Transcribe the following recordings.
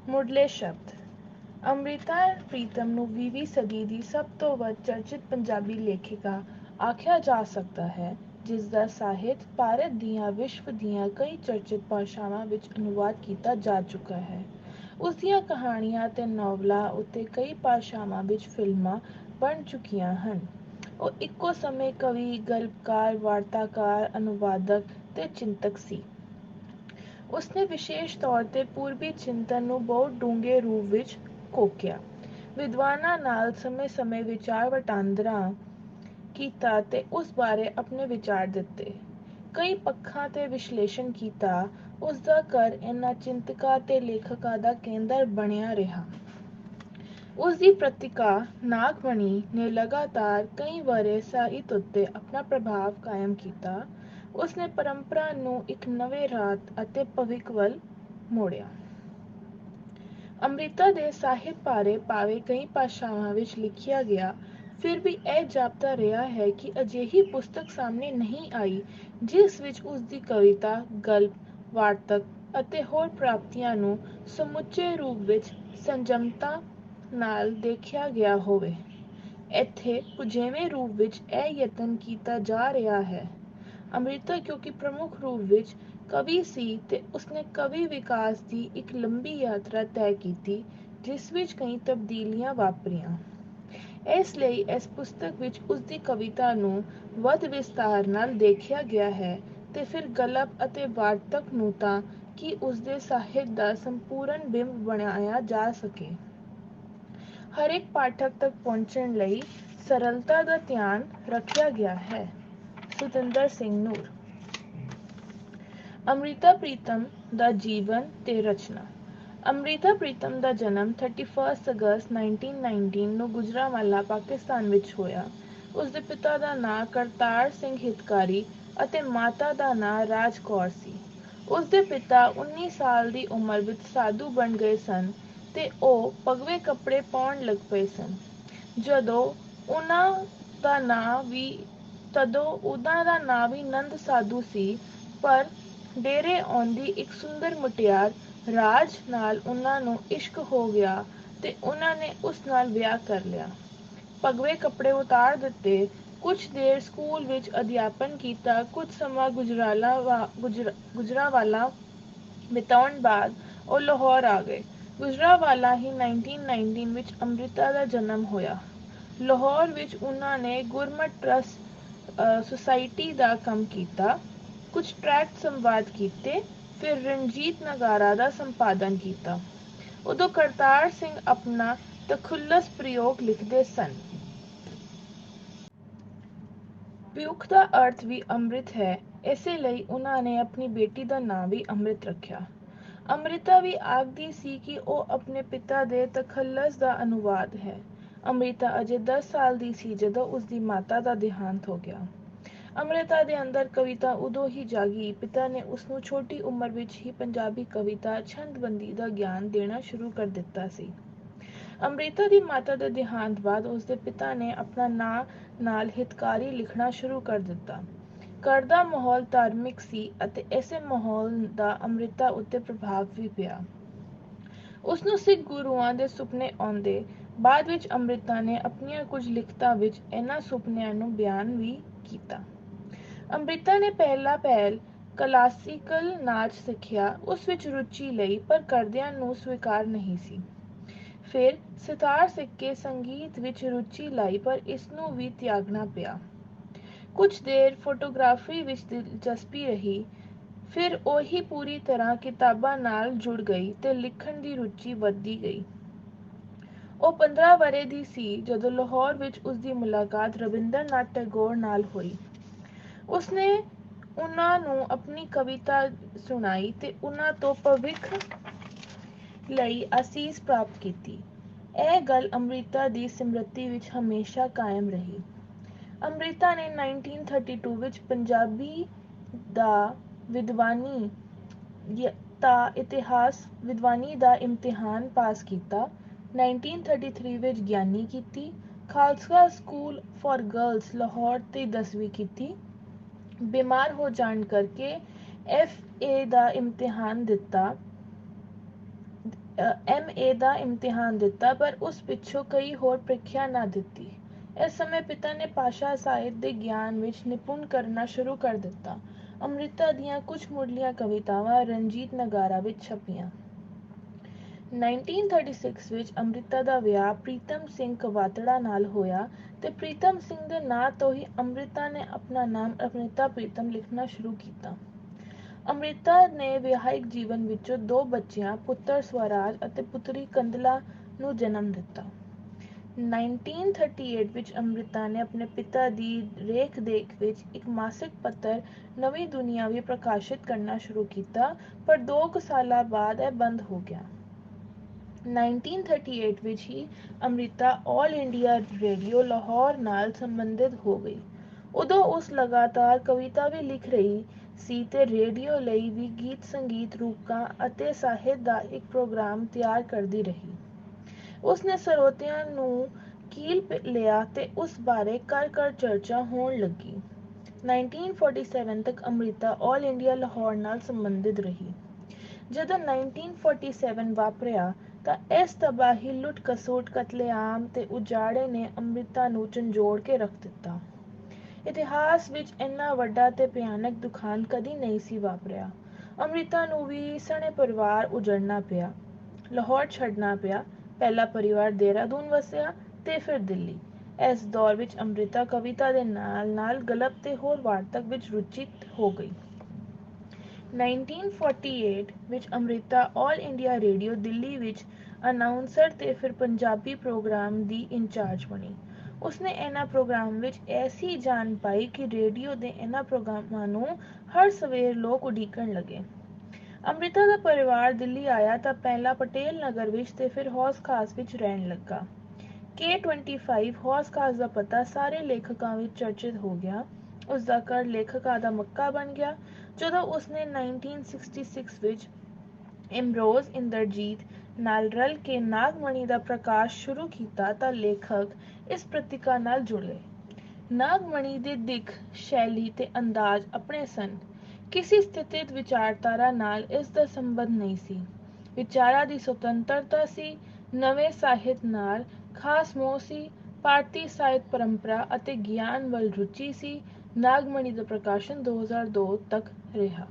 ਮੁੱਢਲੇ ਸ਼ਬਦ। ਅੰਮ੍ਰਿਤਾ ਪ੍ਰੀਤਮ ਨੂੰ 20ਵੀਂ ਸਦੀ ਦੀ ਸਭ ਤੋਂ ਵੱਧ ਚਰਚਿਤ ਪੰਜਾਬੀ ਲੇਖਿਕਾ ਆਖਿਆ ਜਾ ਸਕਦਾ ਹੈ, ਜਿਸ ਦਾ ਸਾਹਿਤ ਭਾਰਤ ਦੀਆਂ ਵਿਸ਼ਵ ਦੀਆਂ ਕਈ ਚਰਚਿਤ ਭਾਸ਼ਾਵਾਂ ਵਿੱਚ ਅਨੁਵਾਦ ਕੀਤਾ ਜਾ ਚੁੱਕਾ ਹੈ। ਉਸ ਦੀਆਂ ਕਹਾਣੀਆਂ ਅਤੇ ਨਾਵਲਾਂ ਉੱਤੇ ਕਈ ਭਾਸ਼ਾਵਾਂ ਵਿੱਚ ਫਿਲਮਾਂ ਬਣ ਚੁੱਕੀਆਂ ਹਨ। ਉਹ ਇੱਕੋ ਸਮੇਂ ਕਵੀ, ਗਲਪਕਾਰ, ਵਾਰਤਾਕਾਰ, ਅਨੁਵਾਦਕ ਤੇ ਚਿੰਤਕ ਸੀ। ਉਸਨੇ ਵਿਸ਼ੇਸ਼ ਤੌਰ ਤੇ ਪੂਰਬੀ ਚਿੰਤਨ ਨੂੰ ਬਹੁਤ ਡੂੰਘੇ ਰੂਪ ਵਿੱਚ ਘੋਕਿਆ, ਵਿਦਵਾਨਾਂ ਨਾਲ ਸਮੇਂ-ਸਮੇਂ ਵਿਚਾਰ ਵਟਾਂਦਰਾ ਕੀਤਾ ਤੇ ਉਸ ਬਾਰੇ ਆਪਣੇ ਵਿਚਾਰ ਦਿੱਤੇ। ਕਈ ਪੱਖਾਂ ਤੇ ਵਿਸ਼ਲੇਸ਼ਣ ਕੀਤਾ। ਉਸ ਦਾ ਘਰ ਇਹਨਾਂ ਚਿੰਤਕਾਂ ਤੇ ਲੇਖਕਾਂ ਦਾ ਕੇਂਦਰ ਬਣਿਆ ਰਿਹਾ। ਉਸ ਦੀ ਪਤ੍ਰਿਕਾ ਨਾਗਮਣੀ ਨੇ ਲਗਾਤਾਰ ਕਈ ਵਰ੍ਹੇ ਸਾਹਿਤ ਉੱਤੇ ਆਪਣਾ ਪ੍ਰਭਾਵ ਕਾਇਮ ਕੀਤਾ। ਉਸਨੇ ਪਰੰਪਰਾ ਨੂੰ ਇੱਕ ਨਵੇਂ ਰਾਹ ਅਤੇ ਭਵਿੱਖ ਵੱਲ ਮੋੜਿਆ। ਅੰਮ੍ਰਿਤਾ ਦੇ ਸਾਹਿਤ ਬਾਰੇ ਭਾਵੇਂ ਕਈ ਭਾਸ਼ਾਵਾਂ ਵਿੱਚ ਲਿਖਿਆ ਗਿਆ, ਫਿਰ ਵੀ ਇਹ ਜਾਪਦਾ ਰਿਹਾ ਹੈ ਕਿ ਅਜਿਹੀ ਪੁਸਤਕ ਸਾਹਮਣੇ ਨਹੀਂ ਆਈ ਜਿਸ ਵਿੱਚ ਉਸ ਦੀ ਕਵਿਤਾ, ਗਲਪ, ਵਾਰਤਕ ਅਤੇ ਹੋਰ ਪ੍ਰਾਪਤੀਆਂ ਨੂੰ ਸਮੁੱਚੇ ਰੂਪ ਵਿੱਚ ਸੰਜਮਤਾ ਨਾਲ ਦੇਖਿਆ ਗਿਆ ਹੋਵੇ। ਇੱਥੇ ਪੁਜੇਵੇਂ ਰੂਪ ਵਿੱਚ ਇਹ ਯਤਨ ਕੀਤਾ ਜਾ ਰਿਹਾ ਹੈ। ਅੰਮ੍ਰਿਤਾ ਕਿਉਂਕਿ ਪ੍ਰਮੁੱਖ ਰੂਪ ਵਿੱਚ ਕਵੀ ਸੀ ਤੇ ਉਸਨੇ ਕਵੀ ਵਿਕਾਸ ਦੀ ਇੱਕ ਲੰਬੀ ਯਾਤਰਾ ਤੈਅ ਕੀਤੀ, ਜਿਸ ਵਿੱਚ ਕਈ ਤਬਦੀਲੀਆਂ ਵਾਪਰੀਆਂ। ਇਸ ਲਈ ਇਸ ਪੁਸਤਕ ਵਿੱਚ ਉਸ ਦੀ ਕਵਿਤਾ ਨੂੰ ਵੱਧ ਵਿਸਤਾਰ ਨਾਲ ਦੇਖਿਆ ਗਿਆ ਹੈ ਤੇ ਫਿਰ ਗਲਪ ਅਤੇ ਵਾਰਤਕ ਨੂੰ ਤਾਂ ਕਿ ਉਸਦੇ ਸਾਹਿਤ ਦਾ ਸੰਪੂਰਨ ਬਿੰਬ ਬਣਾਇਆ ਜਾ ਸਕੇ। ਹਰੇਕ ਪਾਠਕ ਤੱਕ ਪਹੁੰਚਣ ਲਈ ਸਰਲਤਾ ਦਾ ਧਿਆਨ ਰੱਖਿਆ ਗਿਆ ਹੈ। ਸੁਤਿੰਦਰ ਸਿੰਘ ਨੂਰ। ਅੰਮ੍ਰਿਤਾ ਪ੍ਰੀਤਮ ਦਾ ਜੀਵਨ ਤੇ ਰਚਨਾ। ਅੰਮ੍ਰਿਤਾ ਪ੍ਰੀਤਮ ਦਾ ਜਨਮ 31 ਅਗਸਤ 1919 ਨੂੰ ਗੁਜਰਾਂਵਾਲਾ, ਪਾਕਿਸਤਾਨ ਵਿੱਚ ਹੋਇਆ। ਉਸ ਦੇ ਪਿਤਾ ਦਾ ਨਾਂ ਕਰਤਾਰ ਸਿੰਘ ਹਿਤਕਾਰੀ ਅਤੇ ਮਾਤਾ ਦਾ ਨਾਂ ਰਾਜ ਕੌਰ ਸੀ। ਉਸ ਦੇ ਪਿਤਾ 19 ਸਾਲ ਦੀ ਉਮਰ ਵਿੱਚ ਸਾਧੂ ਬਣ ਗਏ ਸਨ ਤੇ ਉਹ ਭਗਵੇਂ ਕੱਪੜੇ ਪਾਉਣ ਲੱਗ ਪਏ ਸਨ। ਜਦੋਂ ਉਹਨਾਂ ਦਾ ਨਾਂ ਵੀ ਨੰਦ ਸਾਧੂ ਸੀ, ਪਰ ਡੇਰੇ ਆਉਂਦੀ ਇੱਕ ਸੁੰਦਰ ਮੁਟਿਆਰ ਰਾਜ ਨਾਲ ਉਹਨਾਂ ਨੂੰ ਇਸ਼ਕ ਹੋ ਗਿਆ ਤੇ ਉਹਨਾਂ ਨੇ ਉਸ ਨਾਲ ਵਿਆਹ ਕਰ ਲਿਆ। ਭਗਵੇਂ ਕੱਪੜੇ ਉਤਾਰ ਦਿੱਤੇ। ਕੁਝ ਦੇਰ ਸਕੂਲ ਵਿੱਚ ਅਧਿਆਪਨ ਕੀਤਾ। ਕੁਝ ਸਮਾਂ ਗੁਜਰਾਂਵਾਲਾ ਬਿਤਾਉਣ ਬਾਅਦ ਉਹ ਲਾਹੌਰ ਆ ਗਏ। ਗੁਜਰਾਂਵਾਲਾ ਹੀ 1919 ਵਿੱਚ ਅੰਮ੍ਰਿਤਾ ਦਾ ਜਨਮ ਹੋਇਆ। ਲਾਹੌਰ ਵਿੱਚ ਉਹਨਾਂ ਨੇ ਗੁਰਮਤਿ ਟਰੱਸਟ ਸੁਸਾਇਟੀ ਦਾ ਕੰਮ ਕੀਤਾ, ਕੁਝ ਟਰੈਕਟ ਸੰਵਾਦ ਕੀਤੇ, ਫਿਰ ਰਣਜੀਤ ਨਗਾਰਾ ਦਾ ਸੰਪਾਦਨ ਕੀਤਾ। ਉਦੋਂ ਕਰਤਾਰ ਸਿੰਘ ਆਪਣਾ ਤਖੱਲੁਸ ਪ੍ਰਯੋਗ ਲਿਖਦੇ ਸਨ। ਵਿਊਖ ਦਾ ਅਰਥ ਵੀ ਅੰਮ੍ਰਿਤ ਹੈ, ਇਸੇ ਲਈ ਉਹਨਾਂ ਨੇ ਆਪਣੀ ਬੇਟੀ ਦਾ ਨਾਂ ਵੀ ਅੰਮ੍ਰਿਤ ਰੱਖਿਆ। ਅੰਮ੍ਰਿਤਾ ਵੀ ਆਖਦੀ ਸੀ ਕਿ ਉਹ ਆਪਣੇ ਪਿਤਾ ਦੇ ਤਖੱਲੁਸ ਦਾ ਅਨੁਵਾਦ ਹੈ। ਅੰਮ੍ਰਿਤਾ ਅਜੇ 10 ਸਾਲ ਦੀ ਸੀ ਜਦੋਂ ਉਸਦੀ ਮਾਤਾ ਦਾ ਦੇਹਾਂਤ ਹੋ ਗਿਆ। ਅੰਮ੍ਰਿਤਾ ਦੇ ਅੰਦਰ ਕਵਿਤਾ ਉਦੋਂ ਹੀ ਜਾਗੀ। ਪਿਤਾ ਨੇ ਉਸਨੂੰ ਛੋਟੀ ਉਮਰ ਵਿੱਚ ਹੀ ਪੰਜਾਬੀ ਕਵਿਤਾ, ਛੰਦਬੰਦੀ ਦਾ ਗਿਆਨ ਦੇਣਾ ਸ਼ੁਰੂ ਕਰ ਦਿੱਤਾ ਸੀ। ਅੰਮ੍ਰਿਤਾ ਦੀ ਮਾਤਾ ਦੇ ਦੇਹਾਂਤ ਬਾਅਦ ਉਸਦੇ ਪਿਤਾ ਨੇ ਆਪਣਾ ਨਾਂ ਨਾਲ ਹਿਤਕਾਰੀ ਲਿਖਣਾ ਸ਼ੁਰੂ ਕਰ ਦਿੱਤਾ। ਘਰ ਦਾ ਮਾਹੌਲ ਧਾਰਮਿਕ ਸੀ ਅਤੇ ਇਸੇ ਮਾਹੌਲ ਦਾ ਅੰਮ੍ਰਿਤਾ ਉੱਤੇ ਪ੍ਰਭਾਵ ਵੀ ਪਿਆ। ਉਸਨੂੰ ਸਿੱਖ ਗੁਰੂਆਂ ਦੇ ਸੁਪਨੇ ਆਉਂਦੇ। ਬਾਅਦ ਵਿੱਚ ਅੰਮ੍ਰਿਤਾ ਨੇ ਆਪਣੀਆਂ ਕੁਝ ਲਿਖਤਾਂ ਵਿੱਚ ਇਹਨਾਂ ਸੁਪਨਿਆਂ ਨੂੰ ਬਿਆਨ ਵੀ ਕੀਤਾ। ਅੰਮ੍ਰਿਤਾ ਨੇ ਪਹਿਲ ਕਲਾਸੀਕਲ ਨਾਚ ਸਿੱਖਿਆ, ਉਸ ਵਿੱਚ ਰੁਚੀ ਲਈ, ਪਰ ਘਰਦਿਆਂ ਨੂੰ ਸਵੀਕਾਰ ਨਹੀਂ ਸੀ। ਫਿਰ ਸਿਤਾਰ ਸਿੱਖ ਕੇ ਸੰਗੀਤ ਵਿੱਚ ਰੁਚੀ ਲਈ, ਪਰ ਇਸਨੂੰ ਵੀ ਤਿਆਗਣਾ ਪਿਆ। ਕੁਝ ਦੇਰ ਫੋਟੋਗ੍ਰਾਫੀ ਵਿੱਚ ਦਿਲਚਸਪੀ ਰਹੀ, ਫਿਰ ਉਹੀ ਪੂਰੀ ਤਰ੍ਹਾਂ ਕਿਤਾਬਾਂ ਨਾਲ ਜੁੜ ਗਈ ਤੇ ਲਿਖਣ ਦੀ ਰੁਚੀ ਵਧਦੀ ਗਈ। ਉਹ 15 ਵਰ੍ਹੇ ਦੀ ਸੀ ਜਦੋਂ ਲਾਹੌਰ ਵਿੱਚ ਉਸਦੀ ਮੁਲਾਕਾਤ ਰਬਿੰਦਰਨਾਥ ਟੈਗੋਰ ਨਾਲ ਹੋਈ। ਉਸਨੇ ਉਹਨਾਂ ਨੂੰ ਆਪਣੀ ਕਵਿਤਾ ਸੁਣਾਈ ਤੇ ਉਹਨਾਂ ਤੋਂ ਭਵਿੱਖ ਲਈ ਅਸੀਸ ਪ੍ਰਾਪਤ ਕੀਤੀ। ਇਹ ਗੱਲ ਅੰਮ੍ਰਿਤਾ ਦੀ ਸਿਮਰਤੀ ਵਿੱਚ ਹਮੇਸ਼ਾ ਕਾਇਮ ਰਹੀ। ਅੰਮ੍ਰਿਤਾ ਨੇ 1932 ਵਿੱਚ ਪੰਜਾਬੀ ਦਾ ਵਿਦਵਾਨੀ ਦਾ ਇਮਤਿਹਾਨ ਪਾਸ ਕੀਤਾ। 1933 ਵਿੱਚ ਗਿਆਨੀ ਕੀਤੀ। Khalsa school for girls Lahore ਤੋਂ 10ਵੀਂ ਕੀਤੀ। ਬਿਮਾਰ ਹੋ ਜਾਣ ਕਰਕੇ FA ਦਾ ਇਮਤਿਹਾਨ ਦਿੱਤਾ MA ਦਾ ਇਮਤਿਹਾਨ ਦਿੱਤਾ, ਪਰ ਉਸ ਪਿੱਛੋਂ ਕਈ ਹੋਰ ਪ੍ਰੀਖਿਆ ਨਾ ਦਿੱਤੀ। ਇਸ ਸਮੇਂ ਪਿਤਾ ਨੇ ਭਾਸ਼ਾ ਸਾਹਿਤ ਦੇ ਗਿਆਨ ਵਿੱਚ ਨਿਪੁੰਨ ਕਰਨਾ ਸ਼ੁਰੂ ਕਰ ਦਿੱਤਾ। ਅੰਮ੍ਰਿਤਾ ਦੀਆਂ ਕੁਝ ਮੁੱਢਲੀਆਂ ਕਵਿਤਾਵਾਂ ਰਣਜੀਤ ਨਗਾਰਾ ਵਿੱਚ ਛਪੀਆਂ। 1936 ਵਿੱਚ ਅੰਮ੍ਰਿਤਾ ਦਾ ਵਿਆਹ ਪ੍ਰੀਤਮ ਸਿੰਘ ਕਵਾਤੜਾ ਨਾਲ ਹੋਇਆ ਤੇ ਪ੍ਰੀਤਮ ਸਿੰਘ ਦੇ ਨਾਂ ਤੋਂ ਹੀ ਅੰਮ੍ਰਿਤਾ ਨੇ ਆਪਣਾ ਨਾਮ ਅੰਮ੍ਰਿਤਾ ਪ੍ਰੀਤਮ ਲਿਖਣਾ ਸ਼ੁਰੂ ਕੀਤਾ। ਅੰਮ੍ਰਿਤਾ ਨੇ ਵਿਆਹਿਕ ਜੀਵਨ ਵਿੱਚੋਂ 2 ਬੱਚਿਆਂ, ਪੁੱਤਰ ਸਵਰਾਜ ਅਤੇ ਪੁੱਤਰੀ ਕੰਦਲਾ ਨੂੰ ਜਨਮ ਦਿੱਤਾ। 1938 ਵਿੱਚ ਅੰਮ੍ਰਿਤਾ ਨੇ ਆਪਣੇ ਪਿਤਾ ਦੀ ਰੇਖ-ਦੇਖ ਵਿੱਚ ਇੱਕ ਮਾਸਿਕ ਪੱਤਰ ਨਵੀਂ ਦੁਨੀਆ ਵੀ ਪ੍ਰਕਾਸ਼ਿਤ ਕਰਨਾ ਸ਼ੁਰੂ ਕੀਤਾ, ਪਰ 2 ਕੁ ਸਾਲਾਂ ਬਾਅਦ ਇਹ ਬੰਦ ਹੋ ਗਿਆ। 1938 ਵਿੱਚ ਹੀ Amrita All India Radio Lahore ਨਾਲ ਸੰਬੰਧਿਤ ਹੋ ਗਈ। ਉਦੋਂ ਉਸ ਲਗਾਤਾਰ ਕਵਿਤਾ ਵੀ ਲਿਖ ਰਹੀ ਸੀ ਤੇ ਰੇਡੀਓ ਲਈ ਵੀ ਗੀਤ ਸੰਗੀਤ ਰੂਪਕਾਂ ਅਤੇ ਸਾਹਿਤ ਦਾ ਇੱਕ ਪ੍ਰੋਗਰਾਮ ਤਿਆਰ ਕਰਦੀ ਰਹੀ। ਉਸਨੇ ਸਰੋਤਿਆਂ ਨੂੰ ਕੀਲ ਲਿਆ ਤੇ ਉਸ ਬਾਰੇ ਕਰ ਚਰਚਾ ਹੋਣ ਲੱਗੀ। 1947 ਤੱਕ ਅੰਮ੍ਰਿਤਾ ਆਲ ਇੰਡੀਆ ਲਾਹੌਰ ਨਾਲ ਸੰਬੰਧਿਤ ਰਹੀ। ਜਦੋਂ 1947 ਵਾਪਰਿਆ ਤਾਂ ਇਸ ਤਬਾਹੀ, ਲੁੱਟ ਖਸੁੱਟ, ਕਤਲੇਆਮ ਤੇ ਉਜਾੜੇ ਨੇ ਅੰਮ੍ਰਿਤਾ ਨੂੰ ਝੰਜੋੜ ਕੇ ਰੱਖ ਦਿੱਤਾ। ਇਤਿਹਾਸ ਵਿੱਚ ਇੰਨਾ ਵੱਡਾ ਤੇ ਭਿਆਨਕ ਦੁਖਾਂਤ ਕਦੀ ਨਹੀਂ ਸੀ ਵਾਪਰਿਆ। ਅੰਮ੍ਰਿਤਾ ਨੂੰ ਵੀ ਸਣੇ ਪਰਿਵਾਰ ਉਜੜਨਾ ਪਿਆ, ਲਾਹੌਰ ਛੱਡਣਾ ਪਿਆ। ਪਹਿਲਾ ਪਰਿਵਾਰ ਦੇਹਰਾਦੂਨ ਵਸਿਆ ਤੇ ਫਿਰ ਦਿੱਲੀ। ਇਸ ਦੌਰ ਵਿੱਚ ਅੰਮ੍ਰਿਤਾ ਕਵਿਤਾ ਦੇ ਨਾਲ ਨਾਲ ਗਲਪ ਤੇ ਹੋਰ ਵਾਰਤਕ ਵਿੱਚ ਰੁਚੀ ਹੋ ਗਈ। 1948 ਵਿੱਚ Amrita All India radio Delhi ਵਿੱਚ ਅਨਾਉਂਸਰ ਤੇ ਫਿਰ ਪੰਜਾਬੀ ਪ੍ਰੋਗਰਾਮ ਦੀ ਇੰਚਾਰਜ ਬਣੀ। ਉਸਨੇ ਇਹਨਾਂ ਪ੍ਰੋਗਰਾਮ ਵਿੱਚ ਐਸੀ ਜਾਨ ਪਾਈ ਕਿ ਰੇਡੀਓ ਦੇ ਇਹਨਾਂ ਪ੍ਰੋਗਰਾਮਾਂ ਨੂੰ ਹਰ ਸਵੇਰ ਲੋਕ ਉਡੀਕਣ ਲੱਗੇ। ਅੰਮ੍ਰਿਤਾ ਦਾ ਪਰਿਵਾਰ ਦਿੱਲੀ ਆਇਆ ਤਾਂ ਪਹਿਲਾਂ ਪਟੇਲ ਨਗਰ ਵਿੱਚ ਤੇ ਫਿਰ ਹੌਸ ਖਾਸ ਵਿੱਚ ਰਹਿਣ ਲੱਗਾ। K25 ਹੌਸ ਖਾਸ ਦਾ ਪਤਾ ਸਾਰੇ ਲੇਖਕਾਂ ਵਿੱਚ ਚਰਚਿਤ ਹੋ ਗਿਆ। ਉਸਦਾ ਘਰ ਲੇਖਕਾਂ ਦਾ ਮੱਕਾ ਬਣ ਗਿਆ। ਜਦੋਂ ਉਸਨੇ 1966 ਵਿੱਚ ਇਮਰੋਜ਼ ਇੰਦਰਜੀਤ ਨਾਲ ਰਲ ਕੇ ਨਾਗਮਣੀ ਦਾ ਪ੍ਰਕਾਸ਼ ਸ਼ੁਰੂ ਕੀਤਾ ਤਾਂ ਲੇਖਕ ਇਸ ਪਤ੍ਰਿਕਾ ਨਾਲ ਜੁੜ ਗਏ। ਨਾਗਮਣੀ ਦੇ ਦਿੱਖ, ਸ਼ੈਲੀ ਤੇ ਅੰਦਾਜ਼ ਆਪਣੇ ਸਨ। ਕਿਸੇ ਸਥਿਤ ਵਿਚਾਰਧਾਰਾ ਨਾਲ ਇਸ ਦਾ ਸੰਬੰਧ ਨਹੀਂ ਸੀ। ਵਿਚਾਰਾਂ ਦੀ ਸੁਤੰਤਰਤਾ ਸੀ, ਨਵੇਂ ਸਾਹਿਤ ਨਾਲ ਖਾਸ ਮੋਹ ਸੀ, ਭਾਰਤੀ ਸਾਹਿਤ ਪਰੰਪਰਾ ਅਤੇ ਗਿਆਨ ਵੱਲ ਰੁਚੀ ਸੀ। ਨਾਗਮਣੀ ਦਾ ਪ੍ਰਕਾਸ਼ਨ 2002 ਤੱਕ ਰਿਹਾ।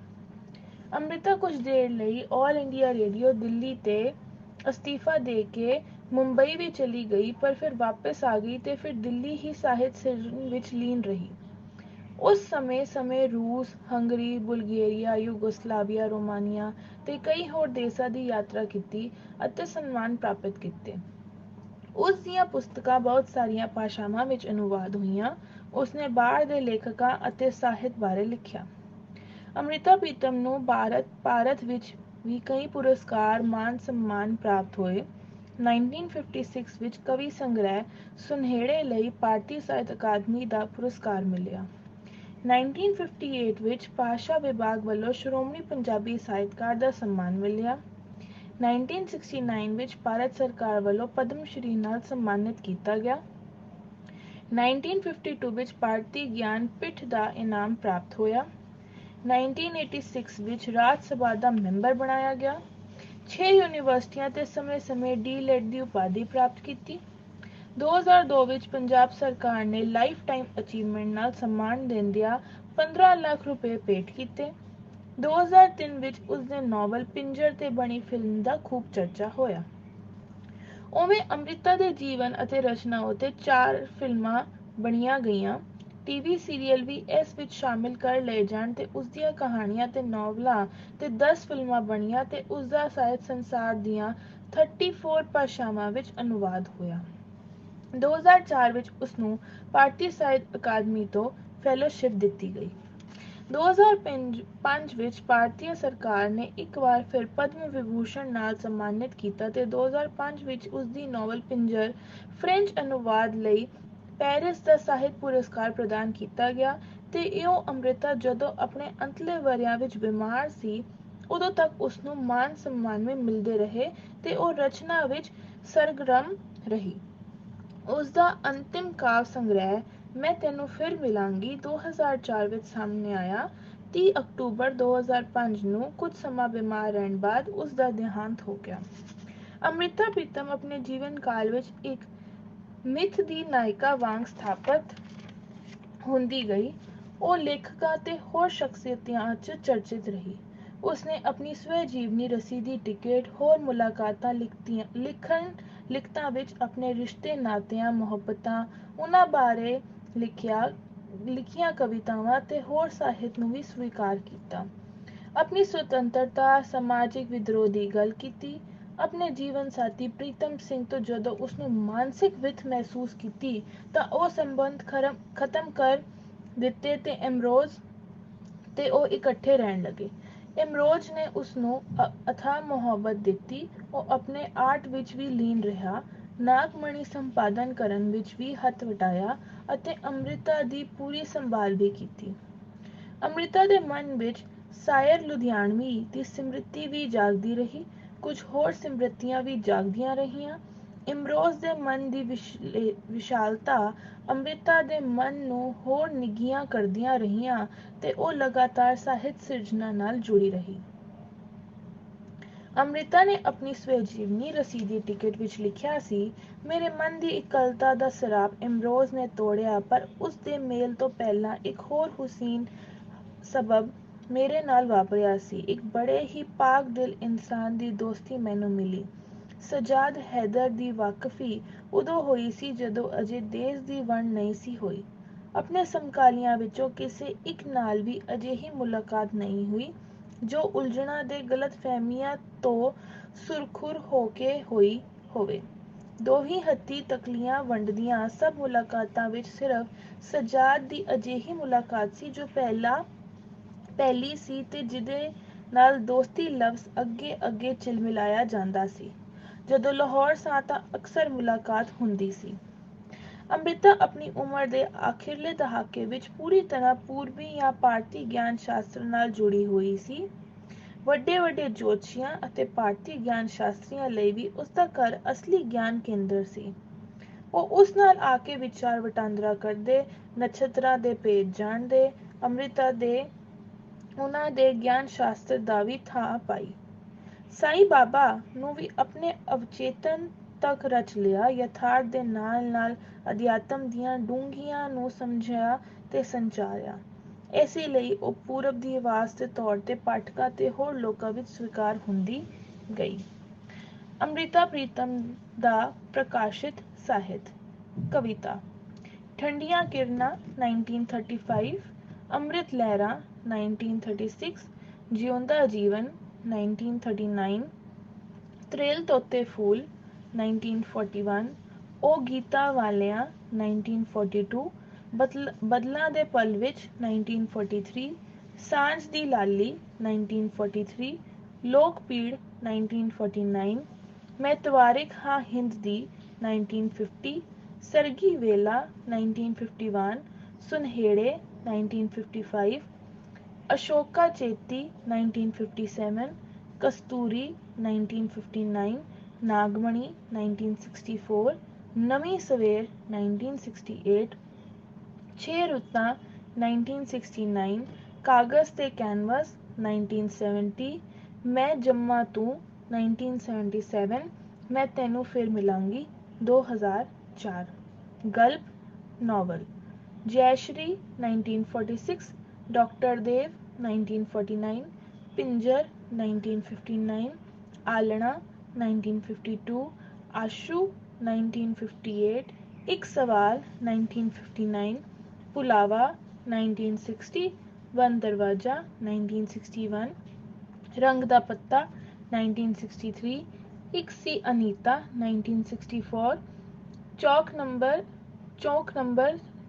ਅੰਮ੍ਰਿਤਾ ਕੁਝ ਦੇਰ ਲਈ ਆਲ ਇੰਡੀਆ ਰੇਡੀਓ ਦਿੱਲੀ ਤੇ ਅਸਤੀਫਾ ਦੇ ਕੇ ਮੁੰਬਈ ਵੀ ਚਲੀ ਗਈ, ਪਰ ਫਿਰ ਵਾਪਸ ਆ ਗਈ ਤੇ ਫਿਰ ਦਿੱਲੀ ਹੀ ਸਾਹਿਤ ਸਿਰਜਣ ਵਿੱਚ ਲੀਨ ਰਹੀ। ਉਸ ਸਮੇਂ ਰੂਸ, ਹੰਗਰੀ, ਬੁਲਗੇਰੀਆ, ਯੂਗੋਸਲਾਵੀਆ, ਰੋਮਾਨੀਆ ਤੇ ਕਈ ਹੋਰ ਦੇਸ਼ਾਂ ਦੀ ਯਾਤਰਾ ਕੀਤੀ ਅਤੇ ਸਨਮਾਨ ਪ੍ਰਾਪਤ ਕੀਤੇ। ਉਸ ਦੀਆਂ ਪੁਸਤਕਾਂ ਬਹੁਤ ਸਾਰੀਆਂ ਭਾਸ਼ਾਵਾਂ ਵਿੱਚ ਅਨੁਵਾਦ ਹੋਈਆਂ। ਉਸਨੇ ਬਾਹਰ ਦੇ ਲੇਖਕਾਂ ਅਤੇ ਸਾਹਿਤ ਬਾਰੇ ਲਿਖਿਆ। ਅੰਮ੍ਰਿਤਾ ਪ੍ਰੀਤਮ ਨੂੰ ਭਾਰਤ ਵਿੱਚ ਵੀ ਕਈ ਪੁਰਸਕਾਰ, ਮਾਨ ਸਨਮਾਨ ਪ੍ਰਾਪਤ ਹੋਏ। 1956 ਵਿੱਚ ਕਵੀ ਸੰਗ੍ਰਹਿ ਸੁਨੇਹੜੇ ਲਈ ਭਾਰਤੀ ਸਾਹਿਤ ਅਕਾਦਮੀ ਦਾ ਪੁਰਸਕਾਰ ਮਿਲਿਆ। 1958 ਵਿੱਚ ਭਾਸ਼ਾ ਵਿਭਾਗ ਵੱਲੋਂ ਸ਼੍ਰੋਮਣੀ ਪੰਜਾਬੀ ਸਾਹਿਤਕਾਰ ਦਾ ਸਨਮਾਨ ਮਿਲਿਆ। 1969 ਵਿੱਚ ਭਾਰਤ ਸਰਕਾਰ ਵੱਲੋਂ ਪਦਮ ਸ਼੍ਰੀ ਨਾਲ ਸਨਮਾਨਿਤ ਕੀਤਾ ਗਿਆ। 1952 ਵਿੱਚ ਭਾਰਤੀ ਗਿਆਨ ਪੀਠ ਦਾ ਇਨਾਮ ਪ੍ਰਾਪਤ ਹੋਇਆ। 1986 ਵਿੱਚ ਰਾਜ ਸਭਾ ਦਾ ਮੈਂਬਰ ਬਣਾਇਆ ਗਿਆ। 6 ਯੂਨੀਵਰਸਿਟੀਆਂ ਤੇ ਸਮੇਂ ਡੀ.ਲਿਟ ਦੀ ਉਪਾਧੀ ਪ੍ਰਾਪਤ ਕੀਤੀ। 2002 ਵਿੱਚ ਪੰਜਾਬ ਸਰਕਾਰ ਨੇ ਲਾਈਫ ਟਾਈਮ ਅਚੀਵਮੈਂਟ ਨਾਲ ਸਨਮਾਨ ਦਿੰਦਿਆਂ 15 ਲੱਖ ਰੁਪਏ ਭੇਟ ਕੀਤੇ। 2003 ਵਿੱਚ ਉਸਦੇ ਨਾਵਲ ਪਿੰਜਰ ਤੇ ਬਣੀ ਫਿਲਮ ਦਾ ਖੂਬ ਚਰਚਾ ਹੋਇਆ। ਉਵੇਂ ਅੰਮ੍ਰਿਤਾ ਦੇ ਜੀਵਨ ਅਤੇ ਰਚਨਾ ਉੱਤੇ 4 ਫਿਲਮਾਂ ਬਣੀਆਂ ਗਈਆਂ। ਟੀਵੀ ਸੀਰੀਅਲ ਵੀ ਇਸ ਵਿੱਚ ਸ਼ਾਮਿਲ ਕਰ ਲਏ ਜਾਣ ਤੇ ਉਸਦੀਆਂ ਕਹਾਣੀਆਂ ਤੇ ਨਾਵਲਾਂ ਤੇ 10 ਫਿਲਮਾਂ ਬਣੀਆਂ ਤੇ ਉਸਦਾ ਸਾਹਿਤ ਸੰਸਾਰ ਦੀਆਂ 34 ਭਾਸ਼ਾਵਾਂ ਵਿੱਚ ਅਨੁਵਾਦ ਹੋਇਆ। 2004 ਵਿੱਚ ਉਸਨੂੰ ਭਾਰਤੀ ਸਾਹਿਤ ਅਕਾਦਮੀ ਤੋਂ ਫੈਲੋਸ਼ਿਪ ਦਿੱਤੀ ਗਈ। 2005 ਵਿੱਚ ਭਾਰਤੀ ਸਰਕਾਰ ਨੇ ਇੱਕ ਵਾਰ ਫਿਰ ਪਦਮ ਵਿਭੂਸ਼ਣ ਨਾਲ ਸਨਮਾਨਿਤ ਕੀਤਾ ਤੇ 2005 ਵਿੱਚ ਉਸਦੀ ਨਾਵਲ ਪਿੰਜਰ ਫ੍ਰੈਂਚ ਅਨੁਵਾਦ ਲਈ ਪੈਰਿਸ ਦਾ ਸਾਹਿਤ ਪੁਰਸਕਾਰ ਪ੍ਰਦਾਨ ਕੀਤਾ ਗਿਆ ਤੇ ਇਉਂ ਅੰਮ੍ਰਿਤਾ ਜਦੋਂ ਆਪਣੇ ਅੰਤਲੇ ਵਰ੍ਹਿਆਂ ਵਿੱਚ ਬਿਮਾਰ ਸੀ, ਉਦੋਂ ਤੱਕ ਉਸਨੂੰ ਮਾਨ ਸਨਮਾਨ ਵੀ ਮਿਲਦੇ ਰਹੇ ਤੇ ਉਹ ਰਚਨਾ ਵਿੱਚ ਸਰਗਰਮ ਰਹੀ। ਉਸਦਾ ਅੰਤਿਮ ਕਾਵਿ ਸੰਗ੍ਰਹਿ ਮੈਂ ਤੈਨੂੰ ਫਿਰ ਮਿਲਾਂਗੀ 2004 ਵਿੱਚ ਸਾਹਮਣੇ ਆਇਆ। 30 ਅਕਤੂਬਰ 2005 ਨੂੰ ਕੁਝ ਸਮਾਂ ਬਿਮਾਰ ਰਹਿਣ ਬਾਅਦ ਉਸ ਦਾ ਦੇਹਾਂਤ ਹੋ ਗਿਆ। ਅੰਮ੍ਰਿਤਾ ਪ੍ਰੀਤਮ ਆਪਣੇ ਜੀਵਨ ਕਾਲ ਵਿੱਚ ਇੱਕ ਮਿਥ ਦੀ ਨਾਇਕਾ ਵਾਂਗ ਸਥਾਪਿਤ ਹੁੰਦੀ ਗਈ। ਉਹ ਲੇਖਕਾਂ ਤੇ ਹੋਰ ਸ਼ਖਸੀਅਤਾਂ 'ਚ ਚਰਚਿਤ ਰਹੀ। ਉਸਨੇ ਆਪਣੀ ਸਵੈ ਜੀਵਨੀ ਰਸੀ ਦੀ ਟਿਕਟ, ਹੋਰ ਮੁਲਾਕਾਤਾਂ ਲਿਖਤਾਂ ਵਿੱਚ ਆਪਣੇ ਰਿਸ਼ਤੇ ਨਾਤਿਆਂ ਮੁਹੱਬਤਾਂ ਉਹਨਾਂ ਬਾਰੇ ਲਿਖੀਆਂ ਕਵਿਤਾਵਾਂ ਤੇ ਹੋਰ ਸਾਹਿਤ ਨੂੰ ਵੀ ਸਵੀਕਾਰ ਕੀਤਾ। ਆਪਣੀ ਸੁਤੰਤਰਤਾ ਸਮਾਜਿਕ ਵਿਦਰੋਹ ਦੀ ਗੱਲ ਕੀਤੀ। ਆਪਣੇ ਜੀਵਨ ਸਾਥੀ ਪ੍ਰੀਤਮ ਸਿੰਘ ਤੋਂ ਜਦੋਂ ਉਸਨੂੰ ਮਾਨਸਿਕ ਵਿੱਥ ਮਹਿਸੂਸ ਕੀਤੀ ਤਾਂ ਉਹ ਸੰਬੰਧ ਖਤਮ ਕਰ ਦਿੱਤੇ ਤੇ ਇਮਰੋਜ਼ ਤੇ ਉਹ ਇਕੱਠੇ ਰਹਿਣ ਲੱਗੇ। ਇਮਰੋਜ਼ ਨੇ ਉਸਨੂੰ ਅਥਾਹ ਮੁਹੱਬਤ ਦਿੱਤੀ। ਉਹ ਆਪਣੇ ਆਰਟ ਵਿੱਚ ਵੀ ਲੀਨ ਰਿਹਾ, ਨਾਗਮਣੀ ਸੰਪਾਦਨ ਕਰਨ ਵਿੱਚ ਵੀ ਹੱਥ ਵਟਾਇਆ ਅਤੇ ਅੰਮ੍ਰਿਤਾ ਦੀ ਪੂਰੀ ਸੰਭਾਲ ਵੀ ਕੀਤੀ। ਅੰਮ੍ਰਿਤਾ ਦੇ ਮਨ ਵਿੱਚ ਸਾਇਰ ਲੁਧਿਆਣਵੀ ਦੀ ਸਮ੍ਰਿਤੀ ਵੀ ਜਾਗਦੀ ਰਹੀ। ਕੁਝ ਹੋਰ ਸਮ੍ਰਿਤੀਆਂ ਵੀ ਜਾਗਦੀਆਂ ਰਹੀਆਂ। ਇਮਰੋਜ਼ ਦੇ ਮਨ ਦੀ ਵਿਸ਼ਾਲਤਾ ਅੰਮ੍ਰਿਤਾ ਦੇ ਮਨ ਨੂੰ ਹੋਰ ਨਿੱਘੀਆਂ ਕਰਦੀਆਂ ਰਹੀਆਂ ਤੇ ਉਹ ਲਗਾਤਾਰ ਸਾਹਿਤ ਸਿਰਜਣਾ ਨਾਲ ਜੁੜੀ ਰਹੀ। ਅੰਮ੍ਰਿਤਾ ਨੇ ਆਪਣੀ ਸਵੈ-ਜੀਵਨੀ ਰਸੀ ਦੀ ਟਿਕਟ ਵਿੱਚ ਲਿਖਿਆ ਸੀ, ਮੇਰੇ ਮਨ ਦੀ ਇਕੱਲਤਾ ਦਾ ਸਰਾਪ ਇਮਰੋਜ਼ ਨੇ ਤੋੜਿਆ, ਪਰ ਉਸ ਦੇ ਮੇਲ ਤੋਂ ਪਹਿਲਾਂ ਇੱਕ ਹੋਰ ਹੁਸੀਨ ਸਬਬ ਮੇਰੇ ਨਾਲ ਵਾਪਰਿਆ ਸੀ। ਇੱਕ ਬੜੇ ਹੀ ਪਾਕ ਦਿਲ ਇਨਸਾਨ ਦੀ ਦੋਸਤੀ ਮੈਨੂੰ ਮਿਲੀ। ਸਜਾਦ ਹੈਦਰ ਦੀ ਵਾਕਫੀ ਉਦੋਂ ਹੋਈ ਸੀ ਜਦੋਂ ਅਜੇ ਦੇਸ਼ ਦੀ ਵੰਡ ਨਹੀਂ ਸੀ ਹੋਈ। ਆਪਣੇ ਸਮਕਾਲੀਆਂ ਵਿੱਚੋਂ ਕਿਸੇ ਇੱਕ ਨਾਲ ਵੀ ਅਜਿਹੀ ਮੁਲਾਕਾਤ ਨਹੀਂ ਹੋਈ ਜੋ ਉਲਝਣਾਂ ਦੇ ਗਲਤਫਹਿਮੀਆਂ ਤੋਂ ਸੁਰਖੁਰ ਹੋ ਕੇ ਹੋਈ ਹੋਵੇ। ਦੋਹੀਂ ਹੱਥੀਂ ਤਕਲੀਆਂ ਵੰਡਦੀਆਂ ਸਭ ਮੁਲਾਕਾਤਾਂ ਵਿੱਚ ਸਿਰਫ ਸਜਾਦ ਦੀ ਅਜਿਹੀ ਮੁਲਾਕਾਤ ਸੀ ਜੋ ਪਹਿਲੀ ਸੀ ਤੇ ਜਿਹਦੇ ਨਾਲ ਦੋਸਤੀ ਲਫ਼ਜ਼ ਅੱਗੇ ਝਿਲਮਿਲਾਇਆ ਜਾਂਦਾ ਸੀ। ਜਦੋਂ ਲਾਹੌਰ ਸਾਂ ਤਾਂ ਅਕਸਰ ਮੁਲਾਕਾਤ ਹੁੰਦੀ ਸੀ। ਅੰਮ੍ਰਿਤਾ ਆਪਣੀ ਉਮਰ ਦੇ ਆਖਿਰਲੇ ਦਹਾਕੇ ਵਿੱਚ ਪੂਰੀ ਤਰ੍ਹਾਂ ਪੂਰਬੀ ਜਾਂ ਭਾਰਤੀ ਗਿਆਨ ਸ਼ਾਸਤਰ ਨਾਲ ਜੁੜੀ ਹੋਈ ਸੀ। ਵੱਡੇ ਜੋਤਸ਼ੀਆਂ ਅਤੇ ਭਾਰਤੀ ਗਿਆਨ ਸ਼ਾਸਤਰੀਆਂ ਲਈ ਵੀ ਉਸਦਾ ਘਰ ਅਸਲੀ ਗਿਆਨ ਕੇਂਦਰ ਸੀ। ਉਹ ਉਸ ਨਾਲ ਆ ਕੇ ਵਿਚਾਰ ਵਟਾਂਦਰਾ ਕਰਦੇ, ਨਛੱਤਰਾਂ ਦੇ ਭੇਦ ਜਾਣਦੇ। ਅੰਮ੍ਰਿਤਾ ਦੇ ਉਹਨਾਂ ਦੇ ਗਿਆਨ ਸ਼ਾਸਤਰ ਦਾ ਵੀ ਥਾਂ ਪਾਈ। ਸਾਈਂ ਬਾਬਾ ਨੂੰ ਵੀ ਆਪਣੇ ਅਵਚੇਤਨ ਤੱਕ ਰਚ ਲਿਆ। ਯਥਾਰਥ ਦੇ ਨਾਲ ਅਧਿਆਤਮ ਦੀਆਂ ਡੂੰਘੀਆਂ ਨੂੰ ਸਮਝਿਆ ਤੇ ਸੰਚਾਰਿਆ। ਇਸੇ ਲਈ ਉਹ ਪੂਰਬ ਦੀ ਆਵਾਜ਼ ਦੇ ਤੌਰ ਤੇ ਪਾਠਕਾਂ ਤੇ ਹੋਰ ਲੋਕਾਂ ਵਿੱਚ ਸਵੀਕਾਰ ਹੁੰਦੀ ਗਈ। ਅੰਮ੍ਰਿਤਾ ਪ੍ਰੀਤਮ ਦਾ ਪ੍ਰਕਾਸ਼ਿਤ ਸਾਹਿਤ। ਕਵਿਤਾ ਠੰਡੀਆਂ ਕਿਰਨਾਂ 1935, ਅੰਮ੍ਰਿਤ ਲਹਿਰਾਂ 1936, ਜਿਉਂਦਾ ਜੀਵਨ 1939, ਤ੍ਰੇਲ ਤੋਤੇ ਫੂਲ 1941, ਉਹ ਗੀਤਾਂ ਵਾਲਿਆਂ 1942, ਬਦਲਾਂ ਦੇ ਪਲ ਵਿੱਚ 1943, ਸਾਂਝ ਦੀ ਲਾਲੀ 1943, ਲੋਕ ਪੀੜ 1949, ਮੈਂ ਤਵਾਰਿਕ ਹਾਂ ਹਿੰਦ ਦੀ 1950, ਸਰਗੀ ਵੇਲਾ 1951, ਸੁਨਹਿੜੇ 1955, ਅਸ਼ੋਕਾ ਚੇਤੀ 1957, ਕਸਤੂਰੀ 1959, ਨਾਗਮਣੀ 1964, ਨਵੀਂ ਸਵੇਰ 1968, ਛੇ ਰੁੱਤਾਂ 1969, ਕਾਗਜ਼ ਤੇ ਕੈਨਵਸ 1970, ਮੈਂ ਜੰਮਾ ਤੂੰ 1977, ਮੈਂ ਤੈਨੂੰ ਫਿਰ ਮਿਲਾਂਗੀ 2004, ਗਲਪ ਨਾਵਲ, ਜੈਸ਼ਰੀ 1946, ਡਾਕਟਰ ਦੇਵ 1949, ਪਿੰਜਰ 1959, ਆਲਣਾ 1952, ਆਸ਼ੂ 1958, ਇੱਕ ਸਵਾਲ 1959, ਪੁਲਾਵਾ 1960, ਵਨ ਦਰਵਾਜ਼ਾ 1961, ਰੰਗ ਦਾ ਪੱਤਾ 1963, ਇੱਕ ਸੀ ਅਨੀਤਾ 1964, ਚੌਕ ਨੰਬਰ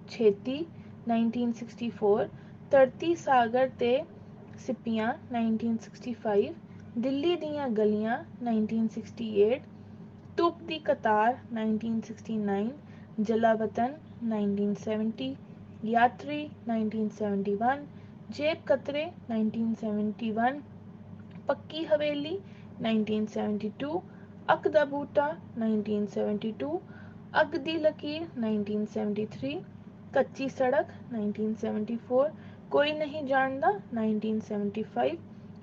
36 1964, ਧਰਤੀ ਸਾਗਰ ਤੇ ਸਿੱਪੀਆਂ 1965, ਦਿੱਲੀ ਦੀਆਂ ਗਲੀਆਂ 1968, ਧੁੱਪ ਦੀ ਕਤਾਰ 1969, ਜਲਾਵਤਨ 1970, ਯਾਤਰੀ 1971, ਜੇਬ ਕਤਰੇ 1971, ਪੱਕੀ ਹਵੇਲੀ 1972, ਅੱਕ ਦਾ ਬੂਟਾ 1972, ਅੱਗ ਦੀ ਲਕੀਰ 1973, ਕੱਚੀ ਸੜਕ 1974, ਕੋਈ ਨਹੀਂ ਜਾਣਦਾ 1975,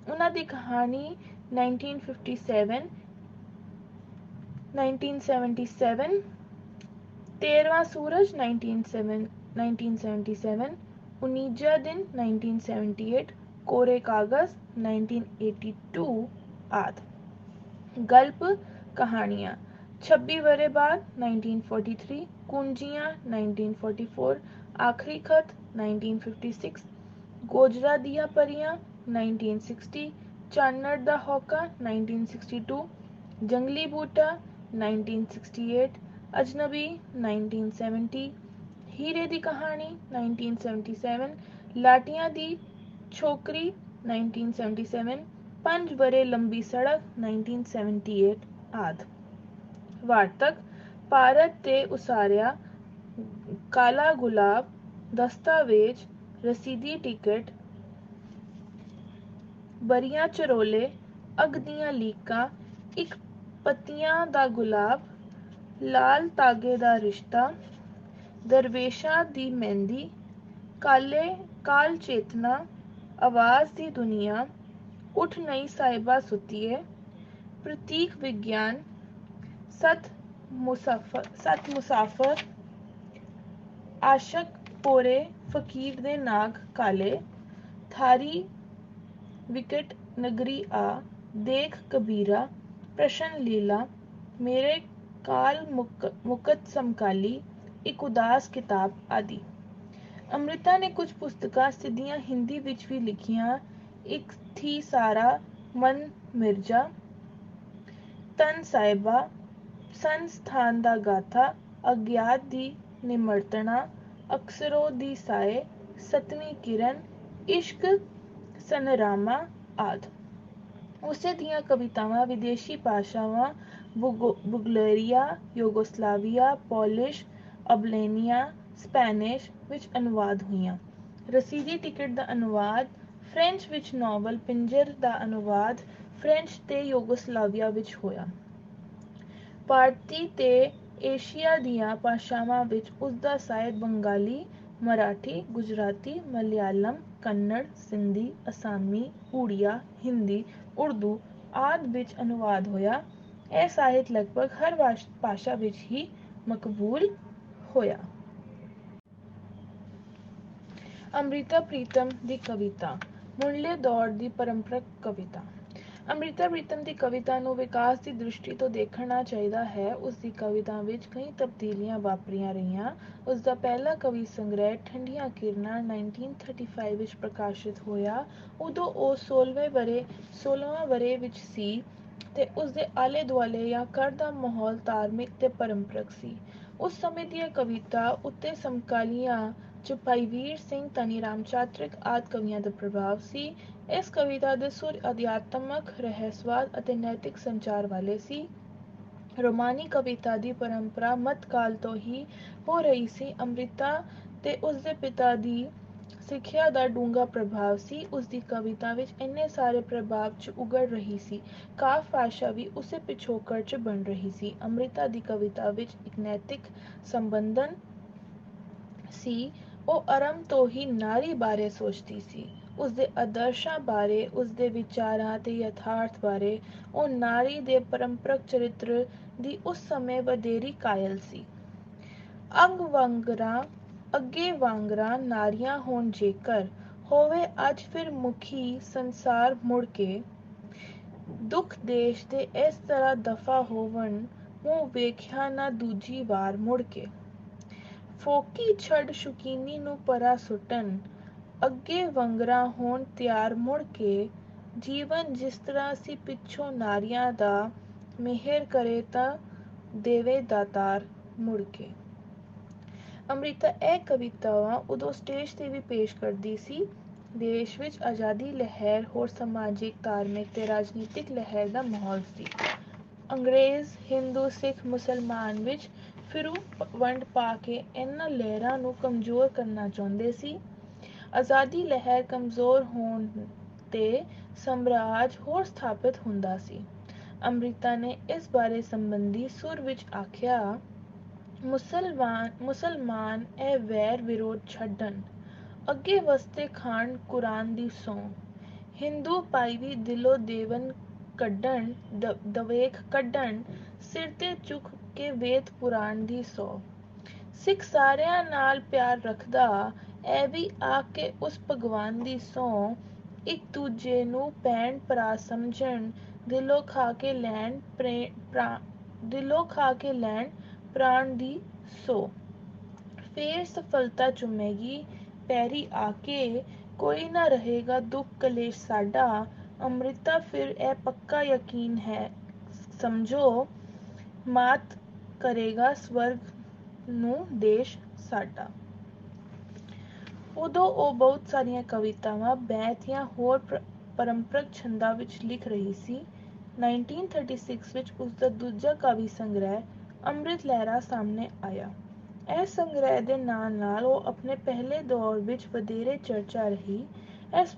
ਉਹਨਾਂ ਦੀ ਕਹਾਣੀ 1977, 13ਵਾਂ ਸੂਰਜ 1977, 49 ਦਿਨ 1978, ਕੋਰੇ ਕਾਗਜ਼ 1982 ਆਦਿ। ਗਲਪ ਕਹਾਣੀਆਂ 26 ਵਰੇ ਬਾਅਦ 1943, ਕੁੰਜੀਆਂ 1944, ਆਖਰੀ ਖਤ 1956, ਗੋਜਰਾ ਦੀਆਂ ਪਰੀਆਂ 1960, ਚਾਨਣ ਦਾ ਹੋਕਾ 1962, ਜੰਗਲੀ ਬੂਟਾ 1968, ਅਜਨਬੀ 1970, ਹੀਰੇ ਦੀ ਕਹਾਣੀ 1977, ਲਾਟੀਆਂ ਦੀ ਛੋਕਰੀ 1977, 5 ਵਰੇ ਲੰਬੀ ਸੜਕ 1978 ਆਦਿ। ਵਾਰਤਕ ਭਾਰਤ ਤੇ ਉਸਾਰਿਆ, ਕਾਲਾ ਗੁਲਾਬ, ਦਸਤਾਵੇਜ਼, ਰਸੀਦੀ ਟਿਕਟ, ਬਰੀਆਂ ਚਰੋਲੇ, ਅੱਗ ਦੀਆਂ ਲੀਕਾਂ, ਇੱਕ ਪੱਤੀਆਂ ਦਾ ਗੁਲਾਬ, ਲਾਲ ਤਾਗੇ ਦਾ ਰਿਸ਼ਤਾ, ਦਰਵੇਸ਼ਾਂ ਦੀ ਮਹਿੰਦੀ, ਕਾਲ ਚੇਤਨਾ, ਆਵਾਜ਼ ਦੀ ਦੁਨੀਆ, ਉੱਠ ਨਹੀਂ ਸਾਹਿਬਾ ਸੁੱਤੀਏ, ਪ੍ਰਤੀਕ ਵਿਗਿਆਨ, ਸੱਤ ਮੁਸਾਫਰ, ਆਸ਼ਕ ਪੋਰੇ, ਫਕੀਰ ਦੇ ਨਾਗ ਕਾਲੇ, ਥਾਰੀ ਵਿਕਟ ਨਗਰੀ ਆ, ਦੇਖ ਕਬੀਰਾ, ਪ੍ਰਸ਼ਨ ਲੀਲਾ, ਮੇਰੇ ਕਾਲ ਮੁਕਤ ਸਮਕਾਲੀ, ਇੱਕ ਉਦਾਸ ਕਿਤਾਬ ਆਦਿ। ਅੰਮ੍ਰਿਤਾ ਨੇ ਕੁਝ ਪੁਸਤਕਾਂ ਸਿੱਧੀਆਂ ਹਿੰਦੀ ਵਿੱਚ ਵੀ ਲਿਖੀਆਂ। ਇੱਕ ਥੀ ਸਾਰਾ ਮਨ ਮਿਰਜ਼ਾ, ਤਨ ਸਾਹਿਬਾ, ਸੰਸਥਾਨ ਦਾ ਗਾਥਾ, ਅਗਿਆਤ ਦੀ ਨਿਮਰਤਣਾ, ਅਕਸਰੋ ਦੀ ਸਾਏ, ਸਤਵੀਂ ਕਿਰਨ, ਇਸ਼ਕ ਸਨਰਾਮਾ ਆਦਿ। ਉਸੇ ਦੀਆਂ ਕਵਿਤਾਵਾਂ ਵਿਦੇਸ਼ੀ ਭਾਸ਼ਾਵਾਂ ਬੁਲਗੇਰੀਆ, ਯੂਗੋਸਲਾਵੀਆ, ਪੋਲਿਸ਼, ਅਲਬੇਨੀਆ, ਸਪੈਨਿਸ਼ ਵਿੱਚ ਅਨੁਵਾਦ ਹੋਈਆਂ। ਰਸੀਦੀ ਟਿਕਟ ਦਾ ਅਨੁਵਾਦ ਫ੍ਰੈਂਚ ਵਿੱਚ, ਨਾਵਲ ਪਿੰਜਰ ਦਾ ਅਨੁਵਾਦ ਫ੍ਰੈਂਚ ਤੇ ਯੂਗੋਸਲਾਵੀਆ ਵਿੱਚ ਹੋਇਆ। ਭਾਰਤੀ ਤੇ ਏਸ਼ੀਆ ਦੀਆਂ ਭਾਸ਼ਾਵਾਂ ਵਿੱਚ ਉਸਦਾ ਸਾਹਿਤ ਬੰਗਾਲੀ, ਮਰਾਠੀ, ਗੁਜਰਾਤੀ, ਮਲਿਆਲਮ, ਕੰਨੜ, ਸਿੰਧੀ, ਅਸਾਮੀ, ਉੜੀਆ, ਹਿੰਦੀ, ਉਰਦੂ ਆਦਿ ਵਿੱਚ ਅਨੁਵਾਦ ਹੋਇਆ। ਇਹ ਸਾਹਿਤ ਲਗਭਗ ਹਰ ਭਾਸ਼ਾ ਵਿੱਚ ਹੀ ਮਕਬੂਲ ਹੋਇਆ। ਅੰਮ੍ਰਿਤਾ ਪ੍ਰੀਤਮ ਦੀ ਕਵਿਤਾ, ਮੁੱਢਲੇ ਦੌਰ ਦੀ ਪਰੰਪਰਕ ਕਵਿਤਾ। ਅੰਮ੍ਰਿਤਾ ਪ੍ਰੀਤਮ ਦੀ ਕਵਿਤਾ ਨੂੰ ਵਿਕਾਸ ਦੀ ਦ੍ਰਿਸ਼ਟੀ ਤੋਂ ਦੇਖਣਾ ਚਾਹੀਦਾ ਹੈ। ਉਸ ਦੀ ਕਵਿਤਾ ਵਿੱਚ ਕਈ ਤਬਦੀਲੀਆਂ ਵਾਪਰੀਆਂ ਰਹੀਆਂ। ਉਸ ਦਾ ਪਹਿਲਾ ਕਵੀ ਸੰਗ੍ਰਹਿ ਠੰਡੀਆਂ ਕਿਰਨਾਂ 1935 ਵਿੱਚ ਪ੍ਰਕਾਸ਼ਿਤ ਹੋਇਆ। ਉਦੋਂ ਉਹ 16ਵਾਂ ਵਰੇ ਵਿੱਚ ਸੀ ਤੇ ਉਸ ਦੇ ਆਲੇ ਦੁਆਲੇ ਜਾਂ ਘਰ ਦਾ ਮਾਹੌਲ ਧਾਰਮਿਕ ਤੇ ਪਰੰਪਰਕ ਸੀ। ਉਸ ਸਮੇਂ ਦੀਆਂ ਕਵਿਤਾ ਉੱਤੇ ਸਮਕਾਲੀਆਂ ਚ ਭਾਈ ਵੀਰ ਸਿੰਘ, ਧਨੀ ਰਾਮ ਚਾਤ੍ਰਿਕ ਆਦਿ ਕਵੀਆਂ ਦਾ ਪ੍ਰਭਾਵ ਸੀ। ਇਸ ਕਵਿਤਾ ਦੇ ਸੁਰ ਅਧਿਆਤਮਕ, ਰਹੱਸਵਾਦ ਅਤੇ ਨੈਤਿਕ ਸੰਚਾਰ ਵਾਲੇ ਸੀ। ਰੋਮਾਨੀ ਕਵਿਤਾ ਦੀ ਪਰੰਪਰਾ ਮੱਧਕਾਲ ਤੋਂ ਹੀ ਹੋ ਰਹੀ ਸੀ। ਅੰਮ੍ਰਿਤਾ ਤੇ ਉਸਦੇ ਪਿਤਾ ਦੀ ਸਿੱਖਿਆ ਦਾ ਡੂੰਘਾ ਪ੍ਰਭਾਵ ਸੀ। ਉਸਦੀ ਕਵਿਤਾ ਵਿੱਚ ਇੰਨੇ ਸਾਰੇ ਪ੍ਰਭਾਵ ਚ ਉਘੜ ਰਹੀ ਸੀ। ਕਾਵਿ ਭਾਸ਼ਾ ਵੀ ਉਸੇ ਪਿਛੋਕੜ ਚ ਬਣ ਰਹੀ ਸੀ। ਅੰਮ੍ਰਿਤਾ ਦੀ ਕਵਿਤਾ ਵਿੱਚ ਇੱਕ ਨੈਤਿਕ ਸੰਬੰਧਨ ਸੀ। ਉਹ ਆਰੰਭ ਤੋਂ ਹੀ ਨਾਰੀ ਬਾਰੇ ਸੋਚਦੀ ਸੀ, ਉਸਦੇ ਆਦਰਸ਼ਾਂ ਬਾਰੇ, ਉਸਦੇ ਵਿਚਾਰਾਂ ਤੇ ਯਥਾਰਥ ਬਾਰੇ। ਉਹ ਨਾਰੀ ਦੇ ਪਰੰਪਰਕ ਚਰਿੱਤਰ ਦੀ ਉਸ ਸਮੇਂ ਵਧੇਰੀ ਕਾਇਲ ਸੀ। ਅੱਗੇ ਵਾਂਗਰਾਂ ਨਾਰੀਆਂ ਹੋਣ ਜੇਕਰ, ਹੋਵੇ ਅੱਜ ਫਿਰ ਮੁਖੀ ਸੰਸਾਰ ਮੁੜ ਕੇ। ਦੁੱਖ ਦੇਸ਼ ਦੇ ਇਸ ਤਰ੍ਹਾਂ ਦਫਾ ਹੋਵਣ, ਮੂੰਹ ਵੇਖਿਆ ਨਾ ਦੂਜੀ ਵਾਰ ਮੁੜ ਕੇ। ਫੋਕੀ ਛੱਡ ਸ਼ੁਕੀਨੀ ਨੂੰ ਪਰਾਂ ਸੁੱਟਣ, ਅੱਗੇ ਵੰਗਰਾਂ ਹੋਣ ਤਿਆਰ ਮੁੜ ਕੇ। ਜੀਵਨ ਜਿਸ ਤਰ੍ਹਾਂ ਸੀ ਪਿੱਛੋਂ ਨਾਰੀਆਂ ਦਾ, ਮਿਹਰ ਕਰੇ ਤਾਂ ਦੇਵੇ ਦਾਤਾਰ ਮੁੜ ਕੇ। ਅੰਮ੍ਰਿਤਾ ਇਹ ਕਵਿਤਾਵਾਂ ਉਦੋਂ ਸਟੇਜ ਤੇ ਵੀ ਪੇਸ਼ ਕਰਦੀ ਸੀ। ਦੇਸ਼ ਵਿੱਚ ਆਜ਼ਾਦੀ ਲਹਿਰ, ਹੋਰ ਸਮਾਜਿਕ, ਧਾਰਮਿਕ ਤੇ ਰਾਜਨੀਤਿਕ ਲਹਿਰ ਦਾ ਮਾਹੌਲ ਸੀ। ਅੰਗਰੇਜ਼, ਹਿੰਦੂ, ਸਿੱਖ, ਮੁਸਲਮਾਨ ਵਿੱਚ ਫਿਰੂ ਵੰਡ ਪਾ ਕੇ ਇਹਨਾਂ ਲਹਿਰਾਂ ਨੂੰ ਕਮਜ਼ੋਰ ਕਰਨਾ ਚਾਹੁੰਦੇ ਸੀ। ਆਜ਼ਾਦੀ ਲਹਿਰ ਕਮਜ਼ੋਰ ਹੋਣ ਤੇ ਸਾਮਰਾਜ ਹੋਰ ਸਥਾਪਿਤ ਹੁੰਦਾ ਸੀ। ਅੰਮ੍ਰਿਤਾ ਨੇ ਇਸ ਬਾਰੇ ਸੰਬੰਧੀ ਸੁਰ ਵਿੱਚ ਆਖਿਆ, ਮੁਸਲਮਾਨ ਇਹ ਵੈਰ ਵਿਰੋਧ ਛੱਡਣ, ਅੱਗੇ ਵਸਤੇ ਖਾਣ ਕੁਰਾਨ ਦੀ ਸੌਂ। ਹਿੰਦੂ ਭਾਈ ਵੀ ਦਿਲੋਂ ਦੇਵਨ ਕੱਢਣ ਦਵੇਖ ਕੱਢਣ, ਸਿਰ ਤੇ ਚੁੱਕ ਕੇ ਵੇਦ ਪੁਰਾਣ ਦੀ ਸੌ। ਸਿੱਖ ਸਾਰਿਆਂ ਨਾਲ ਪਿਆਰ ਰੱਖਦਾ, ਇਹ ਵੀ ਆਖ ਕੇ ਉਸ ਭਗਵਾਨ ਦੀ ਸਹੁੰ, ਇੱਕ ਦੂਜੇ ਨੂੰ ਭੈਣ ਭਰਾ ਸਮਝਣ, ਦਿਲੋਂ ਖਾ ਕੇ ਲੈਣ ਪ੍ਰਾਣ ਦੀ ਸੌ। ਫੇਰ ਸਫਲਤਾ ਚੁੰਮੇਗੀ ਪੈਰੀ ਆ ਕੇ, ਕੋਈ ਨਾ ਰਹੇਗਾ ਦੁੱਖ ਕਲੇਸ਼ ਸਾਡਾ। ਅੰਮ੍ਰਿਤਾ ਫਿਰ ਇਹ ਪੱਕਾ ਯਕੀਨ ਹੈ ਸਮਝੋ, ਮਾਤ ਕਰੇਗਾ ਸਵਰਗ ਨੂੰ ਦੇਸ਼ ਸਾਡਾ। ਉਦੋਂ ਉਹ ਬਹੁਤ ਸਾਰੀਆਂ ਕਵਿਤਾਵਾਂ, ਬੈਂਤ ਜਾਂ ਹੋਰ ਪਰੰਪਰਕ ਛੰਦਾਂ ਵਿੱਚ ਲਿਖ ਰਹੀ ਸੀ। 1936 ਵਿੱਚ ਉਸਦਾ ਦੂਜਾ ਕਾਵਿ ਸੰਗ੍ਰਹਿ ਅੰਮ੍ਰਿਤ ਲਹਿਰਾ ਸਾਹਮਣੇ ਆਇਆ। ਇਸ ਸੰਗ੍ਰਹਿ ਦੇ ਨਾਲ ਨਾਲ ਉਹ ਆਪਣੇ ਪਹਿਲੇ ਦੌਰ ਵਿੱਚ ਵਧੇਰੇ ਚਰਚਾ ਰਹੀ। ਇਸ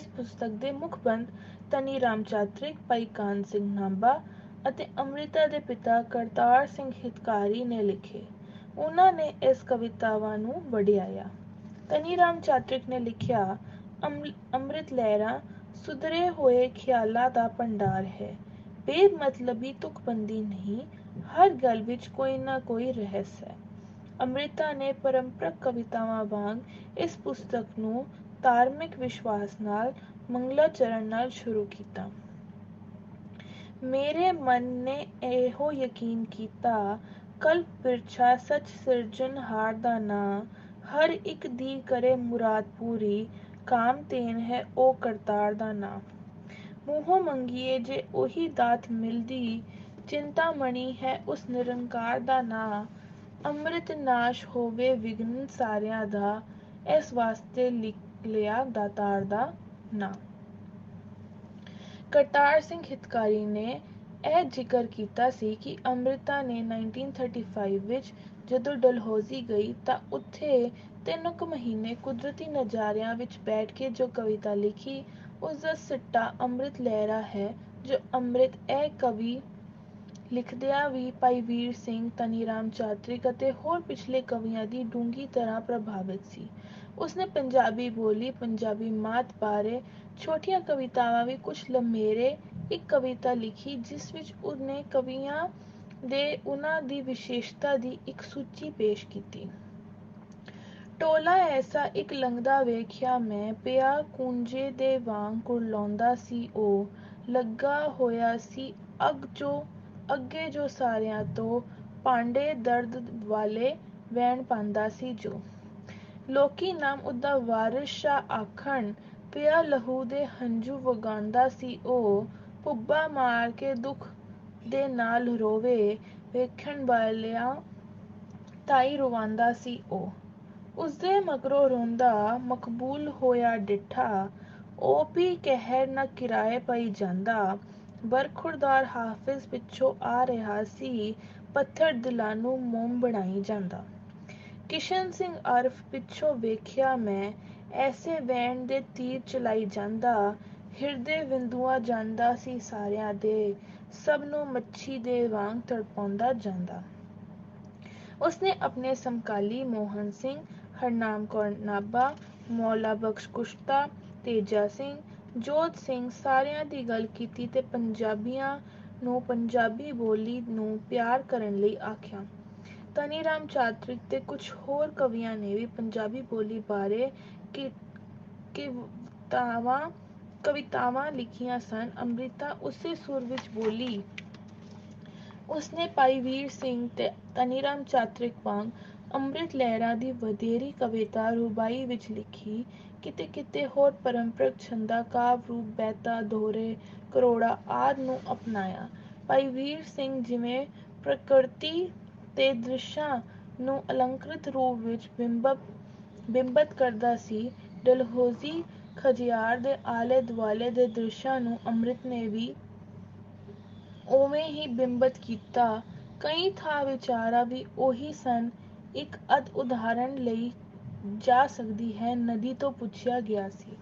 ਪੁਸਤਕ ਦੇ ਮੁਖਬੰਦ ਧਨੀ ਰਾਮ ਚਾਤ੍ਰਿਕ, ਭਾਈ ਕਾਨ੍ਹ ਸਿੰਘ ਨਾਭਾ ਅਤੇ ਅੰਮ੍ਰਿਤਾ ਦੇ ਪਿਤਾ ਕਰਤਾਰ ਸਿੰਘ ਹਿਤਕਾਰੀ ਨੇ ਲਿਖੇ। ਉਹਨਾਂ ਨੇ ਇਸ ਕਵਿਤਾਵਾਂ ਨੂੰ ਵਡਿਆਇਆ। ਧਨੀ ਰਾਮ ਚਾਤ੍ਰਿਕ ਨੇ ਲਿਖਿਆ, ਅੰਮ੍ਰਿਤ ਲਹਿਰਾ ਸੁਧਰੇ ਹੋਏ ਖਿਆਲਾਂ ਦਾ ਭੰਡਾਰ ਹੈ। ਬੇਮਤਲਬੀ ਤੁਕਬੰਦੀ ਨਹੀਂ, ਹਰ ਗੱਲ ਵਿੱਚ ਕੋਈ ਨਾ ਕੋਈ ਰਹੱਸ ਹੈ। ਅੰਮ੍ਰਿਤਾ ਨੇ ਪਰੰਪਰਕ ਕਵਿਤਾਵਾਂ ਵਾਂਗ ਇਸ ਪੁਸਤਕ ਨੂੰ ਧਾਰਮਿਕ ਵਿਸ਼ਵਾਸ ਨਾਲ, ਮੰਗਲਾਚਰਨ ਨਾਲ ਸ਼ੁਰੂ ਕੀਤਾ। ਮੇਰੇ ਮਨ ਨੇ ਇਹੋ ਯਕੀਨ ਕੀਤਾ, ਕਲਪ ਬਿਰਛਾ ਸੱਚ ਸਿਰਜਣਹਾਰ ਦਾ ਨਾਂ, ਹਰ ਇੱਕ ਦੀ ਕਰੇ ਮੁਰਾਦ ਪੂਰੀ, ਕਾਮਧੇਨ ਹੈ ਉਹ ਕਰਤਾਰ ਦਾ ਨਾਂ। ਮੂੰਹੋਂ ਮੰਗੀਏ ਜੇ ਉਹੀ ਦਾਤ ਮਿਲਦੀ, ਚਿੰਤਾਮਣੀ ਹੈ ਉਸ ਨਿਰੰਕਾਰ ਦਾ ਨਾਂ। ਅੰਮ੍ਰਿਤ ਨਾਸ਼ ਹੋਵੇ ਵਿਘਨ ਸਾਰਿਆਂ ਦਾ, ਇਸ ਵਾਸਤੇ ਲਿਆ ਦਾਤਾਰ ਦਾ ਨਾਂ। ਕਰਤਾਰ ਸਿੰਘ ਹਿਤਕਾਰੀ ਨੇ ਇਹ ਜ਼ਿਕਰ ਕੀਤਾ ਸੀ ਕਿ ਅੰਮ੍ਰਿਤਾ ਨੇ 1935 ਵਿੱਚ ਜਦੋਂ ਡਲਹੌਜ਼ੀ ਗਈ ਤਾਂ ਉੱਥੇ 3 ਕੁ ਮਹੀਨੇ ਕੁਦਰਤੀ ਨਜ਼ਾਰਿਆਂ ਵਿੱਚ ਬੈਠ ਕੇ ਜੋ ਕਵਿਤਾ ਲਿਖੀ, ਉਸਦਾ ਸਿੱਟਾ ਅੰਮ੍ਰਿਤ ਲਹਿਰਾ ਹੈ। ਜੋ ਅੰਮ੍ਰਿਤ ਇਹ ਕਵੀ ਲਿਖਦਿਆਂ ਵੀ ਭਾਈ ਵੀਰ ਸਿੰਘ, ਧਨੀ ਰਾਮ ਚਾਤ੍ਰਿਕ ਅਤੇ ਹੋਰ ਪਿਛਲੇ ਕਵੀਆਂ ਦੀ ਡੂੰਘੀ ਤਰ੍ਹਾਂ ਪ੍ਰਭਾਵਿਤ ਸੀ। ਉਸਨੇ ਪੰਜਾਬੀ ਬੋਲੀ, ਪੰਜਾਬੀ ਮਾਤ ਬਾਰੇ ਛੋਟੀਆਂ ਕਵਿਤਾਵਾਂ ਵੀ ਕੁਝ ਲੰਮੇਰੇ। ਇੱਕ ਕਵਿਤਾ ਲਿਖੀ ਜਿਸ ਵਿੱਚ ਉਸਨੇ ਕਵੀਆਂ ਦੇ ਉਹਨਾਂ ਦੀ ਵਿਸ਼ੇਸ਼ਤਾ ਦੀ ਇੱਕ ਸੂਚੀ ਪੇਸ਼ ਕੀਤੀ। ਟੋਲਾ ਐਸਾ ਇੱਕ ਲੰਘਦਾ ਵੇਖਿਆ ਮੈਂ, ਪਿਆ ਕੂੰਜੇ ਦੇ ਵਾਂਗ ਕੁਰਲਾਉਂਦਾ ਸੀ ਉਹ, ਲੱਗਾ ਹੋਇਆ ਸੀ ਅੱਗੇ ਜੋ ਸਾਰਿਆਂ ਤੋਂ, ਭਾਂਡੇ ਦਰਦ ਵਾਲੇ ਵਹਿਣ ਪਾਂਦਾ ਸੀ ਜੋ। ਲੋਕੀ ਨਾਮ ਉਹਦਾ ਵਾਰਿਸ ਸ਼ਾਹ ਆਖਣ, ਪਿਆ ਲਹੂ ਦੇ ਹੰਝੂ ਵਗਾਉਂਦਾ ਸੀ ਉਹ, ਭੁੱਬਾ ਮਾਰ ਕੇ ਦੁੱਖ ਦੇ ਨਾਲ ਰੋਵੇ, ਵੇਖਣ ਵਾਲਿਆਂ ਤਾਈਂ ਰਵਾਉਂਦਾ ਸੀ ਉਹ। ਉਸਦੇ ਮਗਰੋਂ ਰੋਂਦਾ ਮਕਬੂਲ ਹੋਇਆ ਡਿੱਠਾ, ਉਹ ਵੀ ਕਹਿਰ ਨਾ ਕਿਰਾਏ ਪਈ ਜਾਂਦਾ। ਬਰਖੁਰਦਾਰ ਹਾਫ਼ਿਜ਼ ਪਿੱਛੋਂ ਆ ਰਿਹਾ ਸੀ, ਪੱਥਰ ਦਿਲਾਂ ਨੂੰ ਮੋਮ ਬਣਾਈ ਜਾਂਦਾ। ਕਿਸ਼ਨ ਸਿੰਘ ਅਰਫ ਪਿੱਛੋਂ ਵੇਖਿਆ ਮੈਂ, ਐਸੇ ਵਹਿਣ ਦੇ ਤੀਰ ਚਲਾਈ ਜਾਂਦਾ। ਹਿਰਦੇ ਵਿੰਦੂਆ ਜਾਂਦਾ ਸੀ ਸਾਰਿਆਂ ਦੇ, ਸਭ ਨੂੰ ਮੱਛੀ ਦੇ ਵਾਂਗ ਤੜਪਾਉਂਦਾ ਜਾਂਦਾ। ਉਸਨੇ ਆਪਣੇ ਸਮਕਾਲੀ ਮੋਹਨ ਸਿੰਘ, ਹਰਨਾਮ ਕੌਰ ਨਾਭਾ, ਮੌਲਾ ਬਖਸ਼ ਕੁਸ਼ਤਾ, ਤੇਜਾ ਸਿੰਘ, ਜੋਧ ਸਿੰਘ ਸਾਰਿਆਂ ਦੀ ਗੱਲ ਕੀਤੀ ਤੇ ਪੰਜਾਬੀਆਂ ਨੂੰ ਪੰਜਾਬੀ ਬੋਲੀ ਨੂੰ ਪਿਆਰ ਕਰਨ ਲਈ ਆਖਿਆ। ਧਨੀ ਰਾਮ ਚਾਤ੍ਰਿਕ ਤੇ ਕੁਝ ਹੋਰ ਕਵੀਆਂ ਨੇ ਵੀ ਪੰਜਾਬੀ ਬੋਲੀ ਬਾਰੇ ਕਵਿਤਾਵਾਂ ਲਿਖੀਆਂ ਸਨ। ਅੰਮ੍ਰਿਤਾ ਉਸੇ ਸੁਰ ਵਿੱਚ ਬੋਲੀ। ਉਸਨੇ ਭਾਈ ਵੀਰ ਸਿੰਘ ਤੇ ਧਨੀ ਰਾਮ ਚਾਤ੍ਰਿਕ ਵਾਂਗ ਅੰਮ੍ਰਿਤ ਲਹਿਰਾ ਦੀ ਵਧੇਰੀ ਕਵਿਤਾ ਰੂਬਾਈ ਵਿੱਚ ਲਿਖੀ। ਕਿਤੇ ਕਿਤੇ ਹੋਰ ਪਰੰਪਰਕ ਛੰਦਾਂ, ਕਾਵਿ ਰੂਪ, ਬੈਤਾਂ, ਦੋਹਰੇ, ਕਰੋੜਾ ਆਦਿ ਨੂੰ ਅਪਣਾਇਆ। ਭਾਈ ਵੀਰ ਸਿੰਘ ਜਿਵੇਂ ਪ੍ਰਕਿਰਤੀ ਦੇ ਦ੍ਰਿਸ਼ਾਂ ਨੂੰ ਅਲੰਕ੍ਰਿਤ ਰੂਪ ਵਿੱਚ ਬਿੰਬਤ ਕਰਦਾ ਸੀ, ਡਲਹੌਜ਼ੀ ਖਜਿਆਰ ਦੇ ਆਲੇ ਦੁਆਲੇ ਦੇ ਦ੍ਰਿਸ਼ਾਂ ਨੂੰ ਅੰਮ੍ਰਿਤ ਨੇ ਵੀ ਉਵੇਂ ਹੀ ਬਿੰਬਤ ਕੀਤਾ। ਕਈ ਥਾਂ ਵਿਚਾਰਾਂ ਵੀ ਉਹੀ ਸਨ। ਇੱਕ ਅੱਧ ਉਦਾਹਰਣ ਲਈ ਜਾ ਸਕਦੀ ਹੈ। ਨਦੀ ਤੋਂ ਪੁੱਛਿਆ ਗਿਆ ਸੀ,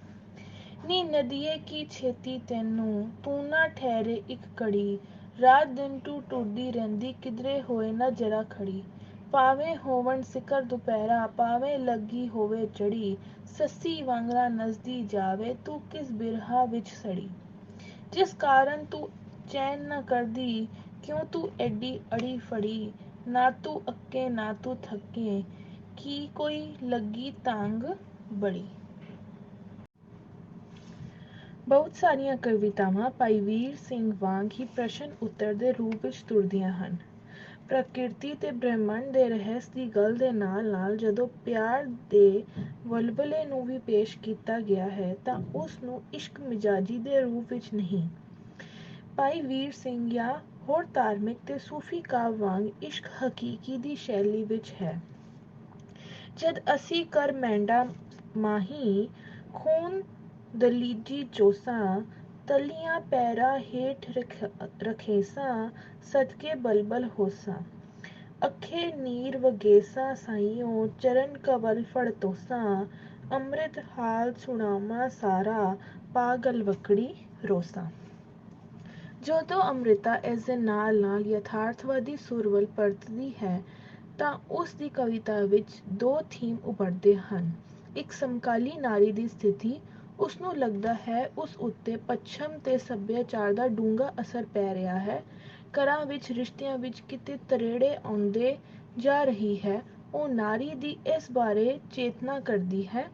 ਨੀ ਨਦੀਏ ਕੀ ਛੇਤੀ ਤੈਨੂੰ, ਤੂੰ ਨਾ ਠਹਿਰੇ ਇੱਕ ਘੜੀ, ਰਾਤ ਦਿਨ ਤੂੰ ਟੁਰਦੀ ਰਹਿੰਦੀ, ਕਿਧਰੇ ਹੋਏ ਨਾ ਜਰਾ ਖੜੀ। ਭਾਵੇਂ ਹੋਵਣ ਸਿਖਰ ਦੁਪਹਿਰਾ, ਭਾਵੇਂ ਲੱਗੀ ਹੋਵੇ ਚੜੀ, ਸੱਸੀ ਵਾਂਗਰਾ ਨੱਸਦੀ ਜਾਵੇ, ਤੂੰ ਕਿਸ ਬਿਰਹਾ ਵਿੱਚ ਸੜੀ। ਜਿਸ ਕਾਰਨ ਤੂੰ ਚੈਨ ਨਾ ਕਰਦੀ, ਕਿਉਂ ਤੂੰ ਐਡੀ ਅੜੀ ਫੜੀ, ਨਾ ਤੂੰ ਅੱਕੇ ਨਾ ਤੂੰ ਥੱਕੇ, ਕੀ ਕੋਈ ਲੱਗੀ ਤਾਂਗ ਬੜੀ। ਬਹੁਤ ਸਾਰੀਆਂ ਕਵਿਤਾਵਾਂ ਭਾਈ ਵੀਰ ਸਿੰਘ ਵਾਂਗ ਹੀ ਪ੍ਰਸ਼ਨ ਉੱਤਰ ਦੇ ਰੂਪ ਵਿੱਚ ਤੁਰਦੀਆਂ ਹਨ। ਪ੍ਰਕਿਰਤੀ ਤੇ ਬ੍ਰਹਿਮੰਡ ਦੇ ਰਹੱਸ ਦੀ ਗੱਲ ਦੇ ਨਾਲ ਨਾਲ ਜਦੋਂ ਪਿਆਰ ਦੇ ਵਲਵਲੇ ਨੂੰ ਵੀ ਪੇਸ਼ ਕੀਤਾ ਗਿਆ ਹੈ ਤਾਂ ਉਸ ਨੂੰ ਇਸ਼ਕ ਮਿਜ਼ਾਜੀ ਦੇ ਰੂਪ ਵਿੱਚ ਨਹੀਂ, ਭਾਈ ਵੀਰ ਸਿੰਘ ਜਾਂ ਹੋਰ ਧਾਰਮਿਕ ਤੇ ਸੂਫੀ ਕਾਵ ਵਾਂਗ ਇਸ਼ਕ ਹਕੀਕੀ ਦੀ ਸ਼ੈਲੀ ਵਿੱਚ ਹੈ। ਜਦ ਅਸੀਂ ਕਰ ਮੈਂਡਾ ਮਾਹੀ, ਖੂਨ ਦਲੀਜੀ ਚੋਸਾਂ, ਤਲੀਆਂ ਪੈਰਾਂ ਹੇਠ ਰਖੇਸਾਂ, ਸਦਕੇ ਬਲਬਲ ਹੋਸਾਂ, ਅੱਖੇ ਨੀਰ ਵਗੇਸਾਂ ਸਾਈਓ, ਚਰਨ ਕਵਲ ਫੜ ਤੋਸਾਂ, ਅੰਮ੍ਰਿਤ ਹਾਲ ਸੁਣਾਵਾਂ ਸਾਰਾ, ਪਾਗਲ ਵਕੜੀ ਰੋਸਾਂ। ਜਦੋਂ ਅੰਮ੍ਰਿਤਾ ਇਸ ਦੇ ਨਾਲ ਨਾਲ ਯਥਾਰਥਵਾਦੀ ਸੁਰ ਵੱਲ ਪਰਤਦੀ ਹੈ ਤਾਂ ਉਸ ਦੀ ਕਵਿਤਾ ਵਿੱਚ ਦੋ ਥੀਮ ਉਭਰਦੇ ਹਨ। ਇੱਕ ਸਮਕਾਲੀ ਨਾਰੀ ਦੀ ਸਥਿਤੀ, ਉਸ ਨੂੰ ਲੱਗਦਾ ਹੈ ਉਸ ਉੱਤੇ ਪੱਛਮ ਤੇ ਸੱਭਿਆਚਾਰ ਦਾ ਡੂੰਘਾ ਅਸਰ ਪੈ ਰਿਹਾ ਹੈ, ਘਰਾਂ ਵਿੱਚ ਰਿਸ਼ਤਿਆਂ ਵਿੱਚ ਕਿਤੇ ਤਰੇੜੇ ਆਉਂਦੇ ਜਾ ਰਹੀ ਹੈ, ਉਹ ਨਾਰੀ ਦੀ ਇਸ ਬਾਰੇ ਚੇਤਨਾ ਕਰਦੀ ਹੈ।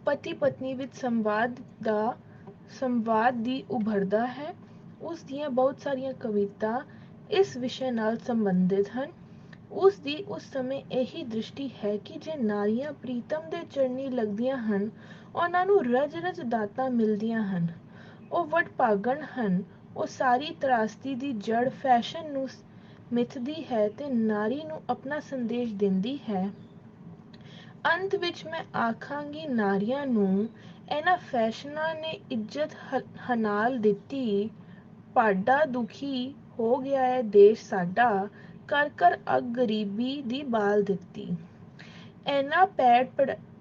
ਪਤੀ ਪਤਨੀ ਵਿੱਚ ਸੰਵਾਦ ਦੀ ਉਭਰਦਾ ਹੈ। ਉਸ ਦੀਆਂ ਬਹੁਤ ਸਾਰੀਆਂ ਕਵਿਤਾ ਇਸ ਵਿਸ਼ੇ ਨਾਲ ਸੰਬੰਧਿਤ ਹਨ। ਉਸ ਦੀ ਉਸ ਸਮੇਂ ਇਹੀ ਦ੍ਰਿਸ਼ਟੀ ਹੈ ਕਿ ਜੇ ਨਾਰੀਆਂ ਪ੍ਰੀਤਮ ਦੇ ਚਰਨੀ ਲੱਗਦੀਆਂ ਹਨ, ਉਹਨਾਂ ਨੂੰ ਰਜ ਰਜ ਦਾਤਾਂ ਮਿਲਦੀਆਂ ਹਨ, ਉਹ ਵਡਭਾਗਣ ਹਨ, ਉਹ ਸਾਰੀ ਤਰਾਸਦੀ ਦੀ ਜੜ ਫੈਸ਼ਨ ਨੂੰ ਮਿਥਦੀ ਹੈ ਤੇ ਨਾਰੀ ਨੂੰ ਆਪਣਾ ਸੰਦੇਸ਼ ਦਿੰਦੀ ਹੈ। ਅੰਤ ਵਿੱਚ ਮੈਂ ਆਖਾਂਗੀ, ਨਾਰੀਆਂ ਨੂੰ ਇਹਨਾਂ ਫੈਸ਼ਨਾਂ ਨੇ ਇੱਜ਼ਤ ਹਨਾਲ ਦਿੱਤੀ, ਪਾਡਾ ਦੁਖੀ ਹੋ ਗਿਆ ਏ ਦੇਸ਼ ਸਾਡਾ, ਕਰ ਕਰ ਅੱਗ ਗਰੀਬੀ ਦੀ ਬਾਲ ਦਿੱਤੀ। ਇਹਨਾਂ ਪੈੜ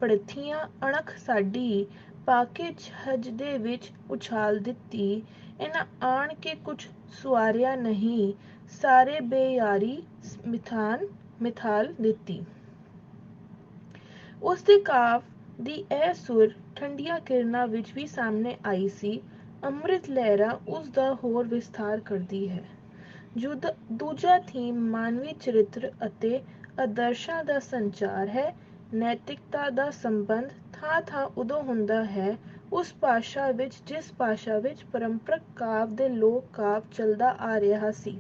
ਪੜਥੀਆਂ ਅਣਖ ਸਾਡੀ, ਪਾਕੇ ਛੱਜ ਦੇ ਵਿੱਚ ਉਛਾਲ ਦਿੱਤੀ, ਇਹਨਾਂ ਆਣ ਕੇ ਕੁਛ ਸੁਆਰਿਆ ਨਹੀਂ, ਸਾਰੇ ਬੇਯਾਰੀ ਮਿਥਾਲ ਦਿੱਤੀ। ਉਸ ਦੇ ਕਾਵ ਦੀ ਇਹ ਸੁਰ ਠੰਡੀਆਂ ਕਿਰਨਾਂ ਵਿੱਚ ਵੀ ਸਾਹਮਣੇ ਆਈ ਸੀ। ਅੰਮ੍ਰਿਤ ਲਹਿਰਾ ਉਸ ਦਾ ਹੋਰ ਵਿਸਥਾਰ ਕਰਦੀ ਹੈ। ਦੂਜਾ ਥੀਮ ਮਾਨਵੀ ਚਰਿੱਤਰ ਅਤੇ ਆਦਰਸ਼ਾਂ ਦਾ ਸੰਚਾਰ ਹੈ। ਨੈਤਿਕਤਾ ਦਾ ਸੰਬੰਧ ਥਾਂ ਥਾਂ ਉਦੋਂ ਹੁੰਦਾ ਹੈ ਉਸ ਭਾਸ਼ਾ ਵਿੱਚ ਜਿਸ ਭਾਸ਼ਾ ਵਿੱਚ ਪਰੰਪਰਕ ਕਾਵ ਦੇ ਲੋਕ ਕਾਵ ਚੱਲਦਾ ਆ ਰਿਹਾ ਸੀ।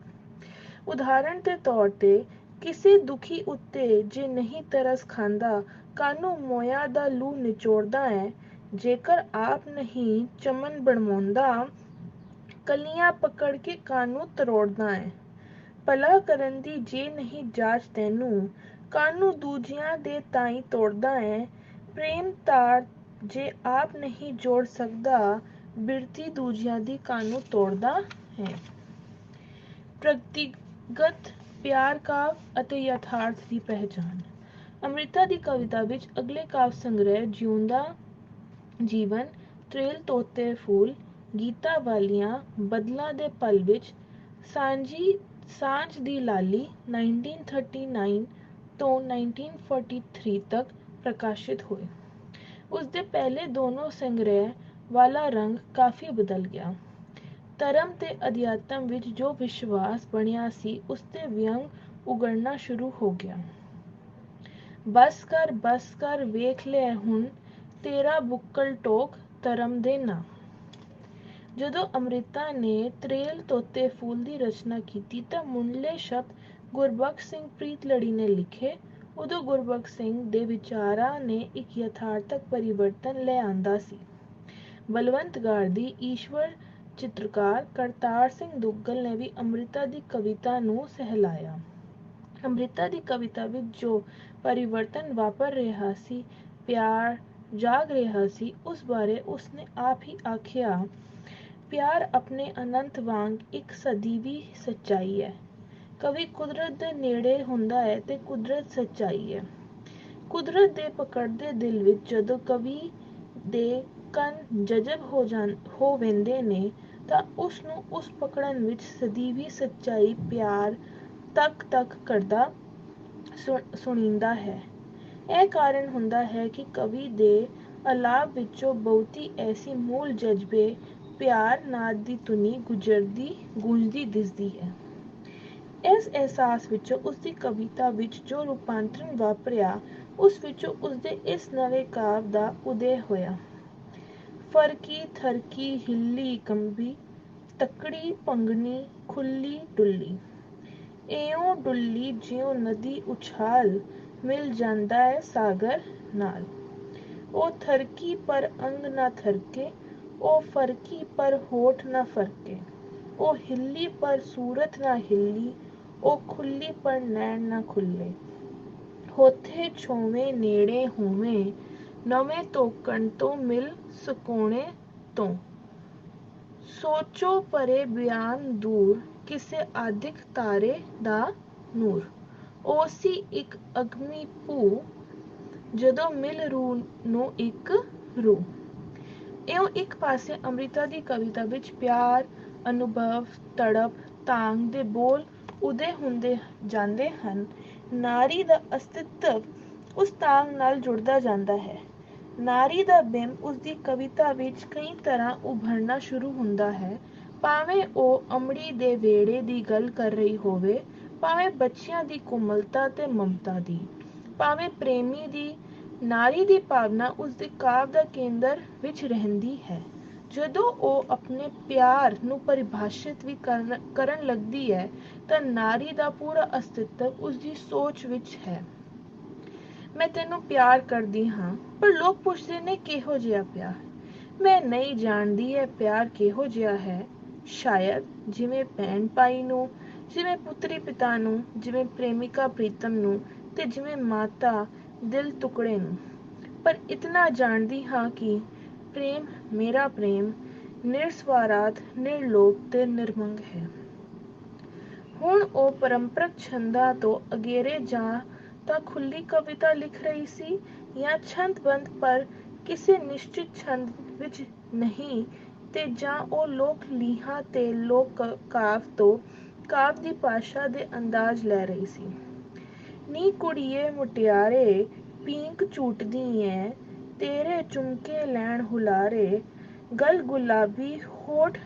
ਉਦਾਹਰਣ ਦੇ ਤੌਰ ਤੇ ਕਿਸੇ ਦੁਖੀ ਉੱਤੇ ਜੇ ਨਹੀਂ ਤਰਸ ਖਾਂਦਾ, ਕਾਨੂੰ ਮੋਇਆ ਦਾ ਲੂ ਨਿਚੋੜਦਾ ਹੈ, ਜੇਕਰ ਆਪ ਨਹੀਂ ਚਮਨ ਬਣਵਾਉਂਦਾ, ਕਲੀਆਂ ਪਕੜ ਕੇ ਕਾਨੂੰ ਤਰੋੜਦਾ ਹੈ, ਭਲਾ ਕਰਨ ਦੀ ਜੇ ਨਹੀਂ ਜਾਚ ਤੈਨੂੰ, ਕਾਨੂੰ ਦੂਜਿਆਂ ਦੇ ਤਾਈਂ ਤੋੜਦਾ ਹੈ, ਪ੍ਰੇਮ ਤਾਰ ਜੇ ਆਪ ਨਹੀਂ ਜੋੜ ਸਕਦਾ, ਬਿਰਤੀ ਦੂਜਿਆਂ ਦੀ ਕਾਨੂੰ ਤੋੜਦਾ ਹੈ। ਪ੍ਰਗਤੀਗਤ ਪਿਆਰ ਕਾਵ ਅਤੇ ਯਥਾਰਥ ਦੀ ਪਹਿਚਾਣ। ਅੰਮ੍ਰਿਤਾ ਦੀ ਕਵਿਤਾ ਵਿੱਚ ਅਗਲੇ ਕਾਵ ਸੰਗ੍ਰਹਿ ਜਿਉਂਦਾ ਜੀਵਨ, ਤ੍ਰੇਲ ਤੋਤੇ ਫੂਲ, ਗੀਤਾਂ ਵਾਲੀਆਂ, ਬਦਲਾਂ ਦੇ ਪਲ ਵਿੱਚ, ਸਾਂਝ ਦੀ ਲਾਲੀ 1939 ਤੋਂ 1943 ਤੱਕ ਪ੍ਰਕਾਸ਼ਿਤ ਹੋਏ। ਉਸ ਦੇ ਪਹਿਲੇ ਦੋਨੋਂ ਸੰਗ੍ਰਹਿ ਵਾਲਾ ਰੰਗ ਕਾਫੀ ਬਦਲ ਗਿਆ। ਧਰਮ ਤੇ ਅਧਿਆਤਮ ਵਿੱਚ ਜੋ ਵਿਸ਼ਵਾਸ ਬਣਿਆ ਸੀ ਉਸ ਤੇ ਵਿਅੰਗ ਉਗੜਨਾ ਸ਼ੁਰੂ ਹੋ ਗਿਆ। ਬਸ ਕਰ ਵੇਖ ਲੈ ਹੁਣ, ਤੇਰਾ ਬੁੱਕਲ ਟੋਕ ਧਰਮ ਦੇ ਨਾਂ। ਜਦੋਂ ਅੰਮ੍ਰਿਤਾ ਨੇ ਤ੍ਰੇਲ ਤੋਤੇ ਫੂਲ ਦੀ ਰਚਨਾ ਕੀਤੀ ਤਾਂ ਮੁੱਢਲੇ ਸ਼ਬਦ ਗੁਰਬਖਸ਼ ਸਿੰਘ ਪ੍ਰੀਤਲੜੀ ਨੇ ਲਿਖੇ। ਉਦੋਂ ਗੁਰਬਖਸ਼ ਸਿੰਘ ਦੇ ਵਿਚਾਰਾਂ ਨੇ ਇੱਕ ਯਥਾਰਥਕ ਪਰਿਵਰਤਨ ਲੈ ਆਂਦਾ ਸੀ। ਬਲਵੰਤ ਗਾਰਦੀ, ਈਸ਼ਵਰ ਚਿੱਤਰਕਾਰ ਕਰਤਾਰ ਸਿੰਘ ਦੁੱਗਲ ਨੇ ਵੀ ਅੰਮ੍ਰਿਤਾ ਦੀ ਕਵਿਤਾ ਨੂੰ ਸਹਿਲਾਇਆ। ਅੰਮ੍ਰਿਤਾ ਦੀ ਕਵਿਤਾ ਵਿੱਚ ਜੋ ਪਰਿਵਰਤਨ ਵਾਪਰ ਰਿਹਾ ਸੀ, ਪਿਆਰ ਜਾਗ ਰਿਹਾ ਸੀ, ਉਸ ਬਾਰੇ ਉਸਨੇ ਆਪ ਹੀ ਆਖਿਆ, ਪਿਆਰ ਆਪਣੇ ਅਨੰਤ ਵਾਂਗ ਇੱਕ ਸਦੀਵੀ ਸੱਚਾਈ ਹੈ। ਕਵੀ ਕੁਦਰਤ ਦੇ ਨੇੜੇ ਹੁੰਦਾ ਹੈ ਤੇ ਕੁਦਰਤ ਸੱਚਾਈ ਹੈ। ਕੁਦਰਤ ਦੇ ਪਕੜਦੇ ਦਿਲ ਵਿੱਚ ਜਦੋਂ ਕਵੀ ਦੇ ਕੰਨ ਜਜ਼ਬ ਹੋ ਵਹਿੰਦੇ ਨੇ ਤਾਂ ਉਸ ਨੂੰ ਉਸ ਪਕੜਨ ਵਿੱਚ ਸਦੀਵੀ ਸੱਚਾਈ ਪਿਆਰ ਤੱਕ ਕਰਦਾ ਸੁਣੀਂਦਾ ਹੈ। ਇਹ ਕਾਰਨ ਹੁੰਦਾ ਹੈ ਕਿ ਕਵੀ ਦੇ ਅਲਾਪ ਵਿੱਚੋਂ ਬਹੁਤੀ ਐਸੀ ਮੂਲ ਜਜ਼ਬੇ ਪਿਆਰ ਨਾਦ ਦੀ ਧੁਨੀ ਗੂੰਜਦੀ ਦਿਸਦੀ ਹੈ। ਇਸ ਅਹਿਸਾਸ ਵਿੱਚੋਂ ਉਸਦੀ ਕਵਿਤਾ ਵਿੱਚ ਜੋ ਰੂਪਾਂਤਰਨ ਵਾਪਰਿਆ, ਉਸ ਵਿੱਚੋਂ ਉਸਦੇ ਇਸ ਨਵੇਂ ਕਾਵਿ ਦਾ ਉਦੈ ਹੋਇਆ। ਫਰਕੀ ਥਰਕੀ ਹਿੱਲੀ ਕੰਬੀ, ਤਕੜੀ ਭੰਗਣੀ ਖੁੱਲੀ ਡੁੱਲੀ, ਇਉਂ ਡੁੱਲੀ ਜਿਉਂ ਨਦੀ ਉਛਾਲ, ਮਿਲ ਜਾਂਦਾ ਹੈ ਸਾਗਰ ਨਾਲ। ਉਹ ਥਰਕੀ ਪਰ ਅੰਗ ਨਾ ਥਰਕੇ, ਉਹ ਫਰਕੀ ਪਰ ਹੋਠ ਨਾ ਫਰਕੇ, ਉਹ ਹਿੱਲੀ ਪਰ ਸੂਰਤ ਨਾ ਹਿੱਲੀ, ਉਹ ਖੁੱਲੀ ਪਰ ਨੈਣ ਨਾ ਖੁੱਲੇ। ਹੋਥੇ ਛੋਵੇਂ ਨੇੜੇ ਹੋਵੇਂ, ਨਵੇਂ ਧੋਕਣ ਤੋਂ ਮਿਲ ਸਕੋਣੇ ਤੋਂ। ਸੋਚੋ ਪਰੇ ਬਿਆਨ ਦੂਰ, ਕਿਸੇ ਆਦਿਕ ਤਾਰੇ ਦਾ ਨੂਰ। ਓਸੀ ਇੱਕ ਅਗਮੀ ਭੂ, ਜਦੋਂ ਮਿਲ ਰੂਹ ਨੂੰ ਇੱਕ ਰੂਹ। ਇਉਂ ਇੱਕ ਪਾਸੇ ਅੰਮ੍ਰਿਤਾ ਦੀ ਕਵਿਤਾ ਵਿੱਚ ਪਿਆਰ, ਅਨੁਭਵ, ਤੜਪ, ਤਾਂਘ ਦੇ ਬੋਲ ਉਦੈ ਹੁੰਦੇ ਜਾਂਦੇ ਹਨ। ਨਾਰੀ ਦਾ ਅਸਤਿਤਵ ਉਸ ਤਾਂਘ ਨਾਲ ਜੁੜਦਾ ਜਾਂਦਾ ਹੈ। ਨਾਰੀ ਦਾ ਬਿੰਬ ਉਸਦੀ ਕਵਿਤਾ ਵਿੱਚ ਕਈ ਤਰ੍ਹਾਂ ਉਭਰਨਾ ਸ਼ੁਰੂ ਹੁੰਦਾ ਹੈ, ਭਾਵੇਂ ਉਹ ਅੰਮੜੀ ਦੇ ਵਿਹੜੇ ਦੀ ਗੱਲ ਕਰ ਰਹੀ ਹੋਵੇ, ਭਾਵੇਂ ਬੱਚਿਆਂ ਦੀ ਕੋਮਲਤਾ ਤੇ ਮਮਤਾ ਦੀ, ਭਾਵੇਂ ਪ੍ਰੇਮੀ ਦੀ। ਨਾਰੀ ਦੀ ਭਾਵਨਾ ਉਸਦੇ ਕਾਵਿ ਦਾ ਕੇਂਦਰ ਵਿੱਚ ਰਹਿੰਦੀ ਹੈ। ਜਦੋਂ ਉਹ ਆਪਣੇ ਪਿਆਰ ਨੂੰ ਪਰਿਭਾਸ਼ਿਤ ਵੀ ਕਰਨ ਲੱਗਦੀ ਹੈ, ਤਾਂ ਨਾਰੀ ਦਾ ਪੂਰਾ ਅਸਤਿਤਵ ਉਸਦੀ ਸੋਚ ਵਿੱਚ ਹੈ। ਮੈਂ ਤੈਨੂੰ ਪਿਆਰ ਕਰਦੀ ਹਾਂ, ਪਰ ਲੋਕ ਪੁੱਛਦੇ ਨੇ ਕਿਹੋ ਜਿਹਾ ਪਿਆਰ। ਮੈਂ ਨਹੀਂ ਜਾਣਦੀ ਇਹ ਪਿਆਰ ਕਿਹੋ ਜਿਹਾ ਹੈ। ਸ਼ਾਇਦ ਜਿਵੇਂ ਭੈਣ ਭਾਈ ਨੂੰ, ਜਿਵੇਂ ਪੁੱਤਰੀ ਪਿਤਾ ਨੂੰ, ਜਿਵੇਂ ਪ੍ਰੇਮਿਕਾ ਪ੍ਰੀਤਮ ਨੂੰ, ਤੇ ਜਿਵੇਂ ਮਾਤਾ ਦਿਲ ਟੁਕੜੇ ਨੂੰ। ਪਰ ਇਤਨਾ ਜਾਣਦੀ ਹਾਂ ਕਿ ਪ੍ਰੇਮ, ਮੇਰਾ ਪ੍ਰੇਮ, ਨਿਰਸਵਾਰਥ, ਨਿਰਲੋਭ ਤੇ ਨਿਰਮੰਗ ਹੈ। ਹੁਣ ਉਹ ਪਰੰਪਰਕ ਛੰਦਾਂ ਤੋਂ ਅਗੇਰੇ ਜਾਂ ਤਾਂ ਖੁੱਲੀ ਕਵਿਤਾ ਲਿਖ ਰਹੀ ਸੀ, ਜਾਂ ਛੰਦਬੱਧ ਪਰ ਕਿਸੇ ਨਿਸ਼ਚਿਤ ਛੰਦ ਵਿੱਚ ਨਹੀਂ, ਤੇ ਜਾਂ ਉਹ ਲੋਕ ਲੀਹਾਂ ਤੇ ਲੋਕ ਕਾਵਿ ਤੋਂ ਕਾਵਿ ਦੀ ਭਾਸ਼ਾ ਦੇ ਅੰਦਾਜ਼ ਲੈ ਰਹੀ ਸੀ। ਨੀ ਕੁੜੀਏ ਮੁਟਿਆਰੇ, ਪੀਂਘ ਝੂਟਦੀ ਏਂ, ਤੇਰੇ ਝੁਮਕੇ ਲੈਣ ਹੁਲਾਰੇ, ਗਲ ਗੁਲਾਬੀ ਹੋਠ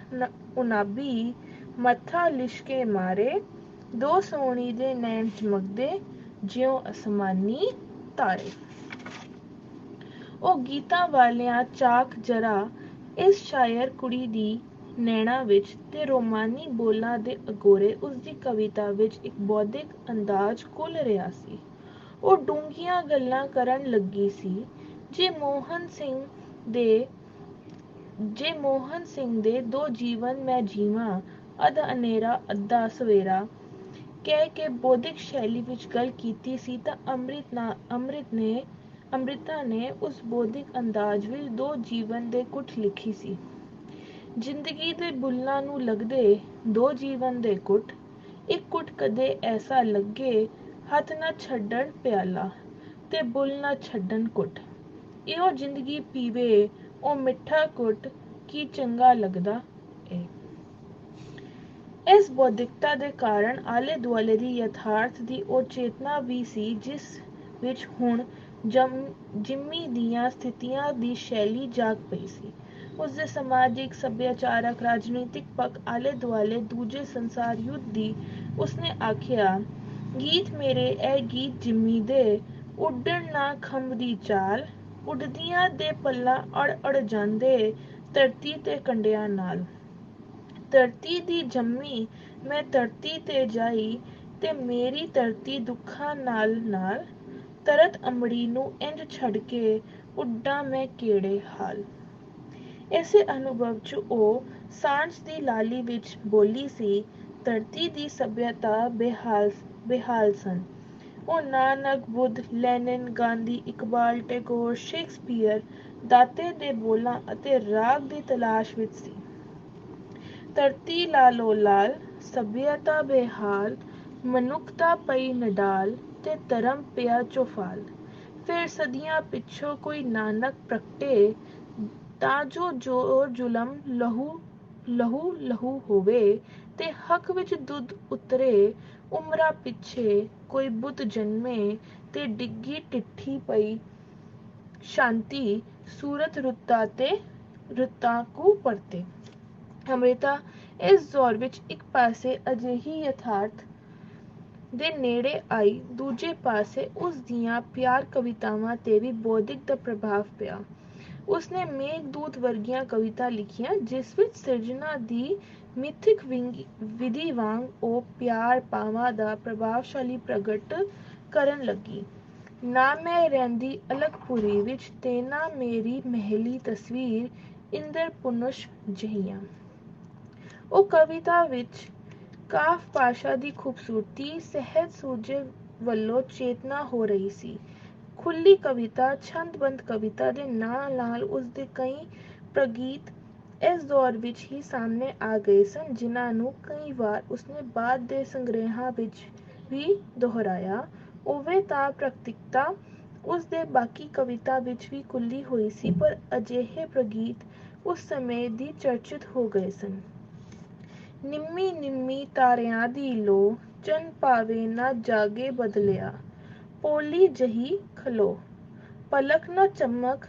ਉਨਾਬੀ, ਮੱਥਾ ਲਿਸ਼ਕੇ ਮਾਰੇ, ਦੋ ਸੋਹਣੀ ਦੇ ਨੈਣ ਚਮਕਦੇ, ਜਿਉਂ ਅਸਮਾਨੀ ਤਾਰੇ। ਉਹ ਗੀਤਾਂ ਵਾਲਿਆਂ ਚਾਕ ਜਰਾ ਇਸ ਸ਼ਾਇਰ ਕੁੜੀ ਦੀ ਨੈਣਾਂ ਵਿੱਚ ਤੇ ਰੋਮਾਨੀ ਬੋਲਾਂ ਦੇ ਅਗੋਰੇ ਉਸਦੀ ਕਵਿਤਾ ਵਿੱਚ ਇੱਕ ਬੌਧਿਕ ਅੰਦਾਜ਼ ਘੁਲ ਰਿਹਾ ਸੀ। ਉਹ ਡੂੰਘੀਆਂ ਗੱਲਾਂ ਕਰਨ ਲੱਗੀ ਸੀ। ਜੇ ਮੋਹਨ ਸਿੰਘ ਦੇ ਦੋ ਜੀਵਨ ਮੈਂ ਜੀਵਾਂ, ਅੱਧ ਹਨੇਰਾ ਅੱਧਾ ਸਵੇਰਾ ਕਹਿ ਕੇ ਬੌਧਿਕ ਸ਼ੈਲੀ ਵਿੱਚ ਗੱਲ ਕੀਤੀ ਸੀ, ਤਾਂ ਅੰਮ੍ਰਿਤਾ ਨੇ ਉਸ ਬੌਧਿਕ ਅੰਦਾਜ਼ ਵਿੱਚ ਦੋ ਜੀਵਨ ਦੇ ਕੁੱਟ ਲਿਖੀ ਸੀ। ਜ਼ਿੰਦਗੀ ਦੇ ਬੁੱਲ੍ਹਾਂ ਨੂੰ ਲੱਗਦੇ ਦੋ ਜੀਵਨ ਦੇ ਕੁੱਟ, ਇੱਕ ਕੁੱਟ ਕਦੇ ਐਸਾ ਲੱਗੇ, ਹੱਥ ਨਾ ਛੱਡਣ ਪਿਆਲਾ, ਤੇ ਬੁੱਲ੍ਹ ਨਾ ਛੱਡਣ ਕੁੱਟ। ਇਉਂ ਜ਼ਿੰਦਗੀ ਪੀਵੇ ਉਹ ਮਿੱਠਾ ਘੁੱਟ, ਕੀ ਚੰਗਾ ਲੱਗਦਾ ਏ। ਇਸ ਬੌਧਿਕਤਾ ਦੇ ਕਾਰਨ ਆਲੇ ਦੁਆਲੇ ਦੀ ਯਥਾਰਥ ਦੀ ਉਹ ਚੇਤਨਾ ਵੀ ਸੀ, ਜਿਸ ਵਿੱਚ ਹੁਣ ਜਿੰਮੀ ਦੀਆਂ ਸਥਿਤੀਆਂ ਦੀ ਸ਼ੈਲੀ ਜਾਗ ਪਈ ਸੀ। ਉਸਦੇ ਸਮਾਜਿਕ, ਸੱਭਿਆਚਾਰਕ, ਰਾਜਨੀਤਿਕ ਪੱਖ ਆਲੇ ਦੁਆਲੇ ਦੂਜੇ ਸੰਸਾਰ ਯੁੱਧ ਦੀ। ਉਸਨੇ ਆਖਿਆ, ਗੀਤ ਮੇਰੇ ਇਹ ਗੀਤ ਜਿੰਮੀ ਦੇ, ਉੱਡਣ ਨਾ ਖੰਭ ਦੀ ਚਾਲ, ਉੱਡਦਿਆਂ ਦੇ ਪੱਲਾ ਅੜ ਅੜ ਜਾਂਦੇ, ਧਰਤੀ ਤੇ ਕੰਡਿਆਂ ਨਾਲ। ਧਰਤੀ ਦੀ ਜੰਮੀ ਮੈਂ ਧਰਤੀ ਤੇ ਜਾਈ, ਤੇ ਮੇਰੀ ਧਰਤੀ ਦੁੱਖਾਂ ਨਾਲ ਨਾਲ, ਤਰਤ ਅੰਮੜੀ ਨੂੰ ਇੰਜ ਛੱਡ ਕੇ, ਉੱਡਾਂ ਮੈਂ ਕਿਹੜੇ ਹਾਲ। ਇਸੇ ਅਨੁਭਵ 'ਚ ਉਹ ਸਾਂਝ ਦੀ ਲਾਲੀ ਵਿੱਚ ਬੋਲੀ ਸੀ, ਧਰਤੀ ਦੀ ਸੱਭਿਅਤਾ ਬੇਹਾਲ ਸਨ। ਉਹ ਨਾਨਕ, ਬੁੱਧ, ਲੈਨਿਨ, ਗਾਂਧੀ, ਇਕਬਾਲ, ਟੈਗੋਰ, ਸ਼ੇਕਸਪੀਅਰ, ਦਾਤੇ ਦੇ ਬੋਲਾਂ ਅਤੇ ਰਾਗ ਦੀ ਤਲਾਸ਼ ਵਿੱਚ ਸੀ। ਧਰਤੀ ਲਾਲੋ ਲਾਲ, ਸੱਭਿਅਤਾ ਬੇਹਾਲ, ਮਨੁੱਖਤਾ ਪਈ ਨਡਾਲ, ਤੇ ਧਰਮ ਪਿਆ ਚੌਫਾਲ। ਫਿਰ ਸਦੀਆਂ ਪਿੱਛੋਂ ਕੋਈ ਨਾਨਕ ਪ੍ਰਗਟੇ, ਤਾਂ ਜੋ ਜ਼ੁਲਮ ਲਹੂ ਲਹੂ ਹੋਵੇ, ਤੇ ਹੱਕ ਵਿੱਚ ਦੁੱਧ ਉਤਰੇ। ਉਮਰਾਂ ਪਿੱਛੇ ਕੋਈ ਬੁੱਤ ਜਨਮੇ ਤੇ ਡਿੱਗੀ ਟਿੱਠੀ ਪਈ ਸ਼ਾਂਤੀ ਸੂਰਤ ਰੁੱਤਾਂ ਕੂ ਪਰਤੇ। ਅੰਮ੍ਰਿਤਾ ਇਸ ਦੌਰ ਵਿੱਚ ਇੱਕ ਪਾਸੇ ਅਜਿਹੀ ਯਥਾਰਥ ਦੇ ਨੇੜੇ ਆਈ, ਦੂਜੇ ਪਾਸੇ ਉਸ ਦੀਆਂ ਪਿਆਰ ਕਵਿਤਾਵਾਂ ਤੇ ਵੀ ਬੌਧਿਕ ਦਾ ਪ੍ਰਭਾਵ ਪਿਆ। ਉਸਨੇ ਮੇਘਦੂਤ ਵਰਗੀਆਂ ਕਵਿਤਾ ਲਿਖੀਆਂ, ਜਿਸ ਵਿੱਚ ਸਿਰਜਣਾ ਦੀ ਮਿਥਿਕ ਵਿਧੀ ਵਾਂਗ ਉਹ ਪਿਆਰ ਭਾਵਾਂ ਦਾ ਪ੍ਰਭਾਵਸ਼ਾਲੀ ਪ੍ਰਗਟ ਕਰਨ ਲੱਗੀ। ਨਾ ਮੈਂ ਰਹਿੰਦੀ ਅਲਗਪੁਰੀ ਵਿੱਚ ਤੇ ਨਾ ਮੇਰੀ ਮਹਿਲੀ ਤਸਵੀਰ ਇੰਦਰਪੁਨਸ਼ ਜਿਹੀਆਂ। ਉਹ ਕਵਿਤਾ ਵਿੱਚ ਕਾਵਿ ਭਾਸ਼ਾ ਦੀ ਖੂਬਸੂਰਤੀ, ਸਹਿਜ ਸੁਹਜੇ ਵੱਲੋਂ ਚੇਤਨਾ ਹੋ ਰਹੀ ਸੀ। ਖੁੱਲ੍ਹੀ ਕਵਿਤਾ, ਛੰਦਬੱਧ ਕਵਿਤਾ ਦੇ ਨਾਲ-ਨਾਲ ਉਸਦੇ ਕਈ ਪ੍ਰਗੀਤ ਇਸ ਦੌਰ ਵਿੱਚ ਹੀ ਸਾਹਮਣੇ ਆ ਗਏ ਸਨ, ਜਿਨ੍ਹਾਂ ਨੂੰ ਕਈ ਵਾਰ ਉਸਨੇ ਬਾਅਦ ਦੇ ਸੰਗ੍ਰਹਿਾਂ ਵਿੱਚ ਵੀ ਦੁਹਰਾਇਆ। ਉਵੇਂ ਤਾਂ ਪ੍ਰਗੀਤਤਾ ਉਸਦੇ ਬਾਕੀ ਕਵਿਤਾ ਵਿੱਚ ਵੀ ਖੁੱਲ੍ਹੀ ਹੋਈ ਸੀ, ਪਰ ਅਜਿਹੇ ਪ੍ਰਗੀਤ ਉਸ ਸਮੇਂ ਦੀ ਚਰਚਿਤ ਹੋ ਗਏ ਸਨ। ਨਿੰਮੀ ਨਿੰਮੀ ਤਾਰਿਆਂ ਦੀ ਲੋ, ਚੰਨ ਭਾਵੇਂ ਨਾ ਜਾਗੇ ਬਦਲਿਆ, ਪੋਲੀ ਜਹੀ ਖਲੋ, ਪਲਕ ਨਾ ਚਮਕ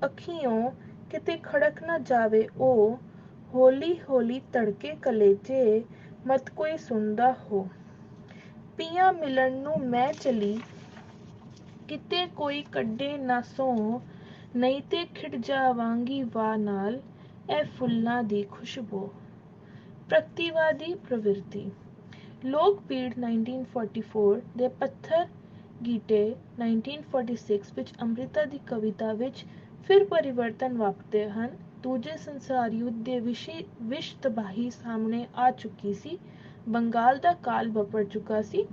ਅੱਖੀਓਂ, ਕਿਤੇ ਖੜਕ ਨਾ ਜਾਵੇ ਉਹ, ਹੌਲੀ ਹੌਲੀ ਧੜਕੇ ਕਲੇਜੇ, ਮਤ ਕੋਈ ਸੁਣਦਾ ਹੋ। ਪੀਆਂ ਮਿਲਣ ਨੂੰ ਮੈਂ ਚਲੀ, ਕਿਤੇ ਕੋਈ ਕੱਢੇ ਨਾ ਸਹੁੰ, ਨਹੀਂ ਤੇ ਖਿੜ ਜਾਵਾਂਗੀ ਵਾਹ ਨਾਲ, ਇਹ ਫੁੱਲਾਂ ਦੀ ਖੁਸ਼ਬੂ। ਪ੍ਰਗਤੀਵਾਦੀ ਪ੍ਰਵਿਰਤੀ। ਲੋਕ ਪੀੜ 1944 ਦੇ ਪੱਥਰ ਗੀਟੇ 1946 ਵਿੱਚ ਅੰਮ੍ਰਿਤਾ ਦੀ ਕਵਿਤਾ ਵਿੱਚ ਫਿਰ ਪਰਿਵਰਤਨ ਵਾਪਰਦੇ ਹਨ। ਦੂਜੇ ਸੰਸਾਰ ਯੁੱਧ ਦੇ ਵਿਸ਼ ਤਬਾਹੀ ਸਾਹਮਣੇ ਆ ਚੁੱਕੀ ਸੀ। ਬੰਗਾਲ ਦਾ ਕਾਲ ਵਾਪਰ ਚੁੱਕਾ ਸੀ।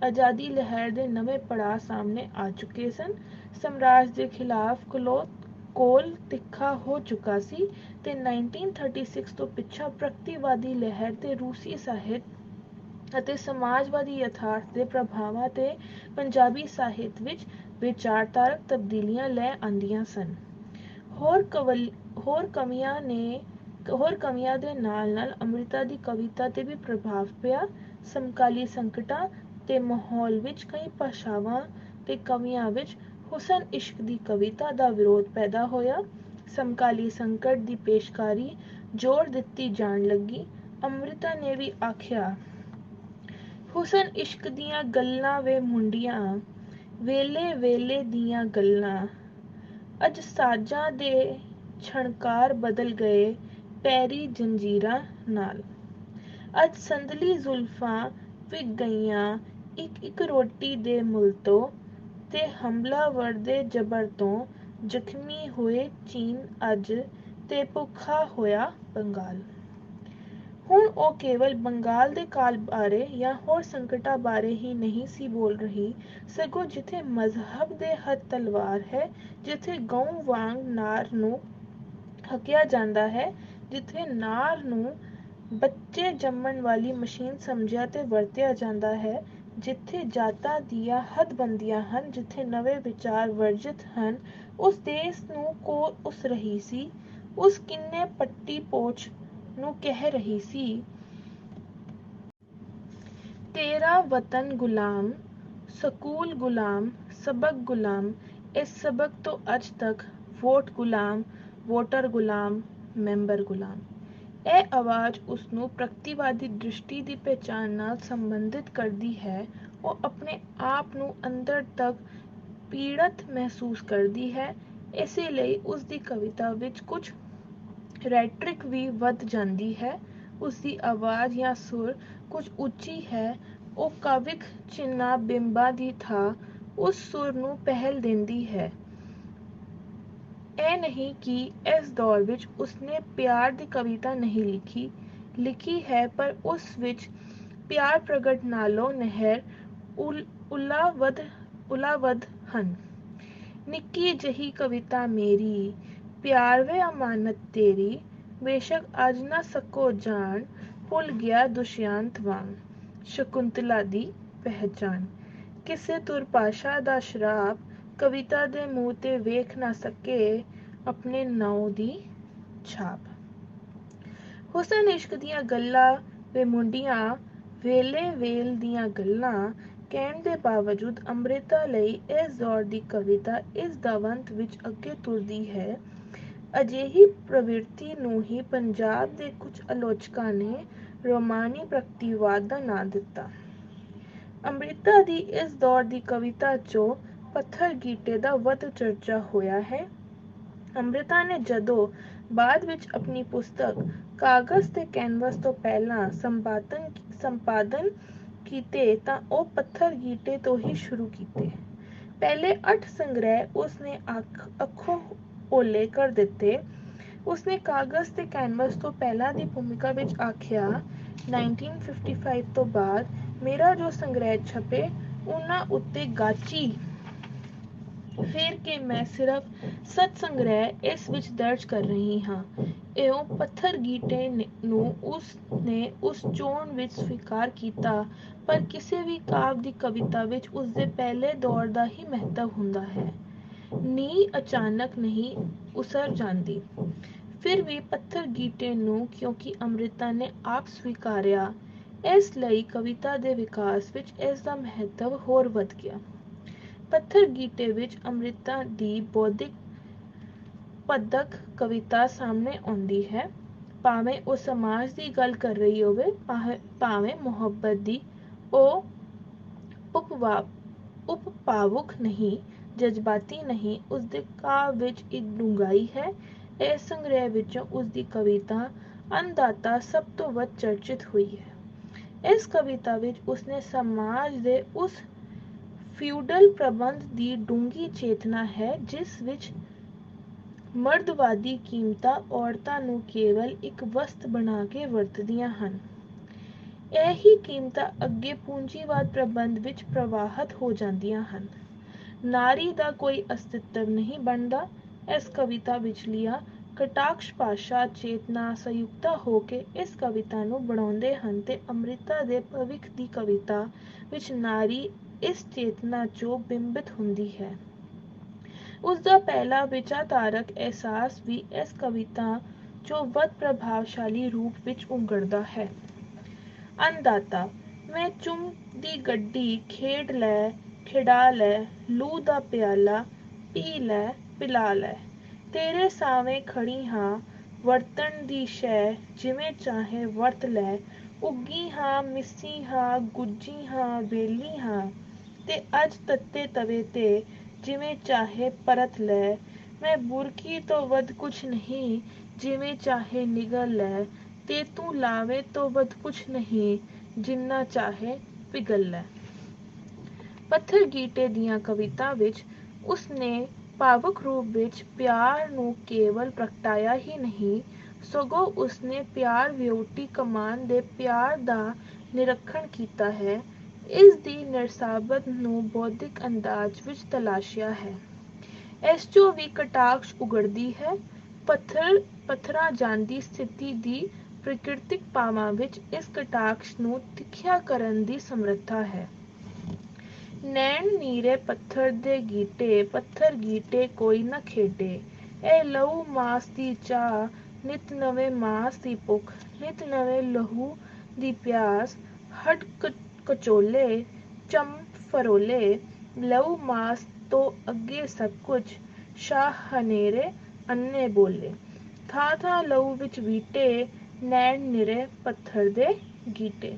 ਆਜ਼ਾਦੀ ਲਹਿਰ ਦੇ ਨਵੇਂ ਪੜਾਅ ਸਾਹਮਣੇ ਆ ਚੁੱਕੇ ਸਨ। ਸਾਮਰਾਜ ਦੇ ਖਿਲਾਫ ਕੋਲ ਤਿੱਖਾ ਹੋ ਚੁੱਕਾ ਸੀ ਤੇ 1936 ਤੋਂ ਪਿੱਛੋਂ ਪ੍ਰਗਤੀਵਾਦੀ ਲਹਿਰ ਤੇ ਰੂਸੀ ਸਾਹਿਤ ਅਤੇ ਸਮਾਜਵਾਦੀ ਯਥਾਰਥ ਦੇ ਪ੍ਰਭਾਵਾਂ ਤੇ ਪੰਜਾਬੀ ਸਾਹਿਤ ਵਿੱਚ ਵਿਚਾਰਧਾਰਕ ਤਬਦੀਲੀਆਂ ਲੈ ਆਂਦੀਆਂ ਸਨ। ਹੋਰ ਕਵੀਆਂ ਦੇ ਨਾਲ-ਨਾਲ ਅੰਮ੍ਰਿਤਾ ਦੀ ਕਵਿਤਾ ਤੇ ਵੀ ਪ੍ਰਭਾਵ ਪਿਆ। ਸਮਕਾਲੀ ਸੰਕਟਾਂ ਤੇ ਮਾਹੌਲ ਵਿੱਚ ਕਈ ਭਾਸ਼ਾਵਾਂ ਤੇ ਕਵੀਆਂ ਵਿੱਚ ਹੁਸਨ ਇਸ਼ਕ ਦੀ ਕਵਿਤਾ ਦਾ ਵਿਰੋਧ ਪੈਦਾ ਹੋਇਆ। ਸਮਕਾਲੀ ਸੰਕਟ ਦੀ ਪੇਸ਼ਕਾਰੀ ਜ਼ੋਰ ਦਿੱਤੀ ਜਾਣ ਲੱਗੀ। ਅੰਮ੍ਰਿਤਾ ਨੇ ਵੀ ਆਖਿਆ, ਹੁਸਨ ਇਸ਼ਕ ਦੀਆਂ ਗੱਲਾਂ ਵੇ ਮੁੰਡਿਆਂ, ਵੇਲੇ ਵੇਲੇ ਦੀਆਂ ਗੱਲਾਂ, ਅੱਜ ਸਾਜ਼ਾਂ ਦੇ ਛਣਕਾਰ ਬਦਲ ਗਏ ਪੈਰੀ ਜੰਜੀਰਾਂ ਨਾਲ, ਅੱਜ ਸੰਦਲੀ ਜ਼ੁਲਫਾਂ ਵਿਕ ਗਈਆਂ ਇੱਕ ਇੱਕ ਰੋਟੀ ਦੇ ਮੁੱਲ ਤੋਂ, ਤੇ ਹਮਲਾਵਰ ਦੇ ਜ਼ਬਰ ਤੋਂ ਜ਼ਖਮੀ ਹੋਏ ਚੀਨ ਅੱਜ, ਤੇ ਭੁੱਖਾ ਹੋਇਆ ਬੰਗਾਲ। ਹੁਣ ਉਹ ਕੇਵਲ ਬੰਗਾਲ ਦੇ ਕਾਲ ਬਾਰੇ ਜਾਂ ਹੋਰ ਸੰਕਟਾਂ ਬਾਰੇ ਹੀ ਨਹੀਂ ਸੀ ਬੋਲ ਰਹੀ, ਸਗੋਂ ਜਿੱਥੇ ਮਜ਼ਹਬ ਦੇ ਹੱਥ ਤਲਵਾਰ ਹੈ, ਜਿੱਥੇ ਗਊ ਵਾਂਗ ਨਾਰ ਨੂੰ ਹਕਿਆ ਜਾਂਦਾ ਹੈ, ਜਿੱਥੇ ਨਾਰ ਨੂੰ ਬੱਚੇ ਜੰਮਣ ਵਾਲੀ ਮਸ਼ੀਨ ਸਮਝਿਆ ਤੇ ਵਰਤਿਆ ਜਾਂਦਾ ਹੈ, ਜਿੱਥੇ ਜਾਤਾਂ ਦੀਆਂ ਹੱਦਬੰਦੀਆਂ ਹਨ, ਜਿੱਥੇ ਨਵੇਂ ਵਿਚਾਰ ਵਰਜਿਤ ਹਨ, ਉਸ ਦੇਸ਼ ਨੂੰ ਕੋਲ ਉਸ ਰਹੀ ਸੀ, ਉਸ ਕਿੰਨੇ ਪੱਟੀ ਪੋਚ ਨੂੰ ਕਹਿ ਰਹੀ ਸੀ, ਤੇਰਾ ਵਤਨ ਗੁਲਾਮ, ਸਕੂਲ ਗੁਲਾਮ, ਸਬਕ ਗੁਲਾਮ, ਇਸ ਸਬਕ ਤੋਂ ਅੱਜ ਤੱਕ ਵੋਟ ਗੁਲਾਮ, ਵੋਟਰ ਗੁਲਾਮ, ਮੈਂਬਰ ਗੁਲਾਮ। ਇਹ ਆਵਾਜ਼ ਉਸਨੂੰ ਪ੍ਰਗਤੀਵਾਦੀ ਦ੍ਰਿਸ਼ਟੀ ਦੀ ਪਹਿਚਾਣ ਨਾਲ ਸੰਬੰਧਿਤ ਕਰਦੀ ਹੈ। ਉਹ ਆਪਣੇ ਆਪ ਨੂੰ ਅੰਦਰ ਤੱਕ ਪੀੜਤ ਮਹਿਸੂਸ ਕਰਦੀ ਹੈ। ਇਸੇ ਲਈ ਉਸਦੀ ਕਵਿਤਾ ਵਿੱਚ ਕੁਝ ਰੈਟਰਿਕ ਵੀ ਵੱਧ ਜਾਂਦੀ ਹੈ। ਉਸਦੀ ਆਵਾਜ਼ ਜਾਂ ਸੁਰ ਕੁਝ ਉੱਚੀ ਹੈ। ਉਹ ਕਾਵਿਕ ਚਿੰਨ੍ਹਾਂ ਬਿੰਬਾਂ ਦੀ ਥਾਂ ਉਸ ਸੁਰ ਨੂੰ ਪਹਿਲ ਦਿੰਦੀ ਹੈ। ਇਹ ਨਹੀਂ ਕਿ ਇਸ ਦੌਰ ਵਿੱਚ ਉਸਨੇ ਪਿਆਰ ਦੀ ਕਵਿਤਾ ਨਹੀਂ ਲਿਖੀ ਹੈ, ਪਰ ਉਸ ਵਿੱਚ ਪਿਆਰ ਪ੍ਰਗਟ ਨਾਲੋਂ ਨਹਿਰ ਉਲਾਵਦ ਹਨ। ਨਿੱਕੀ ਜਿਹੀ ਕਵਿਤਾ ਮੇਰੀ, ਪਿਆਰ ਵੇ ਅਮਾਨਤ ਤੇਰੀ, ਬੇਸ਼ੱਕ ਅੱਜ ਨਾ ਸਕੋ ਜਾਣ, ਭੁੱਲ ਗਿਆ ਦੁਸ਼ਯੰਤ ਵਾਂਗ, ਸ਼ਕੁੰਤਲਾ ਦੀ ਪਹਿਚਾਣ। ਕਿਸੇ ਦੁਰਭਾਸ਼ਾ ਦਾ ਸ਼ਰਾਪ, ਕਵਿਤਾ ਦੇ ਮੂੰਹ ਤੇ ਵੇਖ ਨਾ ਸਕੇ ਆਪਣੇ ਨਾਉ ਦੀ ਛਾਪ। ਹੁਸਨ ਇਸ਼ਕ ਦੀਆਂ ਗੱਲਾਂ ਵੇ ਮੁੰਡਿਆਂ, ਵੇਲੇ ਵੇਲ ਦੀਆਂ ਗੱਲਾਂ ਕਹਿਣ ਦੇ ਬਾਵਜੂਦ ਅੰਮ੍ਰਿਤਾ ਲਈ ਇਸ ਦੌਰ ਦੀ ਕਵਿਤਾ ਇਸ ਦਵੰਤ ਵਿੱਚ ਅੱਗੇ ਤੁਰਦੀ ਹੈ। ਅਜਿਹੀ ਪ੍ਰਵਿਰਤੀ ਨੂੰ ਹੀ ਪੰਜਾਬ ਦੇ ਕੁਝ ਆਲੋਚਕਾਂ ਨੇ ਰੋਮਾਨੀ ਪ੍ਰਗਤੀਵਾਦ ਦਾ ਨਾਂ ਦਿੱਤਾ। ਅੰਮ੍ਰਿਤਾ ਦੀ ਇਸ ਦੌਰ ਦੀ ਕਵਿਤਾ 'ਚੋਂ ਪੱਥਰ ਗੀਟੇ ਦਾ ਵੱਧ ਚਰਚਾ ਹੋਇਆ ਹੈ। ਅੰਮ੍ਰਿਤਾ ਨੇ ਜਦੋਂ ਬਾਅਦ ਵਿੱਚ ਆਪਣੀ ਪੁਸਤਕ ਕਾਗਜ਼ ਤੇ ਕੈਨਵਸ ਤੋਂ ਪਹਿਲਾਂ ਸੰਪਾਦਨ ਕੀਤੇ ਤਾਂ ਉਹ ਪੱਥਰ ਗੀਟੇ ਤੋਂ ਹੀ ਸ਼ੁਰੂ ਕੀਤੇ। ਪਹਿਲੇ 8 ਸੰਗ੍ਰਹਿ ਉਸਨੇ ਅੱਖੋਂ ਓਲੇ ਕਰ ਦਿੱਤੇ। ਉਸਨੇ ਕਾਗਜ਼ ਤੇ ਕੈਨਵਸ ਤੋਂ ਪਹਿਲਾਂ ਦੀ ਭੂਮਿਕਾ ਵਿੱਚ ਆਖਿਆ, 1955 ਤੋਂ ਬਾਅਦ ਮੇਰਾ ਜੋ ਸੰਗ੍ਰਹਿ ਛਪੇ ਉਹਨਾਂ ਉੱਤੇ ਗਾਚੀ ਫੇਰ ਕੇ ਮੈਂ ਸਿਰਫ 7 ਸੰਗ੍ਰਹਿ ਇਸ ਵਿੱਚ ਦਰਜ ਕਰ ਰਹੀ ਹਾਂ। ਇਉਂ ਪੱਥਰ ਗੀਟੇ ਨੂੰ ਉਸ ਨੇ ਉਸ ਚੋਣ ਵਿੱਚ ਸਵੀਕਾਰ ਕੀਤਾ, ਪਰ ਕਿਸੇ ਵੀ ਕਾਵਿ ਦੀ ਕਵਿਤਾ ਵਿੱਚ ਉਸਦੇ ਪਹਿਲੇ ਦੌਰ ਦਾ ਹੀ ਮਹੱਤਵ ਹੁੰਦਾ ਹੈ। ਨੀਂਹ ਅਚਾਨਕ ਨਹੀਂ ਉਸਰ ਜਾਂਦੀ। ਫਿਰ ਵੀ ਪੱਥਰ ਗੀਟੇ ਨੂੰ ਕਿਉਂਕਿ ਅੰਮ੍ਰਿਤਾ ਨੇ ਆਪ ਸਵੀਕਾਰਿਆ, ਇਸ ਲਈ ਕਵਿਤਾ ਦੇ ਵਿਕਾਸ ਵਿੱਚ ਇਸ ਦਾ ਮਹੱਤਵ ਹੋਰ ਵੱਧ ਗਿਆ। ਪੱਥਰ ਗੀਟੇ ਵਿੱਚ ਅੰਮ੍ਰਿਤਾ ਦੀ ਬੌਧਿਕ ਪੱਧਕ ਕਵਿਤਾ ਸਾਹਮਣੇ ਆਉਂਦੀ ਹੈ। ਭਾਵੇਂ ਉਹ ਸਮਾਜ ਦੀ ਗੱਲ ਕਰ ਰਹੀ ਹੋਵੇ, ਭਾਵੇਂ ਮੁਹੱਬਤ ਦੀ, ਉਹ ਉਪਭਾਵੁਕ ਨਹੀਂ, ਜਜ਼ਬਾਤੀ ਨਹੀਂ। ਉਸਦੇ ਕਾਵਿ ਵਿੱਚ ਇੱਕ ਡੂੰਘਾਈ ਹੈ। ਇਸ ਸੰਗ੍ਰਹਿ ਵਿੱਚੋਂ ਉਸਦੀ ਕਵਿਤਾ ਅੰਨਦਾਤਾ ਸਭ ਤੋਂ ਵੱਧ ਚਰਚਿਤ ਹੋਈ ਹੈ। ਇਸ ਕਵਿਤਾ ਵਿੱਚ ਉਸਨੇ ਸਮਾਜ ਦੇ ਉਸ ਫਿਊਡਲ ਪ੍ਰਬੰਧ ਦੀ ਡੂੰਘੀ ਚੇਤਨਾ ਹੈ ਜਿਸ ਵਿੱਚ ਮਰਦਵਾਦੀ ਕੀਮਤਾਂ ਔਰਤਾਂ ਨੂੰ ਕੇਵਲ ਇੱਕ ਵਸਤ ਬਣਾ ਕੇ ਵਰਤਦੀਆਂ ਹਨ। ਇਹੀ ਕੀਮਤਾਂ ਅੱਗੇ ਪੂੰਜੀਵਾਦ ਪ੍ਰਬੰਧ ਵਿੱਚ ਪ੍ਰਵਾਹਿਤ ਹੋ ਜਾਂਦੀਆਂ ਹਨ। ਨਾਰੀ ਦਾ ਕੋਈ ਅਸਤਿਤਵ ਨਹੀਂ ਬਣਦਾ। ਇਸ ਕਵਿਤਾ ਵਿਚਲੀਆਂ ਕਟਾਕਸ਼ ਭਾਸ਼ਾ ਚੇਤਨਾ ਸੰਯੁਕਤਾ ਹੋ ਕੇ ਇਸ ਕਵਿਤਾ ਨੂੰ ਬਣਾਉਂਦੇ ਹਨ ਤੇ ਅੰਮ੍ਰਿਤਾ ਦੇ ਭਵਿੱਖ ਦੀ ਕਵਿਤਾ ਵਿੱਚ ਨਾਰੀ ਇਸ ਚੇਤਨਾ 'ਚੋਂ ਬਿੰਬਿਤ ਹੁੰਦੀ ਹੈ। ਉਸਦਾ ਪਹਿਲਾ ਵਿਚਾਰਧਾਰਕ ਅਹਿਸਾਸ ਵੀ ਇਸ ਕਵਿਤਾ 'ਚੋਂ ਵੱਧ ਪ੍ਰਭਾਵਸ਼ਾਲੀ ਰੂਪ ਵਿੱਚ ਉਘੜਦਾ ਹੈ। ਅੰਨਦਾਤਾ, ਮੈਂ ਚੁੰਮ ਦੀ ਗੱਡੀ ਖੇਡ ਲੈ, ਖਿਡਾ ਲੈ, ਲੂ ਦਾ ਪਿਆਲਾ ਪੀ ਲੈ, ਪਿਲਾ ਲੈ। ਤੇਰੇ ਸਾਵੇਂ ਖੜੀ ਹਾਂ, ਵਰਤਣ ਦੀ ਸ਼ੈ ਜਿਵੇਂ ਚਾਹੇ ਵਰਤ ਲੈ। ਉੱਗੀ ਹਾਂ, ਮਿੱਸੀ ਹਾਂ, ਗੁੱਝੀ ਹਾਂ, ਵੇਲੀ ਹਾਂ, ਤੇ ਅੱਜ ਤੱਤੇ ਤਵੇ ਤੇ ਜਿਵੇਂ ਚਾਹੇ ਪਰਤ ਲੈ। ਮੈਂ ਬੁਰਕੀ ਤੋਂ ਵੱਧ ਕੁਛ ਨਹੀਂ, ਜਿਵੇਂ ਚਾਹੇ ਨਿਗਲ ਲੈ, ਤੇ ਤੂੰ ਲਾਵੇ ਤੋਂ ਵੱਧ ਕੁਛ ਨਹੀਂ, ਜਿੰਨਾ ਚਾਹੇ ਪਿਘਲ ਲੈ। ਪੱਥਰ ਗੀਟੇ ਦੀਆਂ ਕਵਿਤਾ ਵਿੱਚ ਉਸਨੇ ਭਾਵੁਕ ਰੂਪ ਵਿੱਚ ਪਿਆਰ ਨੂੰ ਕੇਵਲ ਪ੍ਰਗਟਾਇਆ ਹੀ ਨਹੀਂ, ਸਗੋਂ ਉਸਨੇ ਪਿਆਰ ਵਿਅਹੁਤੀ ਕਮਾਨ ਦੇ ਪਿਆਰ ਦਾ ਨਿਰੀਖਣ ਕੀਤਾ ਹੈ। ਇਸ ਦੀ ਨਰਸਾਬਤ ਨੂੰ ਬੌਧਿਕ ਅੰਦਾਜ਼ ਵਿੱਚ ਤਲਾਸ਼ਿਆ ਹੈ। ਇਸ 'ਚੋਂ ਵੀ ਕਟਾਕਸ਼ ਉਘੜਦੀ ਹੈ। ਪੱਥਰਾ ਜਾਂਦੀ ਸਥਿਤੀ ਦੀ ਪ੍ਰਕਿਰਤਿਕ ਭਾਵਾਂ ਵਿੱਚ ਇਸ ਕਟਾਕਸ਼ ਨੂੰ ਤਿੱਖਿਆ ਕਰਨ ਦੀ ਸਮਰੱਥਾ ਹੈ। ਨੈਣ ਨੀਰੇ ਪੱਥਰ ਦੇ ਗੀਟੇ, ਪੱਥਰ ਗੀਟੇ ਕੋਈ ਨਾ ਖੇਡੇ। ਇਹ ਲਹੂ ਮਾਸ ਦੀ ਚਾਹ, ਨਿਤ ਨਵੇਂ ਮਾਸ ਦੀ ਭੁੱਖ, ਨਿਤ ਨਵੇਂ ਲਹੂ ਦੀ ਪਿਆਸ। ਹੱਡ ਕਚੋਲੇ, ਚੰਮ ਫਰੋਲੇ, ਲਹੂ ਮਾਸ ਤੋਂ ਅੱਗੇ ਸਭ ਕੁਝ। ਸ਼ਾਹ ਹਨੇਰੇ, ਅੰਨੇ ਬੋਲੇ। ਥਾਂ ਥਾਂ ਲਹੂ ਵਿੱਚ ਵੀਟੇ, ਨੈਣ ਨਿਰੇ ਪੱਥਰ ਦੇ ਗੀਟੇ।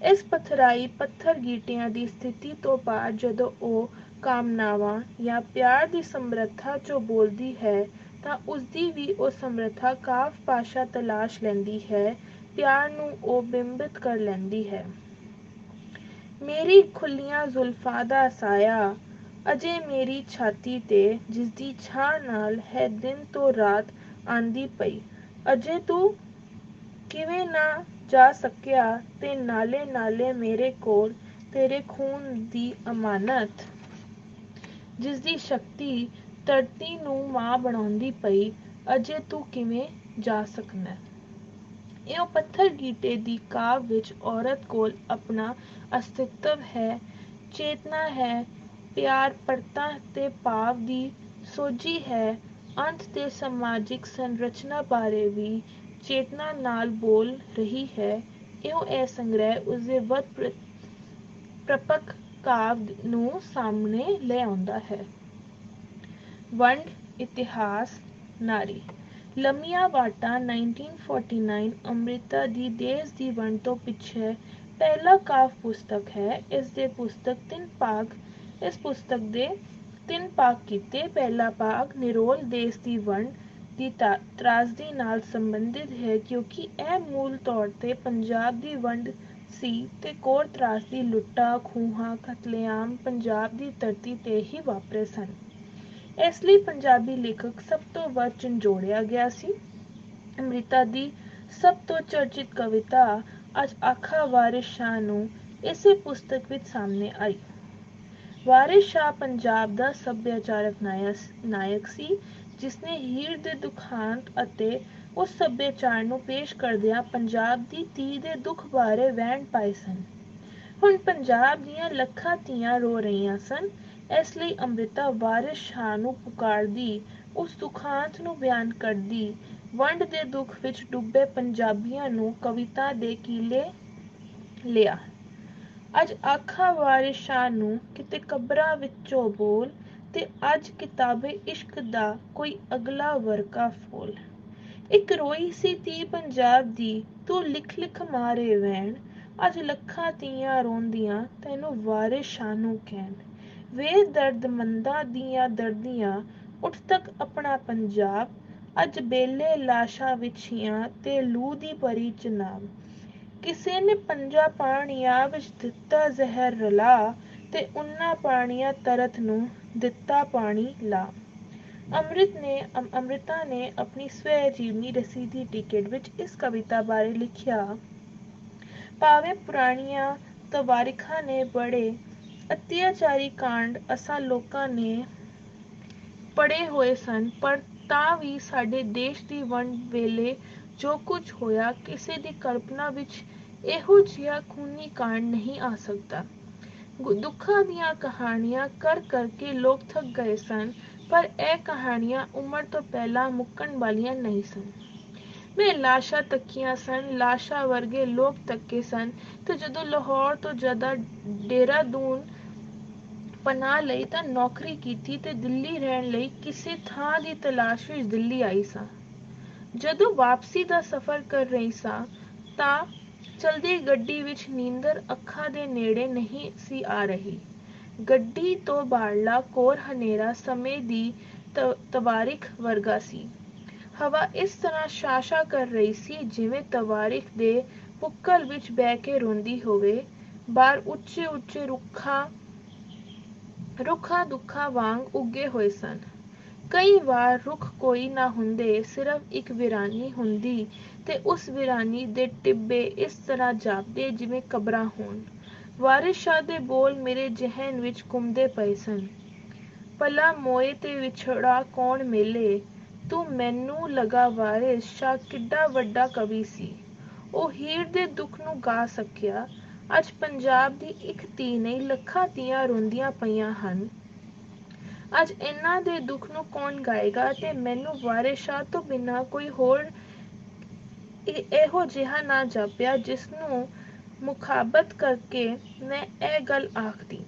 ਇਸ ਪੱਥਰਾਈ ਪੱਥਰ ਗੀਟਿਆਂ ਦੀ ਸਥਿਤੀ ਤੋਂ ਬਾਅਦ ਜਦੋਂ ਉਹ ਕਾਮਨਾਵਾਂ ਜਾਂ ਪਿਆਰ ਦੀ ਸਮਰੱਥਾ 'ਚੋਂ ਬੋਲਦੀ ਹੈ ਤਾਂ ਉਸਦੀ ਵੀ ਉਹ ਸਮਰੱਥਾ ਕਾਵਿ ਭਾਸ਼ਾ ਤਲਾਸ਼ ਲੈਂਦੀ ਹੈ। ਪਿਆਰ ਨੂੰ ਉਹ ਬਿੰਬਿਤ ਕਰ ਲੈਂਦੀ ਹੈ। ਮੇਰੀ ਖੁੱਲ੍ਹੀਆਂ ਜ਼ੁਲਫਾਂ ਦਾ ਸਾਇਆ ਅਜੇ ਮੇਰੀ ਛਾਤੀ ਤੇ, ਜਿਸਦੀ ਛਾਂ ਨਾਲ ਹੈ ਦਿਨ ਤੋਂ ਰਾਤ ਆਂਦੀ ਪਈ। ਅਜੇ ਤੂੰ ਕਿਵੇਂ ਨਾ ਜਾ ਸਕਿਆ ਤੇ ਨਾਲੇ ਨਾਲੇ ਮੇਰੇ ਕੋਲ ਤੇਰੇ ਖੂਨ ਦੀ ਅਮਾਨਤ, ਜਿਸਦੀ ਸ਼ਕਤੀ ਧਰਤੀ ਨੂੰ ਮਾਂ ਬਣਾਉਂਦੀ ਪਈ। ਅਜੇ ਤੂੰ ਕਿਵੇਂ ਜਾ ਸਕਨੈਂ। ਇਉਂ ਪੱਥਰ ਗੀਟੇ ਦੀ ਕਾਵਿ ਵਿੱਚ ਔਰਤ ਕੋਲ ਆਪਣਾ ਅਸਤਿਤਵ ਹੈ, ਚੇਤਨਾ ਹੈ, ਪਿਆਰ ਪਰਤਾਂ ਤੇ ਭਾਵ ਦੀ ਸੋਝੀ ਹੈ। ਅੰਤ ਤੇ ਸਮਾਜਿਕ ਸੰਰਚਨਾ ਬਾਰੇ ਵੀ ਚੇਤਨਾ ਨਾਲ ਬੋਲ ਰਹੀ ਹੈ। ਇਹ ਸੰਗ੍ਰਹਿ ਉਸਦੇ ਵੱਧ ਪ੍ਰਪਕ ਕਾਵ ਨੂੰ ਸਾਹਮਣੇ ਲੈ ਆਉਂਦਾ ਹੈ। ਵੰਡ, ਇਤਿਹਾਸ, ਨਾਰੀ। ਲੰਮੀਆਂ ਵਾਟਾਂ 1949 ਅੰਮ੍ਰਿਤਾ ਦੀ ਦੇਸ਼ ਦੀ ਵੰਡ ਤੋਂ ਪਿੱਛੇ ਪਹਿਲਾ ਕਾਵ ਪੁਸਤਕ ਹੈ। ਇਸ ਦੇ ਪੁਸਤਕ ਦੇ ਤਿੰਨ ਭਾਗ ਕੀਤੇ। ਪਹਿਲਾ ਭਾਗ ਨਿਰੋਲ ਦੇਸ਼ ਦੀ ਵੰਡ ਦੀ ਤਰਾਸਦੀ ਨਾਲ ਸੰਬੰਧਿਤ ਹੈ, ਕਿਉਂਕਿ ਇਹ ਮੂਲ ਤੌਰ ਤੇ ਪੰਜਾਬ ਦੀ ਵੰਡ ਸੀ ਤੇ ਕੋਰ ਤਰਾਸਦੀ, ਲੁੱਟਾਂ ਖੂਹਾਂ, ਕਤਲੇਆਮ ਪੰਜਾਬ ਦੀ ਧਰਤੀ ਤੇ ਹੀ ਵਾਪਰੇ ਸਨ। ਇਸ ਲਈ ਪੰਜਾਬੀ ਲੇਖਕ ਸਭ ਤੋਂ ਵੱਧ ਝੰਜੋੜਿਆ ਗਿਆ ਸੀ। ਅੰਮ੍ਰਿਤਾ ਦੀ ਸਭ ਤੋਂ ਚਰਚਿਤ ਕਵਿਤਾ ਅੱਜ ਆਖਾ ਵਾਰਿਸ ਸ਼ਾਹ ਨੂੰ ਇਸੇ ਪੁਸਤਕ ਵਿੱਚ ਸਾਹਮਣੇ ਆਈ। ਵਾਰਿਸ ਸ਼ਾਹ ਪੰਜਾਬ ਦਾ ਸੱਭਿਆਚਾਰਕ ਨਾਇਕ ਸੀ, ਜਿਸਨੇ ਹੀਰ ਦੇ ਦੁਖਾਂਤ ਅਤੇ ਉਸ ਸੱਭਿਆਚਾਰ ਨੂੰ ਪੇਸ਼ ਕਰਦਿਆਂ ਪੰਜਾਬ ਦੀ ਧੀ ਦੇ ਦੁੱਖ ਬਾਰੇ ਵਹਿਣ ਪਾਏ ਸਨ। ਹੁਣ ਪੰਜਾਬ ਦੀਆਂ ਲੱਖਾਂ ਧੀਆਂ ਰੋ ਰਹੀਆਂ ਸਨ, ਇਸ ਲਈ ਅੰਮ੍ਰਿਤਾ ਵਾਰਿਸ ਸ਼ਾਹ ਨੂੰ ਪੁਕਾਰਦੀ, ਉਸ ਦੁਖਾਂਤ ਨੂੰ ਬਿਆਨ ਕਰਦੀ, ਵੰਡ ਦੇ ਦੁੱਖ ਵਿੱਚ ਡੁੱਬੇ ਪੰਜਾਬੀਆਂ ਨੂੰ ਕਵਿਤਾ ਦੇ ਕੀਲੇ ਲਿਆ। ਅੱਜ ਆਖਾਂ ਵਾਰਿਸ ਸ਼ਾਹ ਨੂੰ ਕਿਤੇ ਕਬਰਾਂ ਵਿੱਚੋਂ ਬੋਲ, ਤੇ ਅੱਜ ਕਿਤਾਬੇ ਇਸ਼ਕ ਦਾ ਕੋਈ ਅਗਲਾ ਵਰਕਾ ਫੋਲ। ਇੱਕ ਰੋਈ ਸੀ ਧੀ ਪੰਜਾਬ ਦੀ, ਤੂੰ ਲਿਖ ਲਿਖ ਮਾਰੇ ਵੈਣ, ਅੱਜ ਲੱਖਾਂ ਧੀਆਂ ਰੋਂਦੀਆਂ ਤੈਨੂੰ ਵਾਰਿਸ ਸ਼ਾਹ ਨੂੰ ਕਹਿਣ। ਵੇ ਦਰਦਮੰਦਾਂ ਦੀਆਂ ਦਰਦੀਆਂ, ਉੱਠ ਤੱਕ ਆਪਣਾ ਪੰਜਾਬ, ਅੱਜ ਬੇਲੇ ਲਾਸ਼ਾਂ ਵਿਛੀਆਂ ਤੇ ਲੂ ਦੀ ਭਰੀ ਚਨਾਬ। ਕਿਸੇ ਨੇ ਪੰਜਾਂ ਪਾਣੀਆਂ ਵਿੱਚ ਦਿੱਤਾ ਜ਼ਹਿਰ ਰਲਾ, ਤੇ ਉਨ੍ਹਾਂ ਪਾਣੀਆਂ ਤਰਤ ਨੂੰ ਦਿੱਤਾ ਪਾਣੀ ਲਾ। ਅੰਮ੍ਰਿਤਾ ਨੇ ਆਪਣੀ ਸਵੈ ਜੀਵਨੀ ਰਸੀਦੀ ਟਿਕਟ ਵਿੱਚ ਇਸ ਕਵਿਤਾ ਬਾਰੇ ਲਿਖਿਆ, ਭਾਵੇਂ ਪੁਰਾਣੀਆਂ ਤਵਾਰੀਖਾਂ ਨੇ ਬੜੇ ਅਤਿਆਚਾਰੀ ਕਾਂਡ ਅਸਾਂ ਲੋਕਾਂ ਨੇ ਪੜ੍ਹੇ ਹੋਏ ਸਨ, ਪਰ ਤਾਂ ਵੀ ਸਾਡੇ ਦੇਸ਼ ਦੀ ਵੰਡ ਵੇਲੇ ਜੋ ਕੁਝ ਹੋਇਆ, ਕਿਸੇ ਦੀ ਕਲਪਨਾ ਵਿੱਚ ਇਹੋ ਜਿਹਾ ਖੂਨੀ ਕਾਂਡ ਨਹੀਂ ਆ ਸਕਦਾ। ਦੁੱਖਾਂ ਦੀਆਂ ਕਹਾਣੀਆਂ ਕਰ ਕੇ ਲੋਕ ਥੱਕ ਗਏ ਸਨ, ਪਰ ਇਹ ਕਹਾਣੀਆਂ ਉਮਰ ਤੋਂ ਪਹਿਲਾਂ ਮੁੱਕਣ ਵਾਲੀਆਂ ਨਹੀਂ ਸਨ। ਮੈਂ ਲਾਸ਼ਾਂ ਤੱਕੀਆਂ ਸਨ, ਲਾਸ਼ਾਂ ਵਰਗੇ ਲੋਕ ਤੱਕੇ ਸਨ, ਤੇ ਜਦੋਂ ਲਾਹੌਰ ਤੋਂ ਜ਼ਿਆਦਾ ਦੇਹਰਾਦੂਨ ਪਨਾਹ ਲਈ ਤਾਂ ਨੌਕਰੀ ਕੀਤੀ ਤੇ ਦਿੱਲੀ ਰਹਿਣ ਲਈ ਕਿਸੇ ਥਾਂ ਦੀ ਤਲਾਸ਼ ਵਿੱਚ ਦਿੱਲੀ ਆਈ ਸਾਂ। ਜਦੋਂ ਵਾਪਸੀ ਦਾ ਸਫ਼ਰ ਕਰ ਰਹੀ ਸਾਂ ਤਾਂ ਚਲਦੀ ਗੱਡੀ ਵਿੱਚ ਨੀਂਦਰ ਅੱਖਾਂ ਦੇ ਨੇੜੇ ਨਹੀਂ ਸੀ ਆ ਰਹੀ। ਗੱਡੀ ਤੋਂ ਬਾਹਰਲਾ ਘੋਰ ਹਨੇਰਾ ਸਮੇਂ ਦੀ ਤਵਾਰੀਖ ਵਰਗਾ ਸੀ। ਹਵਾ ਇਸ ਤਰ੍ਹਾਂ ਸ਼ਾਂ-ਸ਼ਾਂ ਕਰ ਰਹੀ ਸੀ, ਜਿਵੇਂ ਤਵਾਰੀਖ ਦੇ ਪੁੱਕਲ ਵਿੱਚ ਬਹਿ ਕੇ ਰੋਂਦੀ ਹੋਵੇ। ਬਾਹਰ ਉੱਚੇ ਉੱਚੇ ਰੁੱਖਾਂ ਦੁੱਖਾਂ ਵਾਂਗ ਉੱਗੇ ਹੋਏ ਸਨ। ਕਈ ਵਾਰ ਰੁੱਖ ਕੋਈ ਨਾ ਹੁੰਦੇ, ਸਿਰਫ ਇੱਕ ਵੀਰਾਨੀ ਹੁੰਦੀ, ਤੇ ਉਸ ਵੀਰਾਨੀ ਦੇ ਟਿੱਬੇ ਇਸ ਤਰ੍ਹਾਂ ਜਾਪਦੇ ਜਿਵੇਂ ਕਬਰਾਂ ਹੋਣ। ਵਾਰਿਸ ਸ਼ਾਹ ਦੇ ਬੋਲ ਮੇਰੇ ਜ਼ਿਹਨ ਵਿੱਚ ਘੁੰਮਦੇ ਪਏ ਸਨ। ਭਲਾ ਮੋਏ ਤੇ ਵਿਛੜਾ ਕੌਣ ਮੇਲੇ, ਤੂੰ ਮੈਨੂੰ ਲੱਗਾ ਵਾਰਿਸ ਸ਼ਾਹ ਕਿੱਡਾ ਵੱਡਾ ਕਵੀ ਸੀ। ਉਹ ਹੀਰ ਦੇ ਦੁੱਖ ਨੂੰ ਗਾ ਸਕਿਆ। ਅੱਜ ਪੰਜਾਬ ਦੀ ਇੱਕ ਧੀ ਨਹੀਂ, ਲੱਖਾਂ ਧੀਆਂ ਰੋਂਦੀਆਂ ਪਈਆਂ ਹਨ। ਅੱਜ ਇਹਨਾਂ ਦੇ ਦੁੱਖ ਨੂੰ ਕੌਣ ਗਾਏਗਾ, ਤੇ ਮੈਨੂੰ ਵਾਰਿਸ ਸ਼ਾਹ ਤੋਂ ਬਿਨਾਂ ਕੋਈ ਹੋਰ ਇਹੋ ਜਿਹਾ ਨਾ ਜਾਪਿਆ ਜਿਸ ਨੂੰ ਮੁਖਾਤਬ ਕਰਕੇ ਮੈਂ ਇਹ ਗੱਲ ਆਖਦੀ।